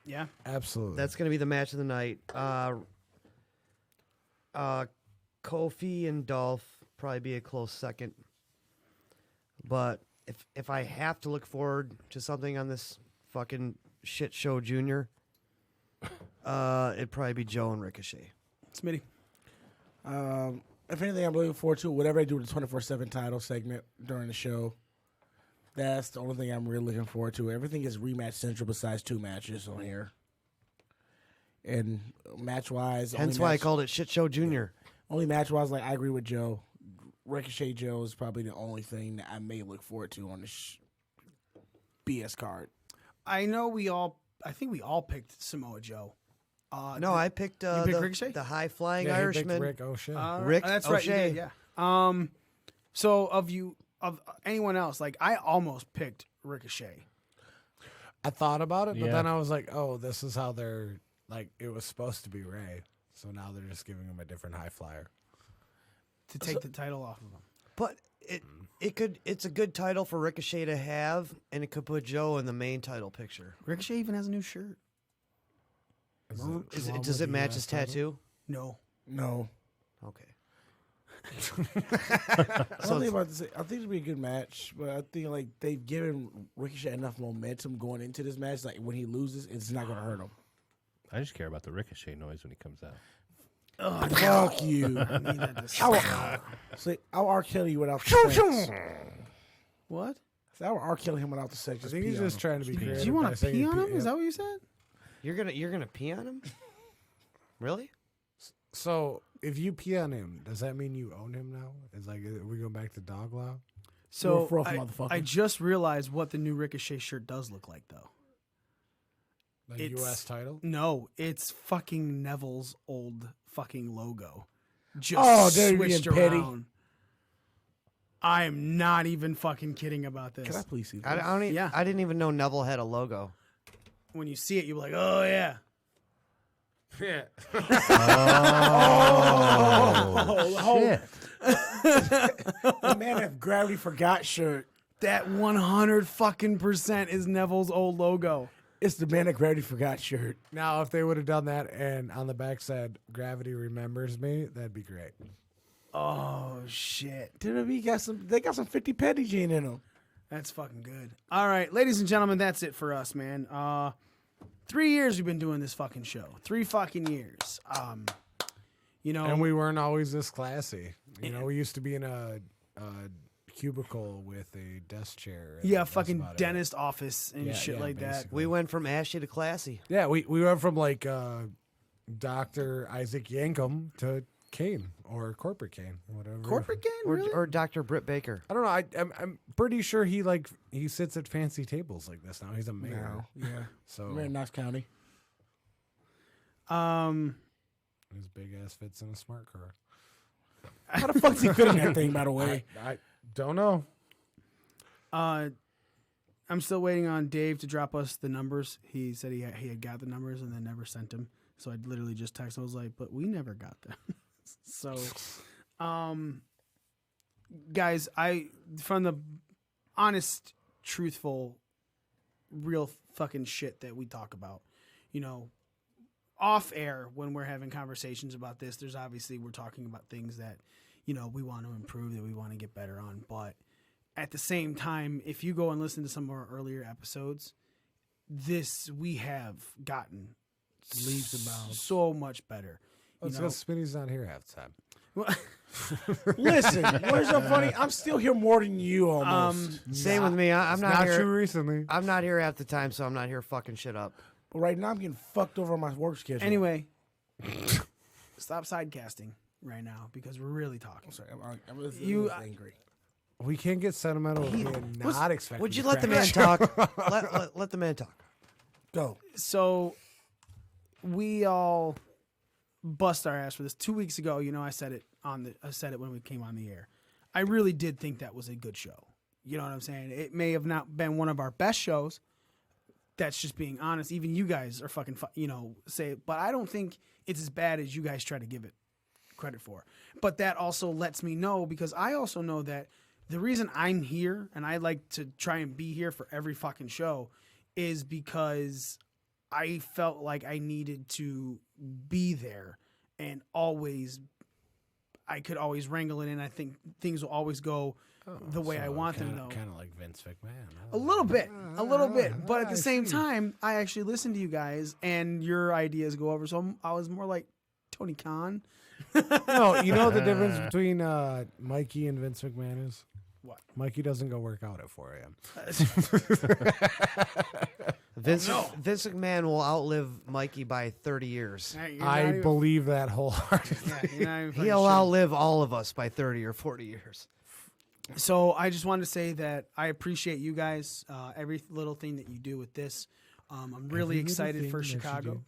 Yeah. Absolutely. That's going to be the match of the night. Kofi and Dolph probably be a close second. But if I have to look forward to something on this fucking shit show, Junior, it'd probably be Joe and Ricochet. Smitty. If anything, I'm looking forward to whatever they do with the 24/7 title segment during the show. That's the only thing I'm really looking forward to. Everything is rematch central besides 2 matches on here. And match wise, Hence why I called it Shit Show Junior. Only match wise, like I agree with Joe. Ricochet Joe is probably the only thing that I may look forward to on this BS card. I know I think we all picked Samoa Joe. No, I picked, you picked Ricochet? the high flying Yeah, he picked Irishman. Rick O'Shea. Rick That's right. You O'Shea. did, yeah. So of anyone else, like I almost picked Ricochet. I thought about it, but Yeah. then I was like, oh, this is how they're, like, it was supposed to be Ray. So now they're just giving him a different high flyer. To take the title off of him. But it's a good title for Ricochet to have, and it could put Joe in the main title picture. Ricochet even has a new shirt. Does it match his tattoo? No. No. Okay. I don't think about to say, I think it'll be a good match, but I think like they've given Ricochet enough momentum going into this match. Like when he loses, it's not going to hurt him. I just care about the Ricochet noise when he comes out. Oh, fuck you! I'll R. Kelly you without the sex. What? I'll R. Kelly him without the sex. I think he's just trying to be creative. Do you want by to saying pee on he- him? Is that what you said? You're gonna pee on him? Really? So if you pee on him, does that mean you own him now? It's like we go back to dog law. So Roof, motherfucker. I just realized what the new Ricochet shirt does look like, though. Like It's- U.S. title. No, it's fucking Neville's old fucking logo. Just Oh, they're being switched petty. around. I am not even fucking kidding about this. Can I please see this? I didn't even know Neville had a logo. When you see it, you're like, oh yeah. Yeah. Oh, Shit. the man have gravity forgot shirt. That 100 fucking % is Neville's old logo. It's the man that gravity forgot shirt. Now, if they would have done that and on the back said "Gravity remembers me," that'd be great. Oh shit. WWE got some. They got some 50 petty gene in them. That's fucking good. All right, ladies and gentlemen, that's it for us, man. 3 years we've been doing this fucking show. 3 fucking years. You know, and we weren't always this classy. You know, we used to be in a cubicle with a desk chair. Yeah, fucking dentist office and shit like that. We went from ashy to classy. Yeah, we went from like Dr. Isaac Yankum to Kane or Corporate Kane, whatever. Corporate Kane, really? Or Dr. Britt Baker. I don't know. I'm pretty sure he sits at fancy tables like this now. He's a mayor. Yeah. So We're in Knox County. His big ass fits in a smart car. How the fuck's he fit in that thing, by the way? I don't know. I'm still waiting on Dave to drop us the numbers. He said he had got the numbers and then never sent them. So I literally just texted. I was like, but we never got them. So, guys, from the honest, truthful, real fucking shit that we talk about, you know, off air when we're having conversations about this, there's obviously we're talking about things that, you know, we want to improve, that we want to get better on. But at the same time, if you go and listen to some of our earlier episodes, we have gotten leaps and bounds so much better. It's because Spinny's not here half the time. Listen, what's so funny? I'm still here more than you almost. Same with me. I'm not here. True recently. I'm not here half the time, so I'm not here fucking shit up. But right now, I'm getting fucked over on my work schedule. Anyway, stop sidecasting right now because we're really talking. Sorry, I'm angry. We can't get sentimental and not expect. Would you let the man talk? let the man talk. Go. So we all bust our ass for this 2 weeks ago. You know, I said it when we came on the air. I really did think that was a good show. You know what I'm saying? It may have not been one of our best shows. That's just being honest. Even you guys are fucking, say it. But I don't think it's as bad as you guys try to give it credit for. But that also lets me know, because I also know that the reason I'm here and I like to try and be here for every fucking show is because I felt like I needed to be there and I could always wrangle it in. I think things will always go the way I want them, though. Kind of like Vince McMahon. A little bit. But at the same time, I actually listen to you guys and your ideas go over. So I was more like Tony Khan. No, you know the difference between Mikey and Vince McMahon is? What? Mikey doesn't go work out at 4 a.m. Vince McMahon will outlive Mikey by 30 years. I believe that wholeheartedly. He'll outlive all of us by 30 or 40 years. So I just wanted to say that I appreciate you guys, every little thing that you do with this. I'm really excited for Chicago.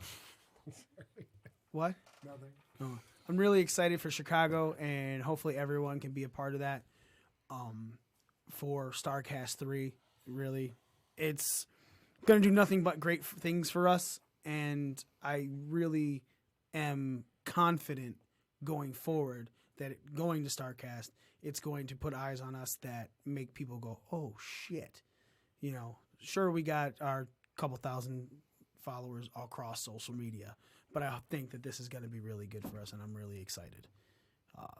What? Nothing. Oh. I'm really excited for Chicago, and hopefully everyone can be a part of that. For StarCast 3, really, it's going to do nothing but great things for us, and I really am confident going forward that going to StarCast, it's going to put eyes on us that make people go, oh shit. You know, sure, we got our couple thousand followers all across social media, but I think that this is going to be really good for us, and I'm really excited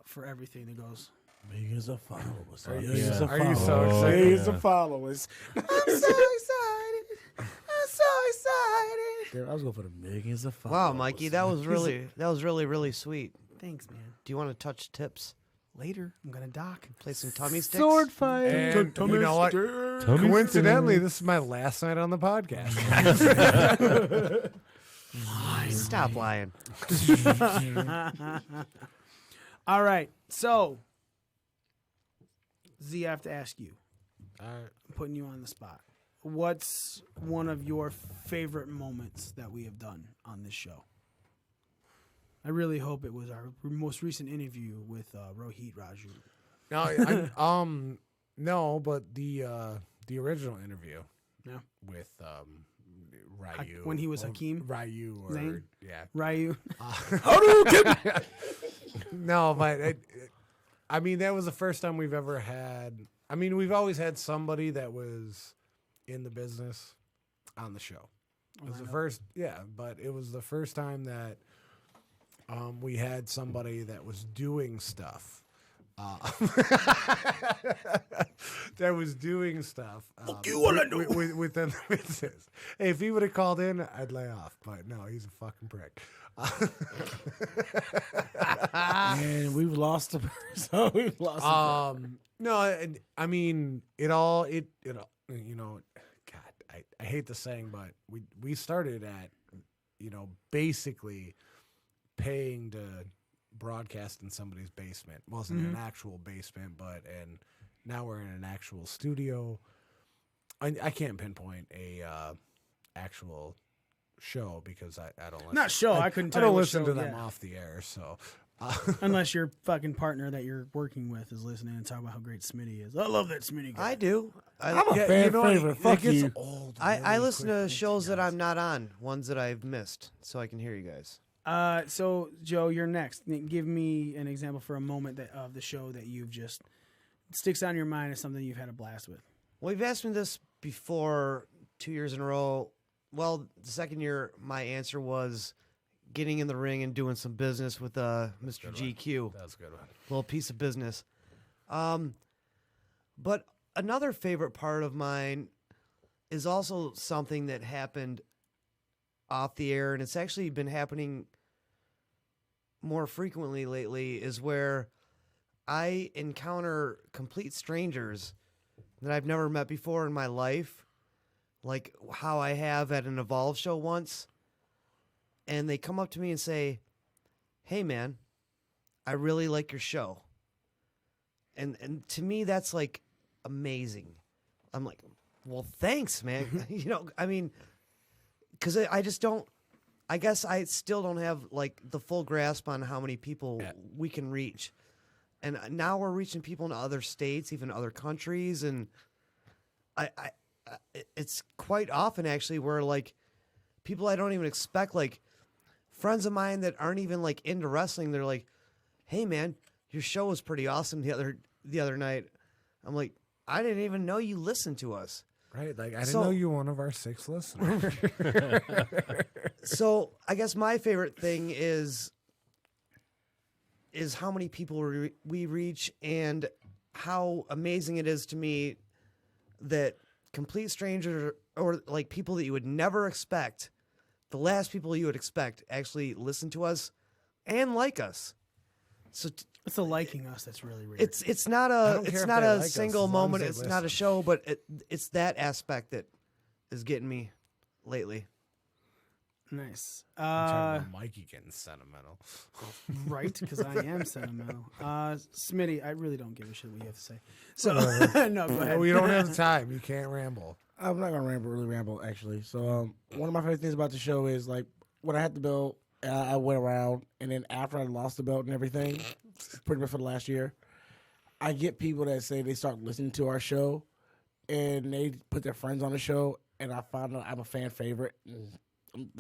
for everything that goes. Millions of followers. Are you so excited? Millions of followers. I'm so excited. I'm so excited. Damn, I was going for the millions of followers. Wow, Mikey, that was really sweet. Thanks, man. Do you want to touch tips? Later, I'm going to dock. Play some tummy sticks? Sword fight. And you know what? Coincidentally, this is my last night on the podcast. Stop lying. All right, so Z, I have to ask you. I'm putting you on the spot. What's one of your favorite moments that we have done on this show? I really hope it was our most recent interview with Rohit Raju. No, but the original interview. Yeah. With Ryu. When he was Hakeem? Ryu or Zane? yeah. Ryu. No, but I mean, that was the first time we've ever had. I mean, we've always had somebody that was in the business on the show. It was the first, but it was the first time that we had somebody that was doing stuff that was doing stuff within the business. Hey, if he would have called in, I'd lay off. But no, he's a fucking prick. And we've lost him. So we've lost him. No, I mean, it all, you know, God, I hate the saying, but we started at, you know, basically paying to broadcast in somebody's basement. Wasn't an actual basement, and now we're in an actual studio. I can't pinpoint a actual show because I don't listen. Not show. I couldn't tell I don't you what listen show, to them yeah. off the air, so. Unless your fucking partner that you're working with is listening and talking about how great Smitty is. I love that Smitty guy. I do. I'm a fan favorite. Fuck you. I listen to shows that I'm not on, ones that I've missed, so I can hear you guys. So Joe, you're next. Give me an example for a moment of the show that you've just sticks out in your mind as something you've had a blast with. Well, you've asked me this before 2 years in a row. Well, the second year, my answer was getting in the ring and doing some business with Mr. GQ. That's a good one. Little piece of business. But another favorite part of mine is also something that happened off the air, and it's actually been happening more frequently lately, is where I encounter complete strangers that I've never met before in my life, like how I have at an Evolve show once. And they come up to me and say, "Hey, man, I really like your show." And to me, that's like amazing. I'm like, well, thanks, man. You know, I mean, because I just don't, I guess I still don't have like the full grasp on how many people we can reach. And now we're reaching people in other states, even other countries. And it's quite often actually where like people I don't even expect, like friends of mine that aren't even like into wrestling, they're like, "Hey man, your show was pretty awesome the other night." I'm like, I didn't even know you listened to us. Right, like I didn't know you were one of our 6 listeners. So I guess my favorite thing is how many people we reach and how amazing it is to me that complete strangers or like people that you would never expect, the last people you would expect, actually listen to us and like us. So it's the liking us that's really rare. It's not a single moment. It's not a show, but it's that aspect that is getting me lately. Nice. Mikey getting sentimental. Right, because I am sentimental. Smitty, I really don't give a shit what you have to say. So no, go ahead. We don't have the time. You can't ramble. I'm not gonna really ramble actually. So one of my favorite things about the show is like when I had the belt, I went around, and then after I lost the belt and everything, pretty much for the last year, I get people that say they start listening to our show, and they put their friends on the show, and I found out I'm a fan favorite.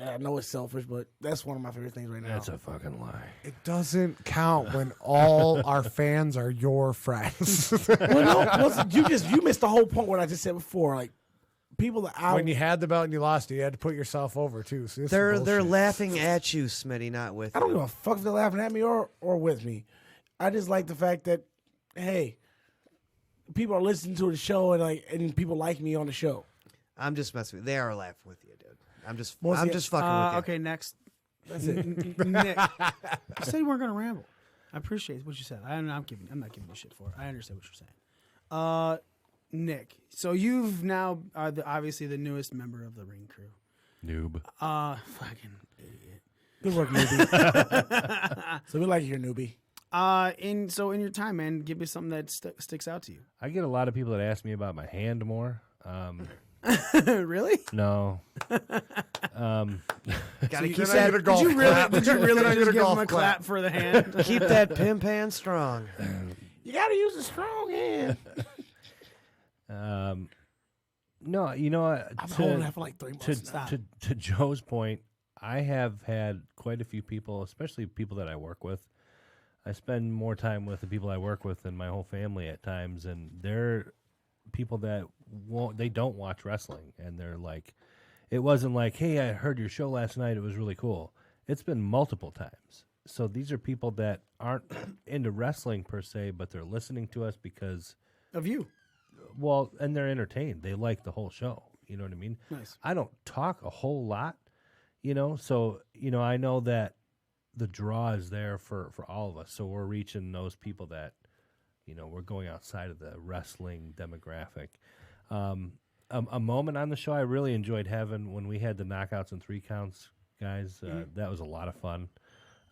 I know it's selfish, but that's one of my favorite things right now. That's a fucking lie. It doesn't count when all our fans are your friends. You missed the whole point what I just said before. Like people that when you had the belt and you lost it, you had to put yourself over too. So they're laughing at you, Smitty, not with you. I don't give a fuck if they're laughing at me or with me. I just like the fact that hey, people are listening to the show and people like me on the show. I'm just messing with you. They are laughing with you, dude. I'm just fucking with you. Okay, next. That's it. Nick, you said you weren't gonna ramble. I appreciate what you said. I'm not giving you shit for it. I understand what you're saying. Nick, so you've now are obviously the newest member of the Ring Crew. Noob. Fucking idiot. Good work, newbie. So we like your newbie. In your time, man, give me something that sticks out to you. I get a lot of people that ask me about my hand more. Really? No. Gotta keep that. Did you really just give him a clap for the hand? Keep that pimp hand strong. You gotta use a strong hand. No, you know, I've been holding that for like 3 months. to Joe's point, I have had quite a few people, especially people that I work with. I spend more time with the people I work with than my whole family at times, and they're people that they don't watch wrestling, and they're like, it wasn't like, hey, I heard your show last night, it was really cool. It's been multiple times, so these are people that aren't into wrestling per se, but they're listening to us because of you. Well, and they're entertained. They like the whole show. You know what I mean? Nice. I don't talk a whole lot, so, I know that the draw is there for all of us. So we're reaching those people that, we're going outside of the wrestling demographic. A moment on the show I really enjoyed having when we had the knockouts and 3 counts, guys. That was a lot of fun.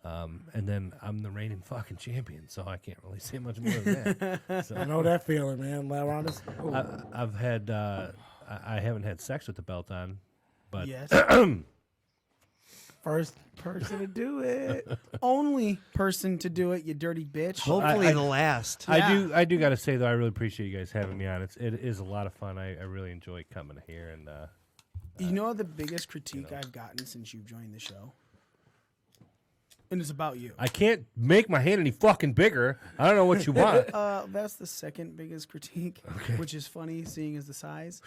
And then I'm the reigning fucking champion, so I can't really say much more than that. So, I know that feeling, man. I've had, I haven't had sex with the belt on, but yes. First person to do it. Only person to do it, you dirty bitch. Hopefully the last. I do got to say though, I really appreciate you guys having me on. It is a lot of fun. I really enjoy coming here, and you know the biggest critique I've gotten since you've joined the show, and it's about you. I can't make my hand any fucking bigger. I don't know what you want. That's the second biggest critique, which is funny seeing as the size.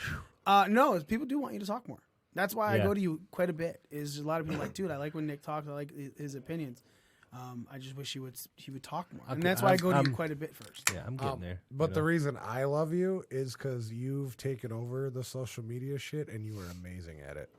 No, people do want you to talk more. That's why I go to you quite a bit. Is a lot of people like, dude, I like when Nick talks. I like his opinions. I just wish he would talk more, and that's why I go to you quite a bit first. Yeah, I'm getting there. But the reason I love you is because you've taken over the social media shit, and you are amazing at it.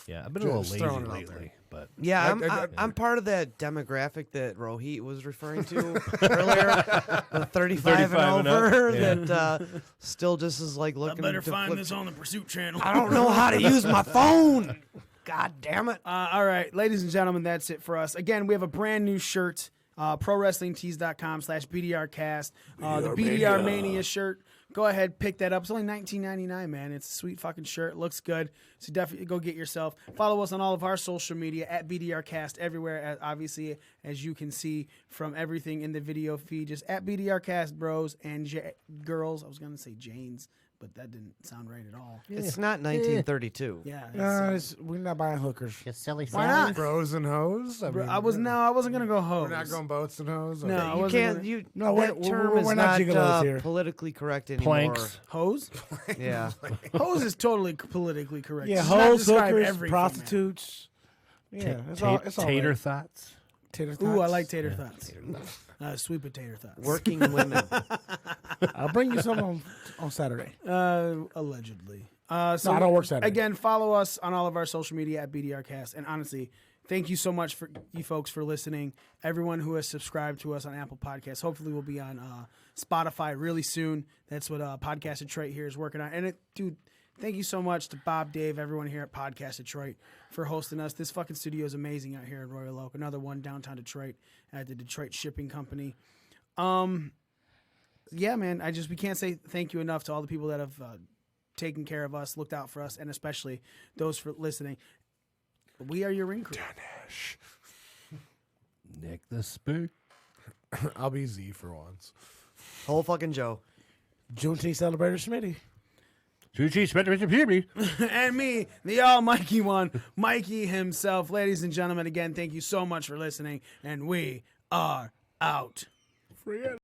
Yeah, I've been a little lazy lately, but yeah, I'm part of that demographic that Rohit was referring to earlier, the 35 and over that still just is like looking. I better find this on the Pursuit channel. I don't know how to use my phone. God damn it! All right, ladies and gentlemen, that's it for us. Again, we have a brand new shirt. ProWrestlingTees.com/BDRcast. The BDR Mania shirt. Go ahead, pick that up. It's only $19.99, man. It's a sweet fucking shirt. Looks good. So definitely go get yourself. Follow us on all of our social media at BDRcast everywhere. Obviously, as you can see from everything in the video feed, just at BDRcast bros and girls. I was gonna say Janes, but that didn't sound right at all. It's not 1932. Yeah. We're not buying hookers. Just silly. Why not? Bros and hoes? I wasn't gonna go hoes. We're not going boats and hoes? No, Okay. I You wasn't can't. gonna- That term is we're not gigolos here. politically correct anymore. Planks. Hose? Yeah. Hose is totally politically correct. Yeah, Does not hoes, describe hookers, every prostitutes. Yeah, it's all tater right. thoughts. Tater female. Ooh, I thoughts. like tater thoughts. Sweet potato thoughts. Working women. I'll bring you some on Saturday. Allegedly. So I don't work Saturday. Again, follow us on all of our social media at BDRcast. And honestly, thank you so much for you folks for listening. Everyone who has subscribed to us on Apple Podcasts. Hopefully we'll be on Spotify really soon. That's what Podcast Detroit here is working on. And dude, thank you so much to Bob, Dave, everyone here at Podcast Detroit for hosting us. This fucking studio is amazing out here in Royal Oak. Another one downtown Detroit at the Detroit Shipping Company. Yeah, man, we can't say thank you enough to all the people that have taken care of us, looked out for us, and especially those for listening. We are your ring crew. Nick the Spook. I'll be Z for once. Whole fucking Joe. Juneteenth celebrator Smitty. And me, the almighty one, Mikey himself. Ladies and gentlemen, again, thank you so much for listening, and we are out.